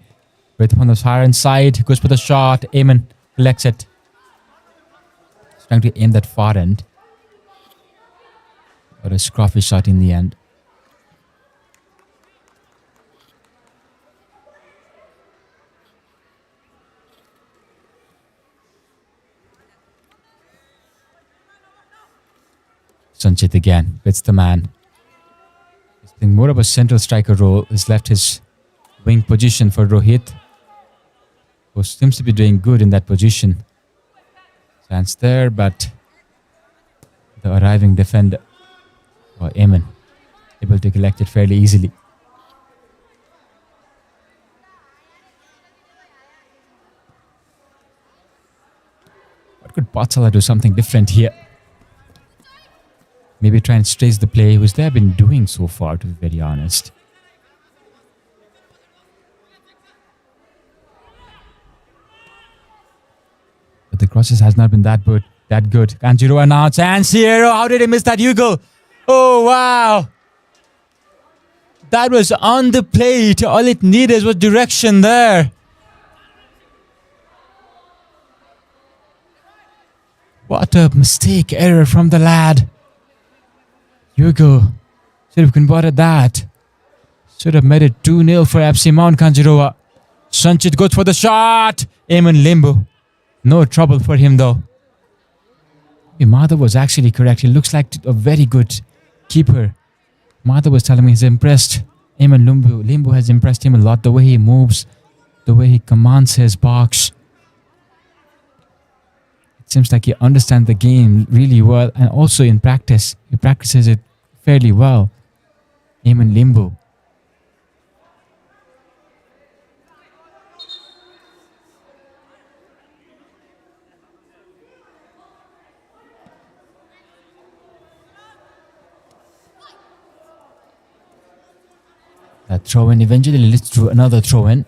with from the far inside. Goes for the shot. Eamon collects it. He's trying to aim that far end. But a scruffy shot in the end. Sanchit again. It's the man. Playing more of a central striker role. He's left his wing position for Rohit, who seems to be doing good in that position. Chance there, but the arriving defender, or Eamon, able to collect it fairly easily. But could Pathshala do something different here? Maybe try and strafe the play, which they have been doing so far, to be very honest. But the crosses has not been that good. Kanjirowa now, chance here. Oh, how did he miss that Hugo? Oh, wow. That was on the plate. All it needed was direction there. What a mistake, error from the lad. Hugo should have converted that. Should have made it 2-0 for FC Mount Kanjirowa. Sanchit goes for the shot. Eamon Limbu. No trouble for him though. Madhav was actually correct. He looks like a very good keeper. Madhav was telling me he's impressed. Eamon Limbu has impressed him a lot. The way he moves, the way he commands his box. It seems like he understands the game really well, and also in practice, he practices it fairly well. Eamon Limbu. That throw-in eventually leads to another throw-in.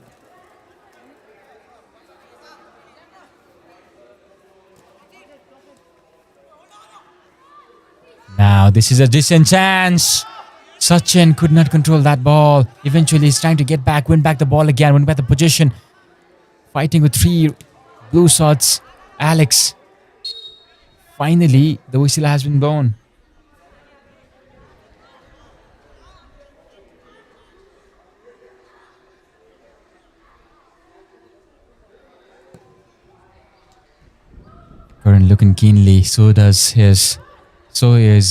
Now this is a decent chance. Sachin could not control that ball. Eventually he's trying to get back, win back the ball again, win back the position. Fighting with 3 blue shots. Alex. Finally, the whistle has been blown. Curran looking keenly. So is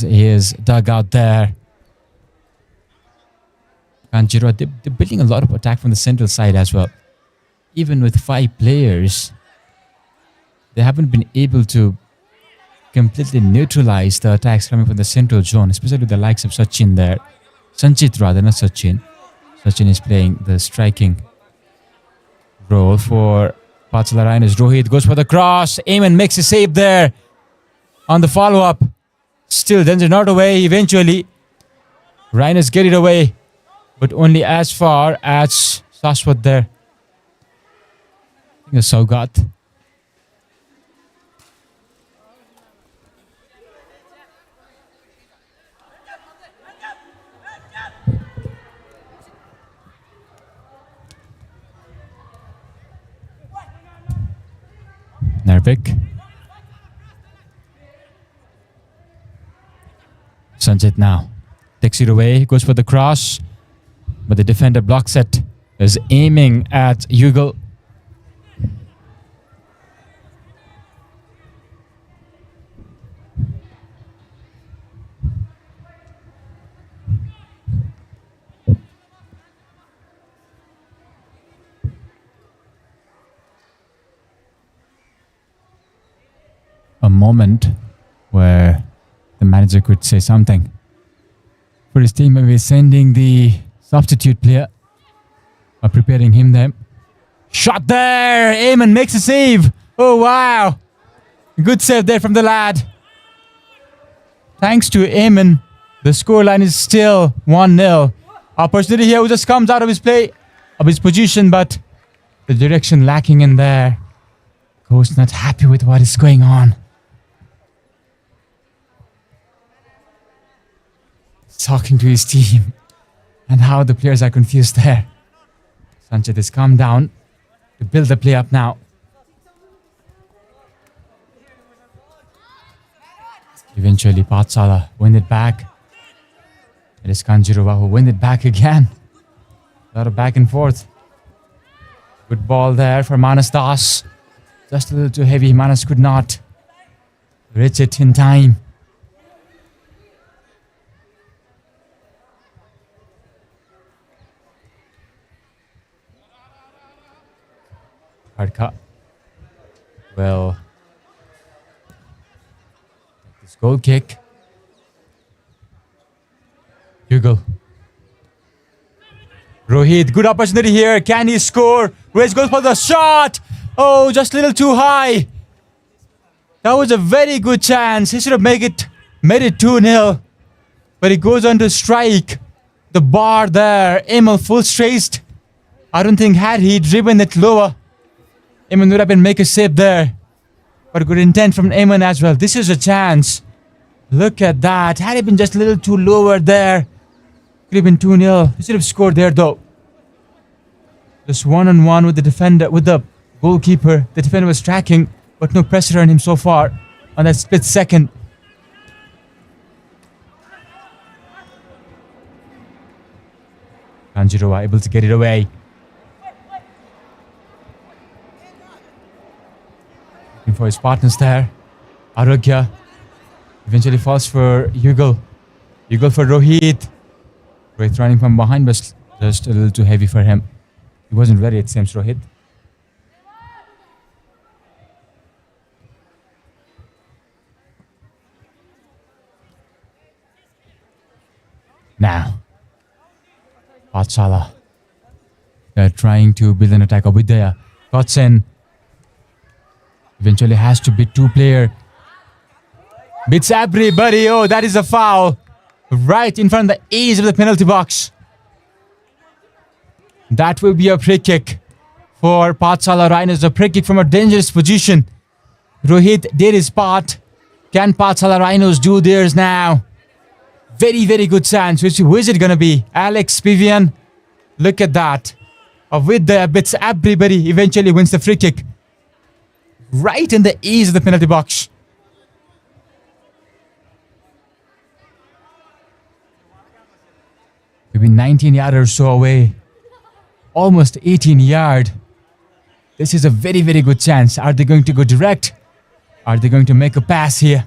his dugout there. Kanjirowa, they're building a lot of attack from the central side as well. Even with 5 players, they haven't been able to completely neutralize the attacks coming from the central zone, especially with the likes of Sachin there. Sanchit rather, not Sachin. Sachin is playing the striking role for Pathshala Rhinos. Rohit goes for the cross. Eamon makes a save there on the follow-up. Still, then they're not away eventually. Rhinos get it away, but only as far as Saswat there. I think it's Saugat. Narvik. Sanjit now takes it away, goes for the cross, but the defender blocks it. Is aiming at Yugal. A moment where the manager could say something for his team, maybe sending the substitute player or preparing him there. Shot there! Eamon makes a save! Oh wow! Good save there from the lad. Thanks to Eamon, the scoreline is still 1-0. Opportunity here who just comes out of his play, of his position, but the direction lacking in there. Coach not happy with what is going on. Talking to his team and how the players are confused there. Sanchit has calmed down to build the play up now. Eventually Pathshala win it back. It is Kanjirowa who win it back again. A lot of back and forth. Good ball there for Manas Das. Just a little too heavy. Manas could not reach it in time. Hardka will take this goal kick. Hugo. Rohit, good opportunity here. Can he score? Race goes for the shot. Oh, just a little too high. That was a very good chance. He should have made it 2-0. But he goes on to strike the bar there. Emil full straight. I don't think had he driven it lower, Emil would have been make a save there. But good intent from Emil as well. This is a chance. Look at that. Had it been just a little too lower there, could have been 2-0. He should have scored there though. Just one-on-one with the defender, with the goalkeeper. The defender was tracking, but no pressure on him so far on that split second. Kanjirowa able to get it away. Looking for his partners there. Arogya eventually falls for Yugal. Yugal for Rohit. Rohit running from behind, but just a little too heavy for him. He wasn't ready, it seems, Rohit. Now, Pathshala. They're trying to build an attack over there. Kotsen eventually has to beat two-player. Beats everybody. Oh, that is a foul. Right in front of the edge of the penalty box. That will be a free kick for Pathshala Rhinos. A free kick from a dangerous position. Rohit did his part. Can Pathshala Rhinos do theirs now? Very, very good chance. Who is it going to be? Alex, Vivian. Look at that. With the bits, everybody eventually wins the free kick. Right in the ease of the penalty box. Maybe 19 yards or so away. Almost 18 yard. This is a very, very good chance. Are they going to go direct? Are they going to make a pass here?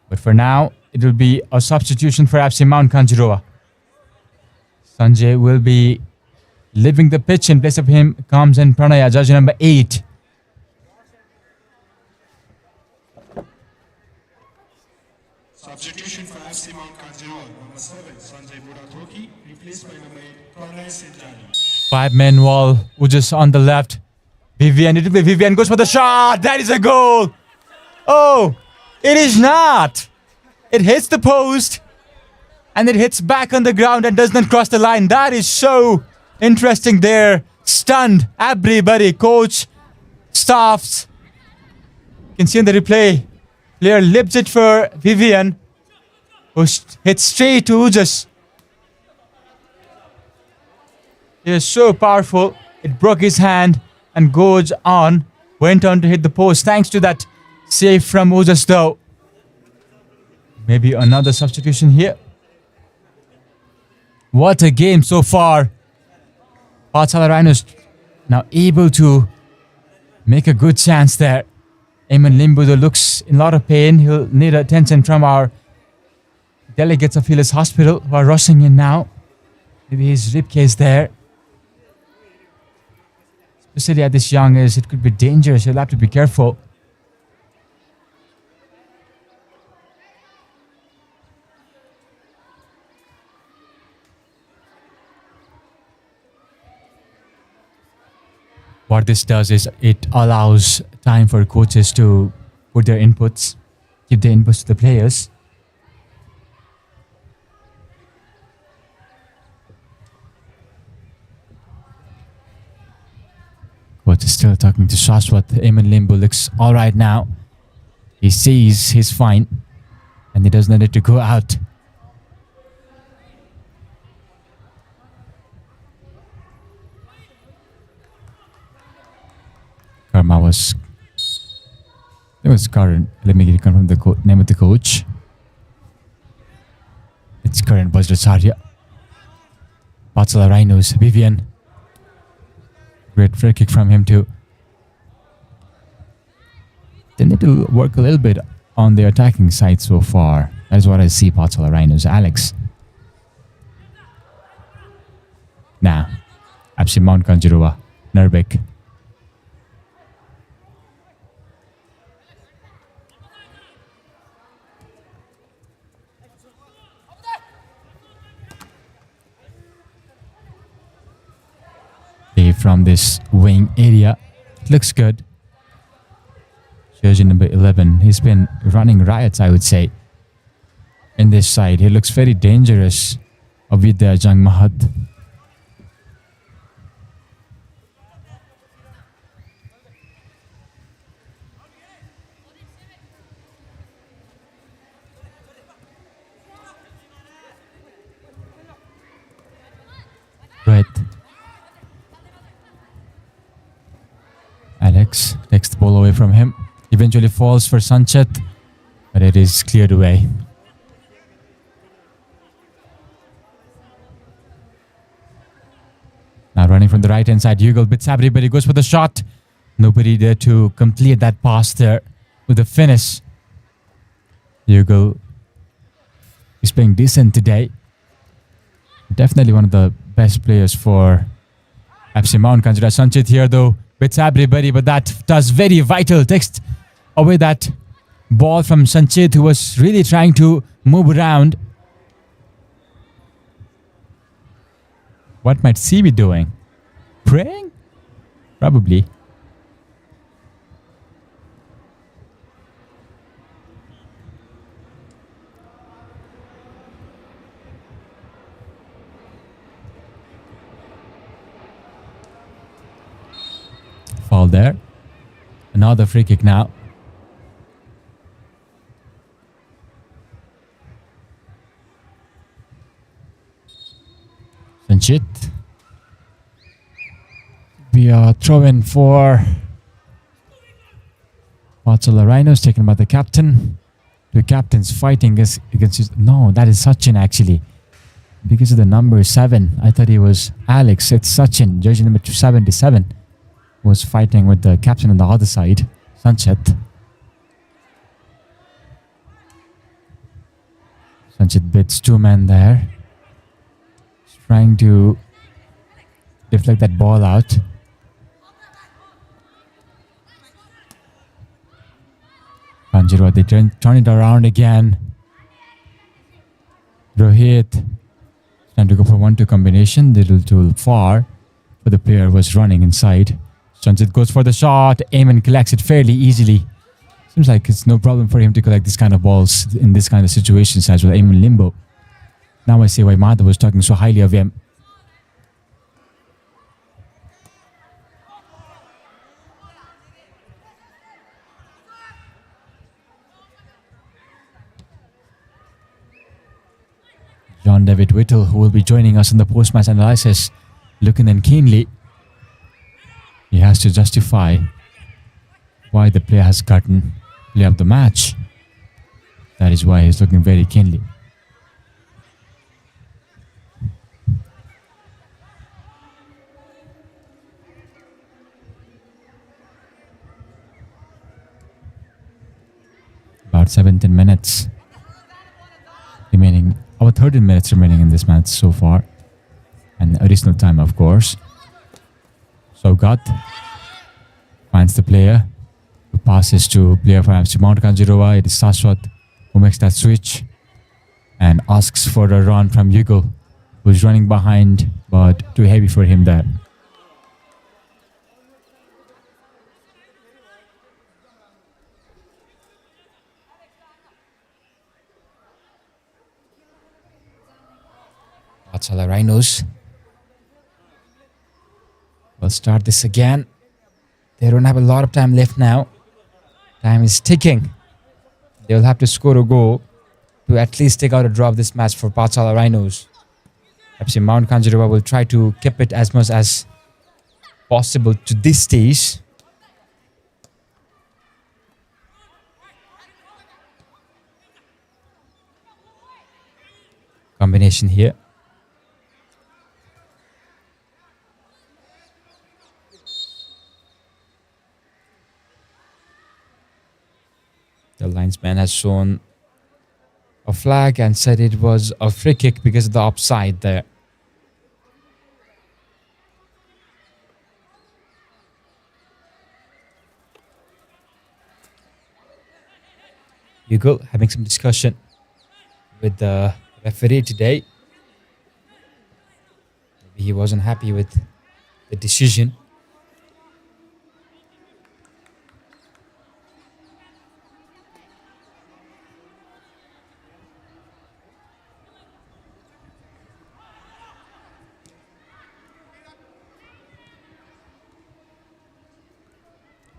But for now, it will be a substitution for FC Mount Kanjirowa. Sanjay will be leaving the pitch. In place of him comes in Pranaya, jersey number 8.
Substitution for FC Mount Kanjirowa, number 7, Sanjay Budathoki, replaced by number 8, Pranay Sinjani.
5-man wall, Ujas on the left. Vivian, it will be Vivian, goes for the shot. That is a goal. Oh, it is not. It hits the post and it hits back on the ground and does not cross the line. That is so interesting there. Stunned everybody, coach, staffs. You can see in the replay. Player lips it for Vivian, who hits straight to Ujas. He is so powerful. It broke his hand and goes on. Went on to hit the post. Thanks to that save from Ujas though. Maybe another substitution here. What a game so far. Pathshala Rhinos now able to make a good chance there. Eamon Limbudo looks in a lot of pain. He'll need attention from our delegates of Phyllis Hospital who are rushing in now. Maybe his rib cage there. Especially at this young age, it could be dangerous. You'll have to be careful. What this does is it allows time for coaches to put their inputs, give their inputs to the players. Coach is still talking to Shashwat. Eamon Limbu looks all right now. He sees he's fine and he does not need to go out. Karma was... It was Karan. Let me confirm the name of the coach. It's Karan Vajracharya. Pathshala Rhinos, Vivian. Great free kick from him too. They need to work a little bit on the attacking side so far. That is what I see Pathshala Rhinos. Alex. Now, FC Mount Kanjirowa, Nurbek. From this wing area, It looks good. Jersey number 11. He's been running riots, I would say, in this side. He looks very dangerous. Avidya Jang Mahat. Right. Alex takes the ball away from him. Eventually falls for Sanchet, but it is cleared away. Now running from the right hand side, Yugal Bitsabri, but he goes for the shot. Nobody there to complete that pass there with the finish. Yugal is playing decent today. Definitely one of the best players for FC Mount Kanjirowa. Sanchit here though, Bitsabri, but that does very vital. Takes away that ball from Sanchit, who was really trying to move around. What might C be doing? Praying? Probably. Foul there. Another free kick now. Sanchit. We are throwing for Pathshala Rhinos, taken by the captain. The captain's fighting against his... No, that is Sachin actually. Because of the number 7. I thought he was Alex. It's Sachin, jersey number 277. Was fighting with the captain on the other side, Sanchit. Sanchit bits 2 men there. He's trying to deflect that ball out. Kanjirowa, they turn it around again. Rohit trying to go for 1-2 combination, little too far, but the player was running inside. Sanchit goes for the shot. Eamon collects it fairly easily. Seems like it's no problem for him to collect this kind of balls in this kind of situations as well. Eamon limbo. Now I see why Madhav was talking so highly of him. John David Whittle, who will be joining us in the post-match analysis, looking in keenly. He has to justify why the player has gotten player of the match. That is why he's looking very keenly. About 17 minutes remaining. About 13 minutes remaining in this match so far. And additional time, of course. Saugat finds the player who passes to player from FC Mount Kanjirowa. It is Sashwat who makes that switch and asks for a run from Yugal, who's running behind but too heavy for him there. Pathshala Rhinos will start this again. They don't have a lot of time left now. Time is ticking. They will have to score a goal to at least take out a draw of this match for Pathshala Rhinos. FC Mount Kanjirowa will try to keep it as much as possible to this stage. Combination here. The linesman has shown a flag and said it was a free kick because of the offside there. Yugal having some discussion with the referee today. Maybe he wasn't happy with the decision.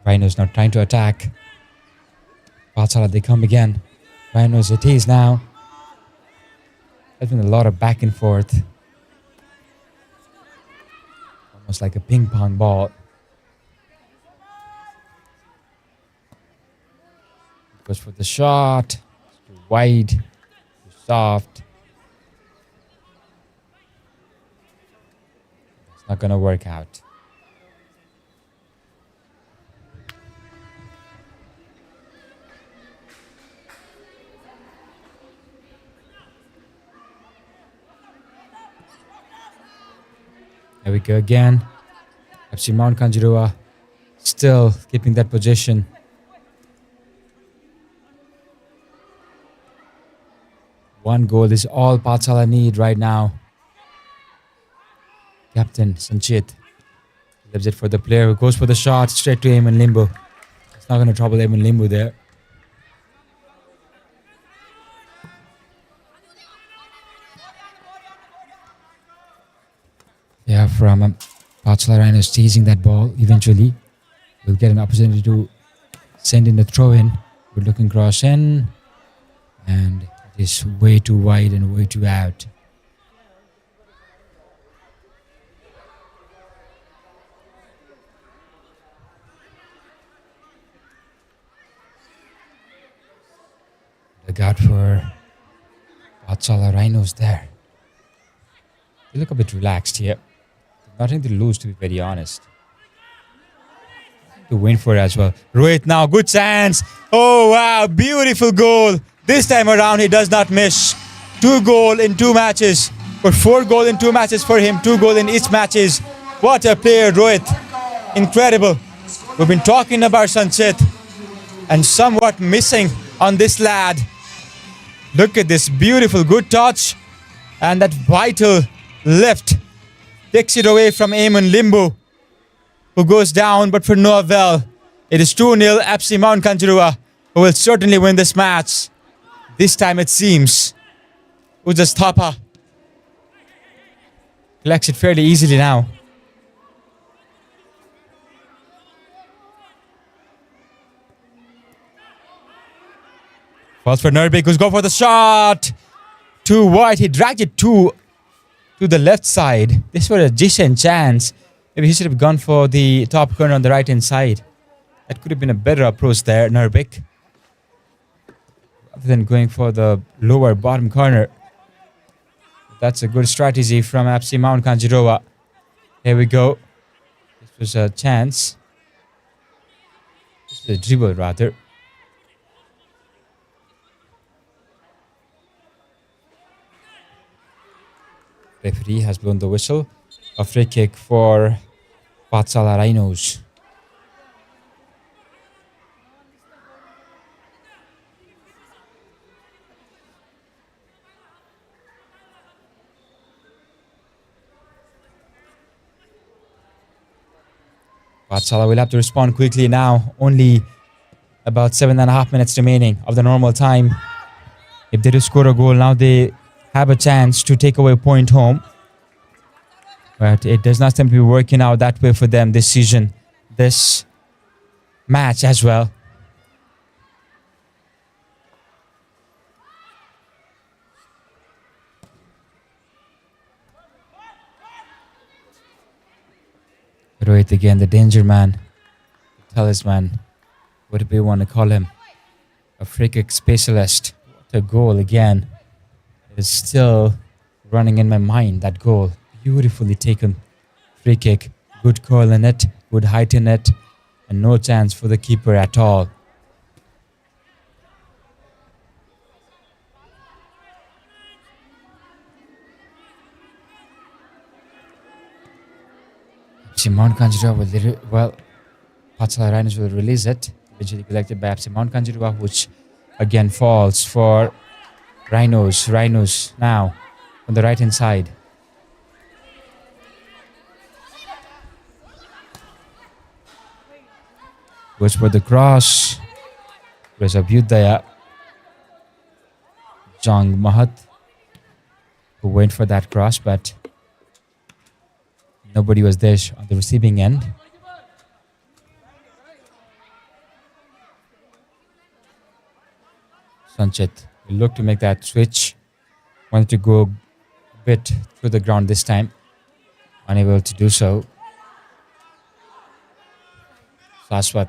Rhinos now trying to attack. Pathshala, they come again. Rhinos it is now. There's been a lot of back and forth. Almost like a ping pong ball. Goes for the shot. It's too wide. Too soft. It's not going to work out. There we go again. FC Mount Kanjirowa still keeping that position. One goal is all Pathshala need right now. Captain Sanchit leaves it for the player who goes for the shot straight to Eamon Limbo. It's not going to trouble Eamon Limbo there. Yeah, from Pathshala Rhinos teasing that ball. Eventually, we'll get an opportunity to send in the throw in. Good looking cross in. And it is way too wide and way too out. Look out for Pathshala Rhinos there. They look a bit relaxed here. Nothing to lose, to be very honest. To win for it as well. Rohit now, good chance. Oh wow, beautiful goal. This time around he does not miss. 2 goals in 2 matches. But 4 goals in 2 matches for him. 2 goals in each matches. What a player, Rohit. Incredible. We've been talking about Sanchit and somewhat missing on this lad. Look at this beautiful, good touch. And that vital lift. Takes it away from Eamon Limbo, who goes down, but for no avail. It is 2-0 FC Mount Kanjirowa, who will certainly win this match. This time it seems. Ujas Thapa collects it fairly easily now. Falls for Nurbik, who's going for the shot. Too wide. He dragged it to the left side. This was a decent chance. Maybe he should have gone for the top corner on the right hand side. That could have been a better approach there, Nurbik. Rather than going for the lower bottom corner. That's a good strategy from FC Mount Kanjirowa. Here we go. This was a chance. This was a dribble rather. Referee has blown the whistle. A free kick for Pathshala Rhinos. Pathshala will have to respond quickly now. Only about 7.5 minutes remaining of the normal time. If they do score a goal, now they have a chance to take away a point home. But it does not seem to be working out that way for them this season. This match as well. Rohit again, the danger man. The talisman. What do we want to call him? A free kick specialist. What a goal again. It is still running in my mind, that goal. Beautifully taken free kick. Good curl in it, good height in it, and no chance for the keeper at all. FC Mount Kanjirowa will, Pathshala Rhinos will release it. Eventually collected by FC Mount Kanjirowa, which again falls for Rhinos. Rhinos now on the right hand side. Goes for the cross. There's Abhyudaya. Jang Mahat, who went for that cross, but nobody was there on the receiving end. Sanchit will look to make that switch. Wanted to go a bit through the ground this time. Unable to do so. Shashwat.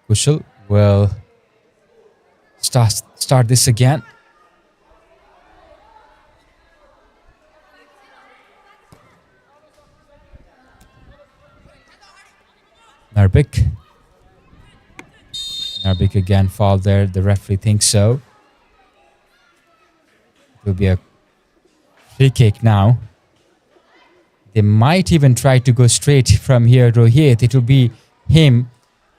Kushal will start this again. Narbik. Narbik again fall there. The referee thinks so. It will be a free kick now. They might even try to go straight from here, Rohit. It will be him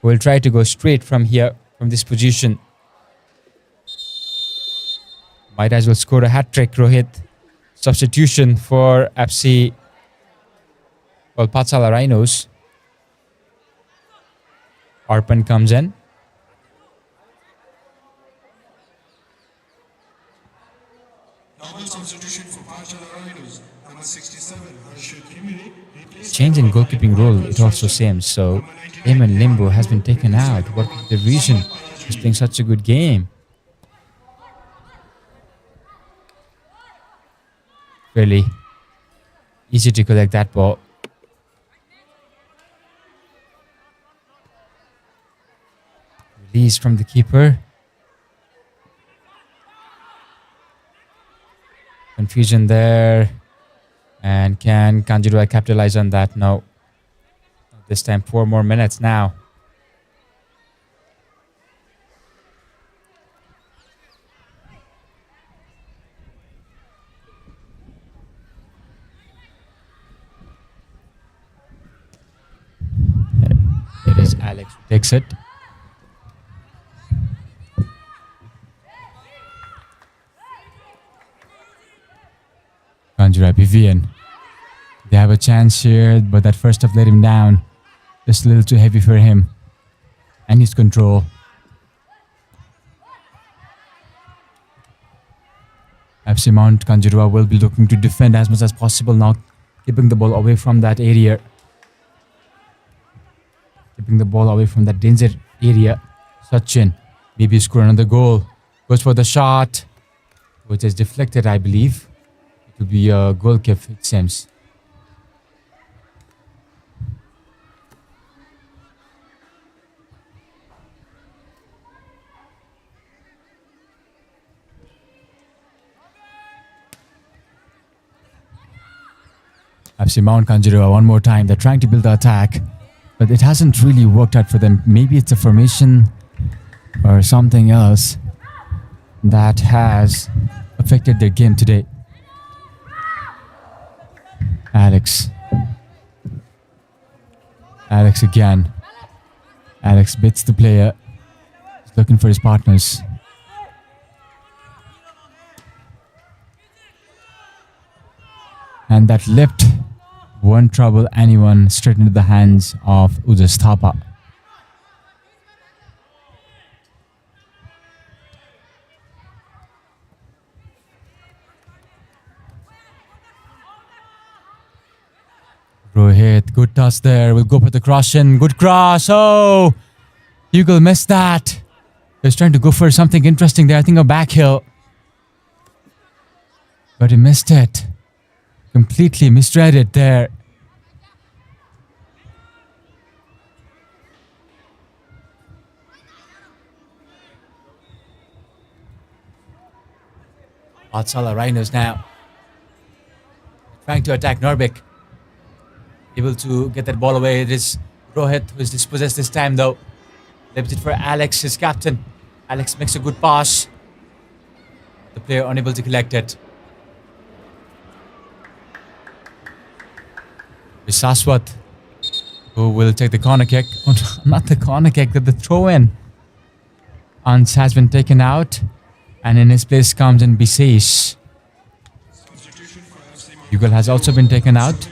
who will try to go straight from here, from this position. Might as well score a hat-trick, Rohit. Substitution for FC, well, Pathshala Rhinos. Arpan comes in.
Substitution for Pathshala Rhinos, number 67, Harshit Himiri, replaced
Change in goalkeeping role, it also seems. So, Eamon Limbo has been taken out. What is the reason he's playing such a good game? Really easy to collect that ball. Release from the keeper. Confusion there. And can Kanjirowa capitalize on that? No. This time 4 more minutes now. It is Alex who takes it. Kanjirowa Vivian. They have a chance here, but that first stop let him down. Just a little too heavy for him. And his control. FC Mount Kanjirowa will be looking to defend as much as possible now, keeping the ball away from that area. Keeping the ball away from that danger area. Sachin, maybe score another goal. Goes for the shot, which is deflected, I believe. It will be a goal kick, it seems. FC Mount Kanjirowa one more time. They're trying to build the attack, but it hasn't really worked out for them. Maybe it's a formation or something else that has affected their game today. Alex. Alex again. Alex bits the player. He's looking for his partners. And that lift won't trouble anyone, straight into the hands of Udas Thapa. Rohit, good toss there. We'll go for the cross in. Good cross. Oh, Hugo missed that. He was trying to go for something interesting there. I think a back heel. But he missed it. Completely misread it there. Pathshala Rhinos now. Trying to attack Norbik. Able to get that ball away. It is Rohit who is dispossessed this time though. Leaves it for Alex, his captain. Alex makes a good pass. The player unable to collect it. Saswat, who will take the corner kick. Oh, not the corner kick, but the throw in. Ans has been taken out, and in his place comes in Bisesh. Yugal has also been taken out.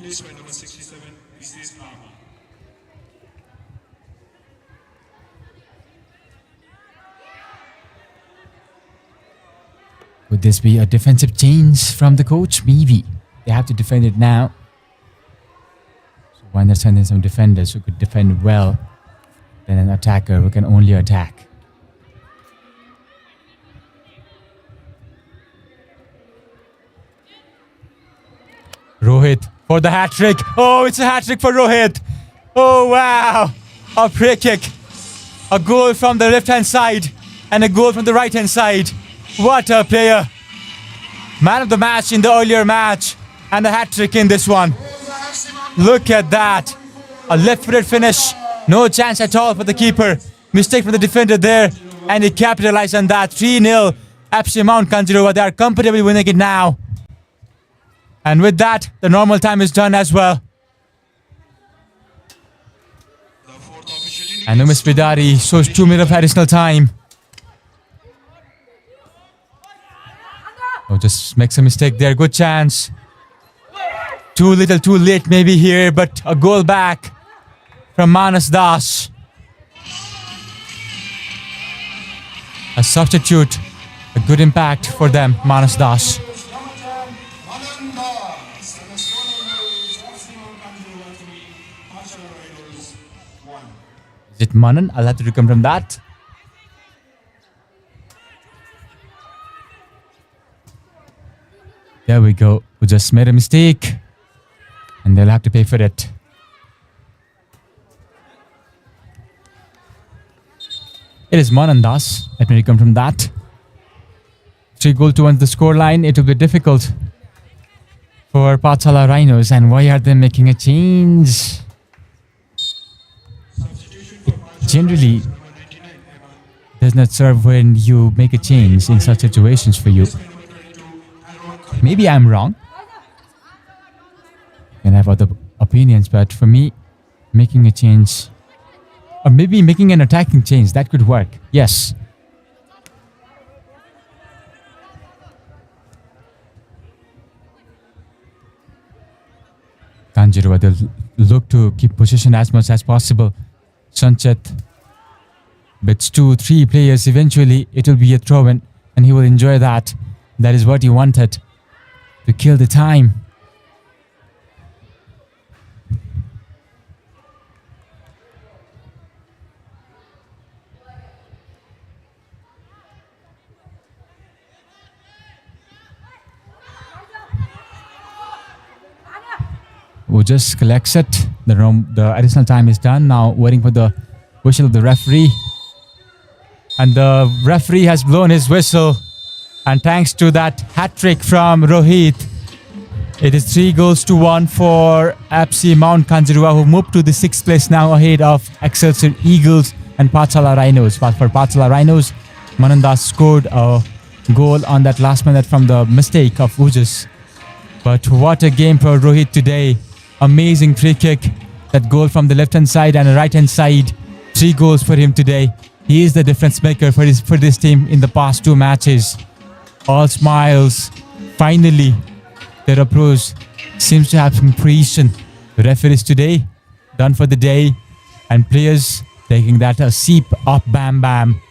replaced by number 67, Mrs. Lama.
Could this be a defensive change from the coach? Maybe. They have to defend it now. So why not send in some defenders who could defend well than an attacker who can only attack? Rohit for the hat-trick. Oh, it's a hat-trick for Rohit. Oh, wow. A free kick. A goal from the left-hand side and a goal from the right-hand side. What a player. Man of the match in the earlier match and a hat-trick in this one. Look at that. A left-footed finish. No chance at all for the keeper. Mistake from the defender there and he capitalized on that. 3-0. FC Mount Kanjirowa. They are comfortably winning it now. And with that, the normal time is done as well. And Umesh Bidari shows 2 minutes of additional time. Oh, just makes a mistake there. Good chance. Too little, too late maybe here, but a goal back from Manas Das. A substitute. A good impact for them, Manas Das. Is it Manan? I'll have to reconfirm that. There we go. We just made a mistake. And they'll have to pay for it. It is Manan Das. Let me reconfirm that. 3-1 the scoreline. It will be difficult for Pathshala Rhinos. And why are they making a change? Generally does not serve when you make a change in such situations for you. Maybe I'm wrong. You can have other opinions, but for me, making a change, or maybe making an attacking change, that could work. Yes. Kanjirowa, they'll look to keep possession as much as possible. Sanchet bits 2-3 players. Eventually, it will be a throw-in and he will enjoy that. That is what he wanted, to kill the time. Who just collects it. The additional time is done. Now waiting for the whistle of the referee. And the referee has blown his whistle. And thanks to that hat-trick from Rohit, it is 3-1 for FC Mount Kanjirowa, who moved to the 6th place now ahead of Excelsior Eagles and Pathshala Rhinos. But for Pathshala Rhinos, Manandas scored a goal on that last minute from the mistake of Ujus. But what a game for Rohit today. Amazing free kick. That goal from the left-hand side and the right-hand side. 3 goals for him today. He is the difference maker for this team in the past 2 matches. All smiles. Finally, their approach seems to have some precision. The referees today done for the day. And players taking that a seep up bam bam.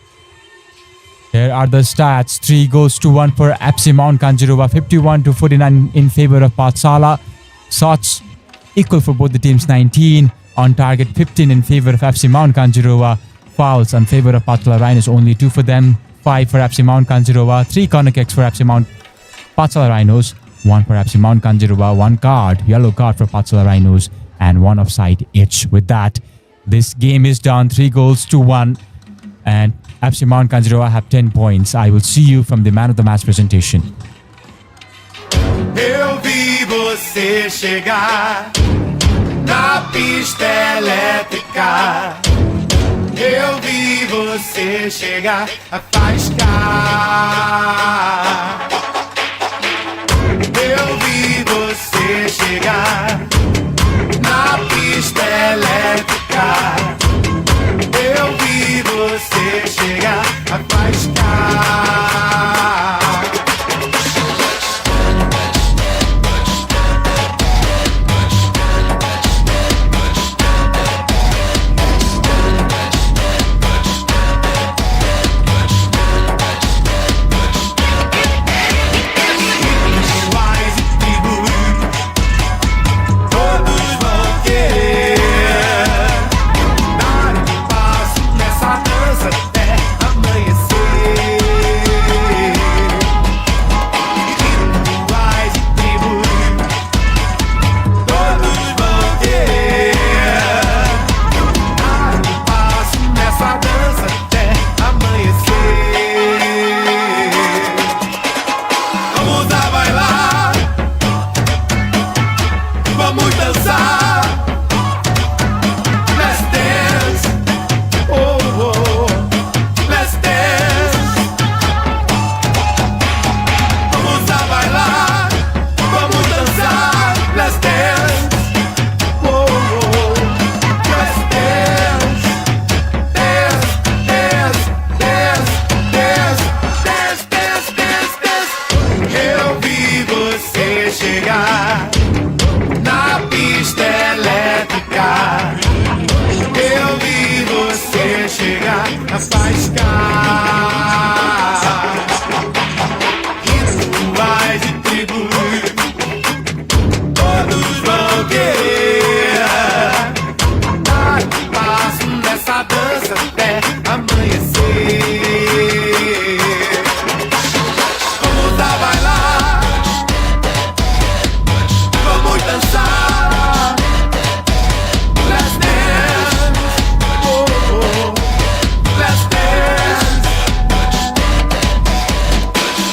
Here are the stats. 3-1 for FC Mount Kanjirowa. 51-49 in favor of Pathshala. Shots equal for both the teams, 19. On target, 15 in favor of FC Mount Kanjirowa. Fouls on favor of Pathshala Rhinos, only 2 for them. 5 for FC Mount Kanjirowa. 3 corner kicks for FC Mount Pathshala Rhinos. 1 for FC Mount Kanjirowa. 1 card, yellow card for Pathshala Rhinos. And 1 offside each. With that, this game is done. 3-1. And FC Mount Kanjirowa have 10 points. I will see you from the man of the match presentation.
Eu vi você chegar na pista elétrica. Eu vi você chegar a faiscar. Eu vi você chegar na pista elétrica. Eu vi você chegar a faiscar. dançar. Let's dance. Oh, oh. Let's dance. Vamos a bailar. Vamos dançar. Let's dance. Oh, oh. Let's dance. Dance, dance, dance, dance, dance, dance, dance, dance. Eu vi você chegar na pista elétrica. Eu vi você chegar na faisca. Rituais de tribo, todos vão querer dar um passo nessa dança até amanhecer. Vamos a bailar, vamos dançar. Let's dance, oh, oh. Let's dance.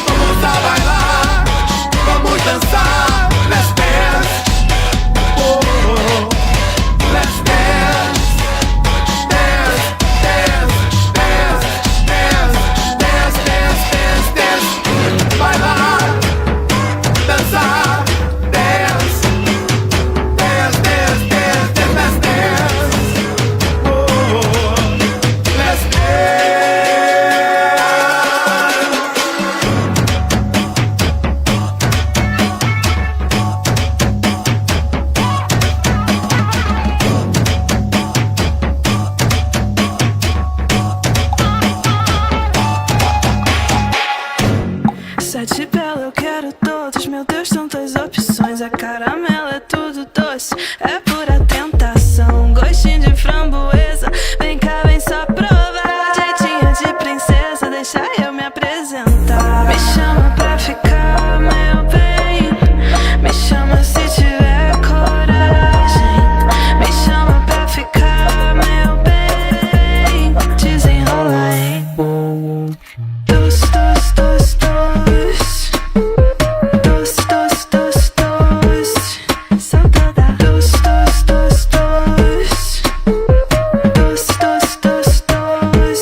Vamos a bailar, vamos dançar. Let's dance, oh, oh. Let's dance. Dance, dance, dance, dance, dance, dance, dance, dance. Bailar, dançar, dance. Dance, dance, dance, dance, let's dance. Oh, let's dance.
Sete belo, eu quero todos. Meu Deus, tantas opções. A caramelo é tudo doce, é pura tentação. Gostinho de framboesa, vem cá, vem só provar. Jeitinho de princesa, deixa eu me apresentar. Me chama pra ficar, meu bem. Me chama se tiver coragem. Me chama pra ficar, meu bem. Desenrola, hein? Dos, dos, dos, dos. Dos, dos, dos, dos. Salta da. Dos, dos, dos, dos. Dos, dos, dos, dos.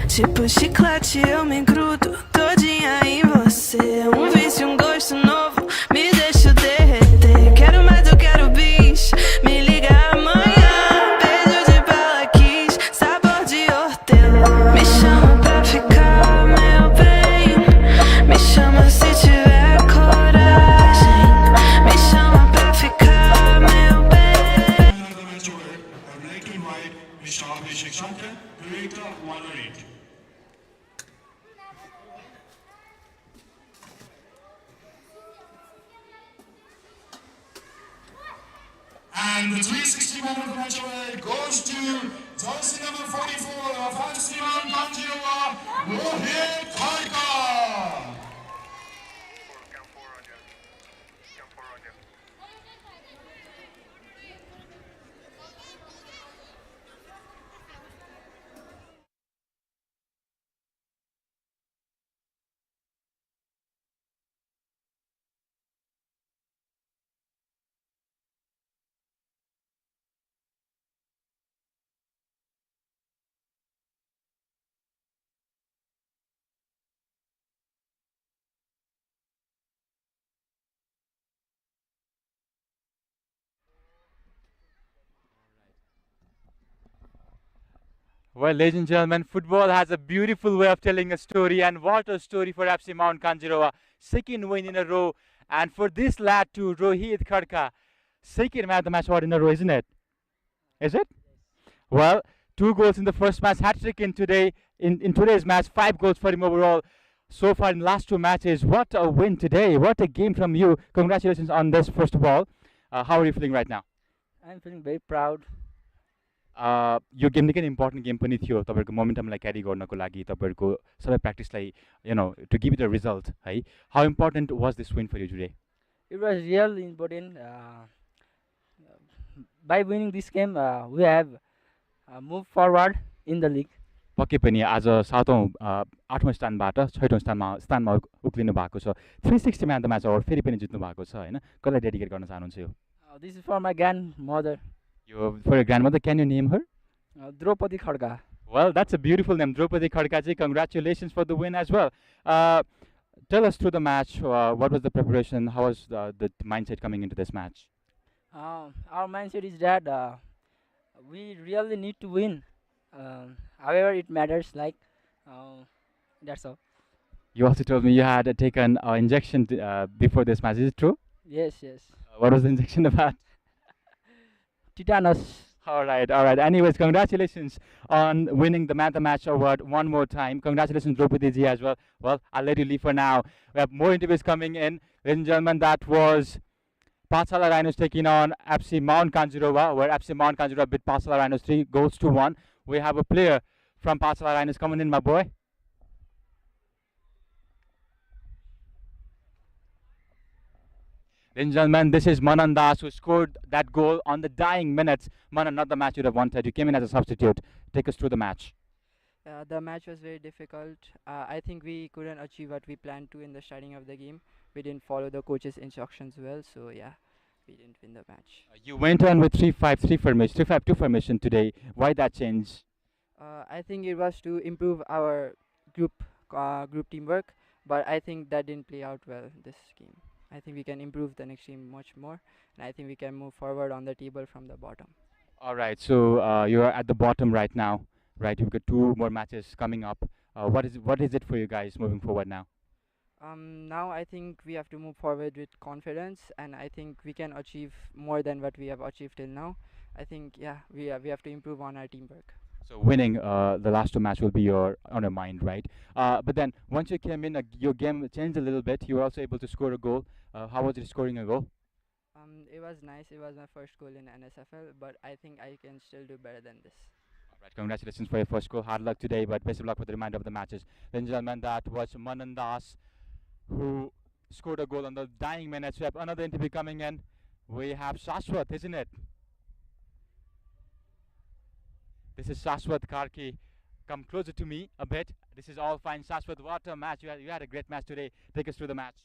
Tipo chiclete eu me grudo todinha em você. Um vício, um gosto novo, me deixa derreter. Quero mais, eu quero bis. Me liga amanhã. Beijo de bala quis, sabor de hortelã. Me chama pra ficar, meu bem. Me chama se tiver coragem. Me chama pra ficar, meu bem.
Another match over. I would like to invite Mr. Abhishek Shankar, Director 108. And the 360 man of the match away goes to jersey number 44 of Kanjirowa, Rohit Kharka.
Well, ladies and gentlemen, football has a beautiful way of telling a story, and what a story for FC Mount Kanjirowa. Second win in a row, and for this lad too, Rohit Kharka. Second man of the match award in a row, isn't it? Is it? Well, 2 goals in the first match, hat-trick in today's match, 5 goals for him overall. So far in last 2 matches, what a win today, what a game from you. Congratulations on this, first of all. How are you feeling right now?
I'm feeling very proud.
यो game निकै important game पनि थियो तपाईँहरूको मोमेन्टमलाई carry गर्नको लागि तपाईँहरूको सबै प्र्याक्टिसलाई to give it a result है how important was this win for you today
It was really important. By winning this game, we have moved forward in the league.
पक्कै पनि आज 8औं स्थानबाट 6औं स्थानमा उक्लिनु भएको छ 360 म्यान द म्याच अवार्ड फेरि पनि जित्नु भएको छ हैन कसलाई डेडिकेट गर्न चाहनुहुन्छ यो
This is for my grandmother,
यो for grandmother can you name her
Draupadi Khadka.
Well, that's a beautiful name, Draupadi Khadkaji. Congratulations for the win as well. Tell us through the match, what was the preparation? How was the mindset coming into this match?
Our mindset is that we really need to win. However, it matters. That's all.
You also told me you had taken an injection before this match. Is it true?
Yes, yes.
What was the injection about?
Tetanus.
All right. Anyways, congratulations on winning the Man of the Match award one more time. Congratulations, Draupadi ji, as well. Well, I'll let you leave for now. We have more interviews coming in. Ladies and gentlemen, that was Pathshala Rhinos taking on FC Mount Kanjirowa, where FC Mount Kanjirowa beat Pathshala Rhinos 3-1. We have a player from Pathshala Rhinos coming in, my boy. Ladies and gentlemen, this is Manan Das who scored that goal on the dying minutes. Manan, not the match you'd have wanted. You came in as a substitute. Take us through the match.
The match was very difficult. I think we couldn't achieve what we planned to in the starting of the game. We didn't follow the coach's instructions well, so yeah, we didn't win the match.
You went on with 3-5-3 formation, 3-5-2 formation today. Why that change?
I think it was to improve our group teamwork, but I think that didn't play out well this game. I think we can improve the next game much more, and I think we can move forward on the table from the bottom.
All right, so you're at the bottom right now, right? You've got 2 more matches coming up. What is it for you guys moving forward now?
Now I think we have to move forward with confidence, and I think we can achieve more than what we have achieved till now. I think we have to improve on our teamwork.
So winning the last 2 matches will be on your mind, right? But then once you came in, your game changed a little bit. You were also able to score a goal. How was it scoring a goal?
It was nice. It was my first goal in Nsfl, but I think I can still do better than this.
All right, congratulations for your first goal. Hard luck today, but best of luck for the remainder of the matches. Ladies and gentlemen, that was Manan Das, who scored a goal on the dying minutes. We have another interview coming in. We have Shashwat, isn't it? This is Shashwat Karki. Come closer to me a bit. This is all fine. Shashwat, what a match. You had a great match today. Take us through the match.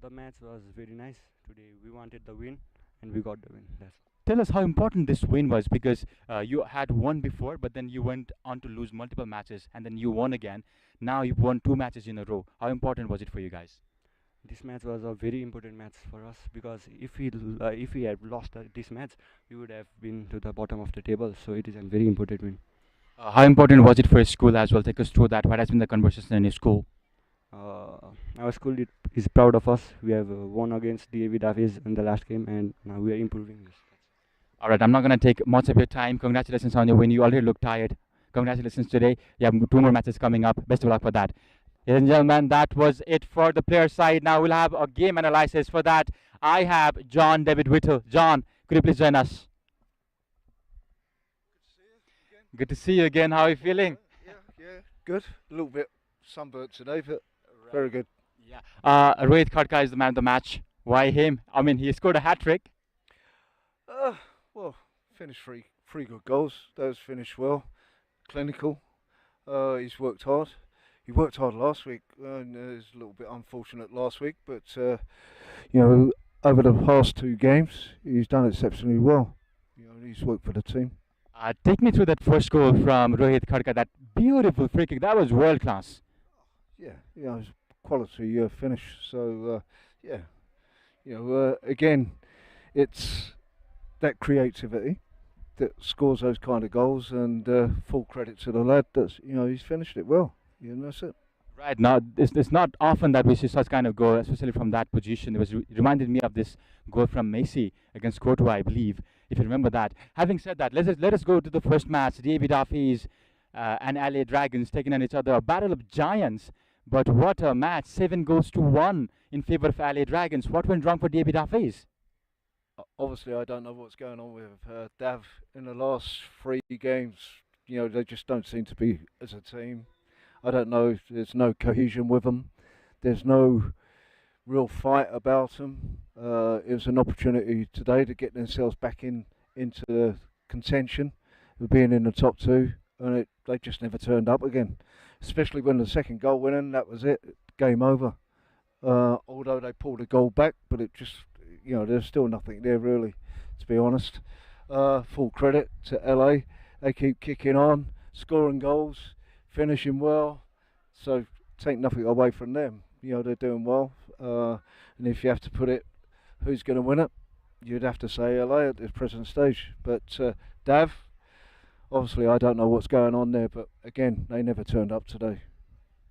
The match was very nice today. We wanted the win, and we got the win. That's all.
Tell us how important this win was, because you had won before, but then you went on to lose multiple matches, and then you won again. Now you've won 2 matches in a row. How important was it for you guys?
This match was a very important match for us, because if we had lost this match, we would have been to the bottom of the table. So it is a very important win.
How important was it for your school as well? Take us through that. What has been the conversation in your school?
Our school is proud of us. We have won against Daffey'S in the last game, and now we are improving this.
All right, I'm not going to take much of your time. Congratulations on your win. You already look tired. Congratulations today. You have 2 more matches coming up. Best of luck for that. Ladies and gentlemen, that was it for the player side. Now we'll have a game analysis. For that, I have John David Whittle. John, could you please join us? Good to see you again. How are you feeling?
Yeah, good. A little bit sunburnt today, but very good.
Yeah. Rohit Khadka is the man of the match. Why him? I mean, he scored a hat-trick.
Well, finished 3 good goals. Those finished well, clinical. He's worked hard. He worked hard last week, and it was a little bit unfortunate last week, but over the past 2 games, he's done exceptionally well. He's worked for the team.
Take me through that first goal from Rohit Khadka. That beautiful free kick. That was world class.
Yeah, it was quality finish. So again, it's that creativity that scores those kind of goals, and full credit to the lad. That's he's finished it well. That's it.
Right, now it's not often that we see such kind of goal, especially from that position. It reminded me of this goal from Messi against Courtois, I believe, if you remember that. Having said that, let us go to the first match. Daffey'S and LA Dragons taking on each other, a battle of giants. But what a match! 7-1 in favor of LA Dragons. What went wrong for Daffey'S?
Obviously, I don't know what's going on with Dav in the last 3 games. They just don't seem to be as a team. I don't know. There's no cohesion with them. There's no real fight about them. It was an opportunity today to get themselves back into the contention of being in the top 2, and it they just never turned up again. Especially when the second goal went in, that was it, game over. Although they pulled a goal back, but it just, there's still nothing there really, to be honest. Full credit to LA. They keep kicking on, scoring goals, finishing well. So take nothing away from them. They're doing well. And if you have to put it, who's going to win it? You'd have to say LA at this present stage. But Dav, obviously I don't know what's going on there, but again, they never turned up today.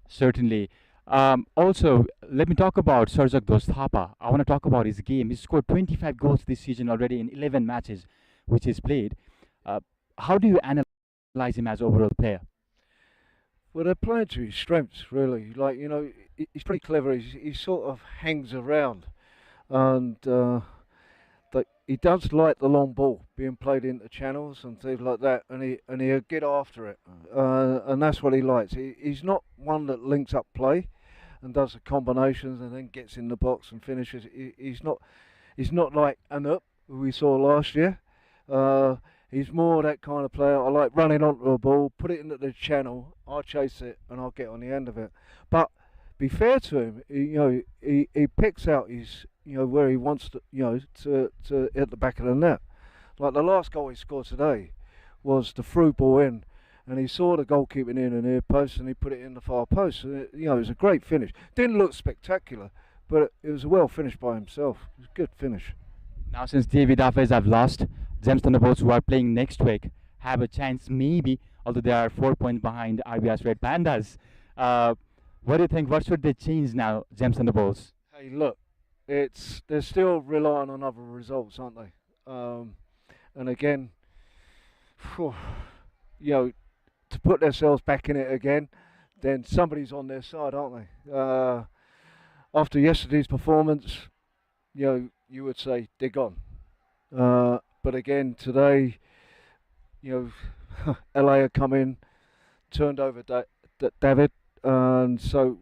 Certainly. Also, let me talk about Sarjak Dostapa. I want to talk about his game. He scored 25 goals this season already in 11 matches which he's played. How do you analyze him as overall player?
Well, they're playing to his strengths, really. Like, he's pretty clever. He sort of hangs around. And he does like the long ball being played into channels and things like that, and he'll get after it, and that's what he likes. He's not one that links up play and does the combinations and then gets in the box and finishes. He's not like Anup, who we saw last year. He's more that kind of player. I like running onto a ball, put it into the channel, I'll chase it and I'll get on the end of it. But be fair to him, he picks out his, where he wants to, to hit the back of the net. Like the last goal he scored today was the through ball in, and he saw the goalkeeper in the near post and he put it in the far post. And it was a great finish. Didn't look spectacular, but it was well finished by himself. It was a good finish.
Now, since Daffey'S have lost, Gems Thunderbolts, who are playing next week, have a chance maybe, although they are 4 points behind RBS Red Pandas. What do you think? What should they change now, Gems Thunderbolts?
Hey, look, they're still relying on other results, aren't they? And again, to put themselves back in it again, then somebody's on their side, aren't they? After yesterday's performance, you would say they're gone. But again, today, LA had come in, turned over David, and so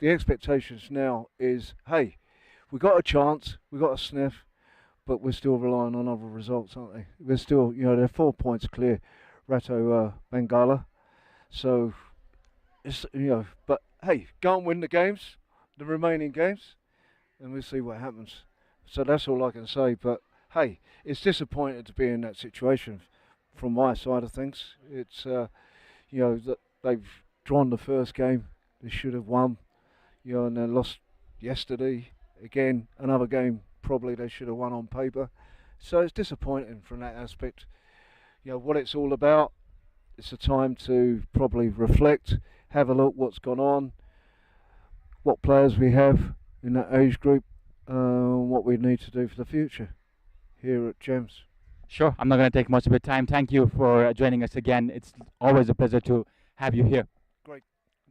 the expectations now is, hey, we got a chance, we got a sniff, but we're still relying on other results, aren't they? We're still, they're 4 points clear, Rato Bengala. So, it's, but hey, go and win the games, the remaining games, and we'll see what happens. So that's all I can say. But hey, it's disappointing to be in that situation from my side of things. It's, that they've drawn the first game, they should have won, and they lost yesterday. Again, another game probably they should have won on paper. So it's disappointing from that aspect. What it's all about, it's a time to probably reflect, have a look what's gone on, what players we have in that age group, what we need to do for the future here at Gems.
Sure, I'm not going to take much of your time. Thank you for joining us again. It's always a pleasure to have you here.
Great.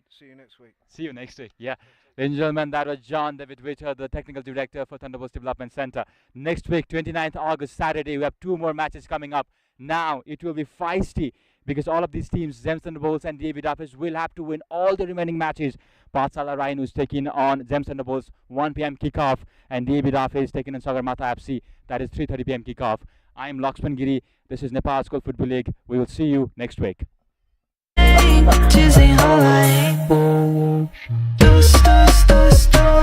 See you next week.
See you next week. Yeah. Ladies and gentlemen, that was John David Witcher, the Technical Director for Thunderbolts Development Center. Next week, 29th August, Saturday, we have 2 more matches coming up. Now, it will be feisty because all of these teams, Gems Thunderbolts and Daffey'S, will have to win all the remaining matches. Pathshala Rhinos taking on Gems Thunderbolts, 1 p.m. kickoff, and Daffey'S taking on Sagarmatha FC. That is 3:30 p.m. kickoff. I am Laxman Giri. This is Nepal School Football League. We will see you next week.
Quero de sobremesa.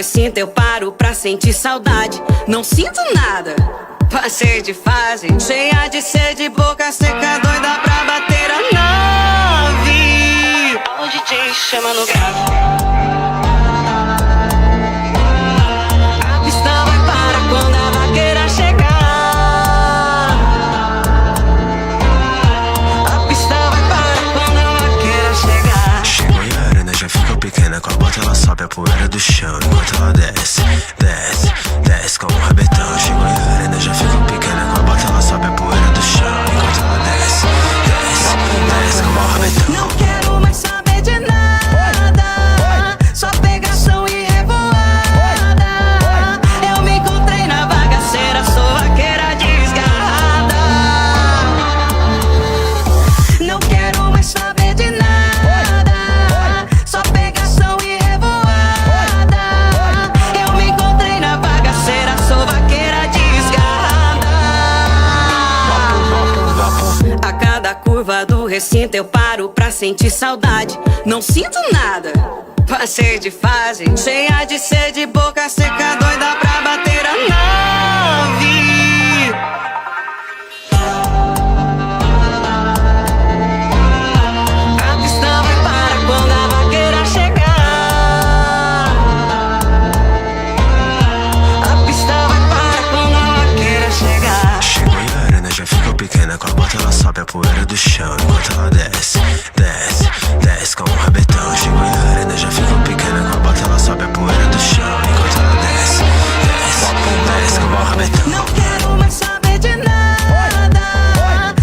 recinto eu paro pra sentir saudade. Não sinto nada, passei de fase, cheia de sede, boca seca, doida pra bater a nave. O DJ chama no grave. A pista vai para quando a vaqueira chegar. A pista vai para quando a vaqueira chegar.
Chegou e a arena já ficou pequena, com a bota ela sobe a poeira do chão, enquanto ela desce, desce, desce como um rabetão. Chegou e a arena já ficou pequena, com a bota ela sobe a poeira do chão, enquanto ela desce, desce, desce como um rabetão.
Não quero mais saber de nada, só pegação e revoada. Eu me encontrei na bagaceira, sou vaqueira desgarrada. Não quero mais saber de nada, só pegação e revoada. Eu me encontrei na bagaceira, sou vaqueira desgarrada. A cada curva do recinto eu paro pra sentir saudade. Não sinto nada, passei de fase, cheia de sede, boca seca, doida pra bater a nave. A pista vai para quando a vaqueira chegar. A pista vai para quando a vaqueira chegar.
Chegou e a arena já ficou pequena, com a bota ela sobe a poeira do chão, enquanto ela desce, desce, desce como um rabetão. Chegou e a arena já ficou pequena, com a bota ela sobe a poeira do chão, enquanto ela desce, desce, desce como um rabetão.
Não quero mais saber de nada,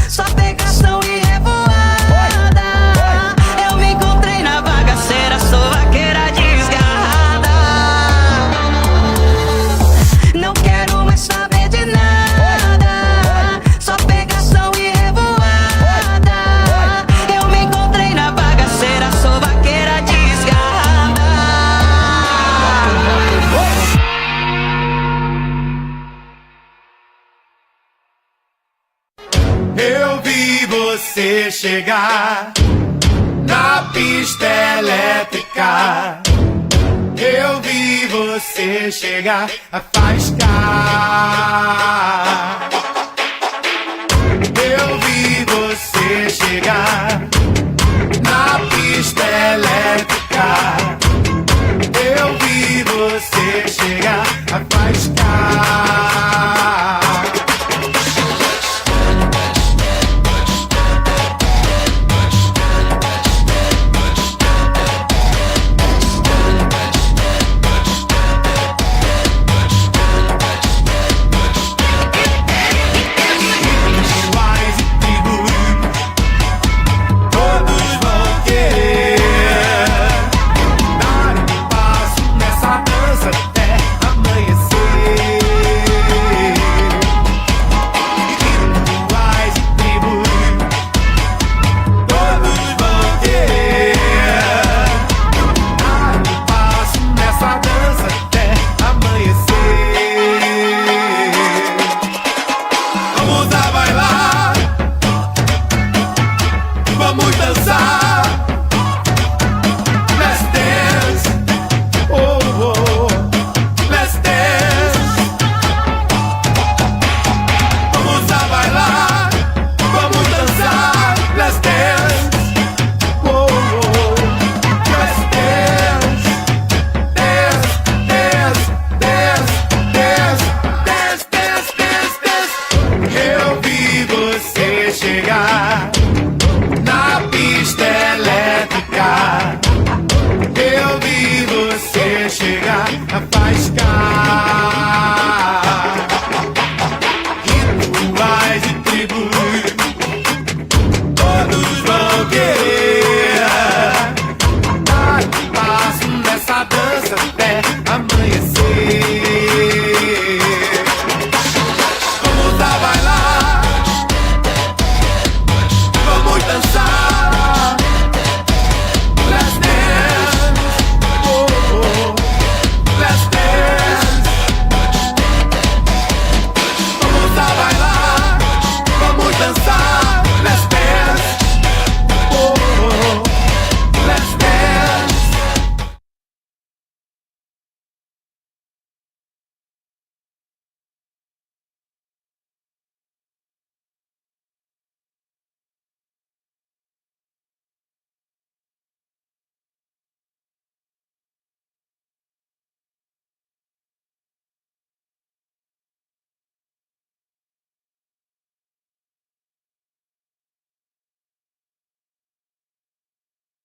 só pegação e revoada. Eu me encontrei na bagaceira, sou vaqueira desgarrada. Não quero mais saber de nada, só pegação e revoada. Eu me encontrei na bagaceira, sou vaqueira desgarrada.
Eu vi você chegar na pista elétrica. Eu vi você chegar a faiscar.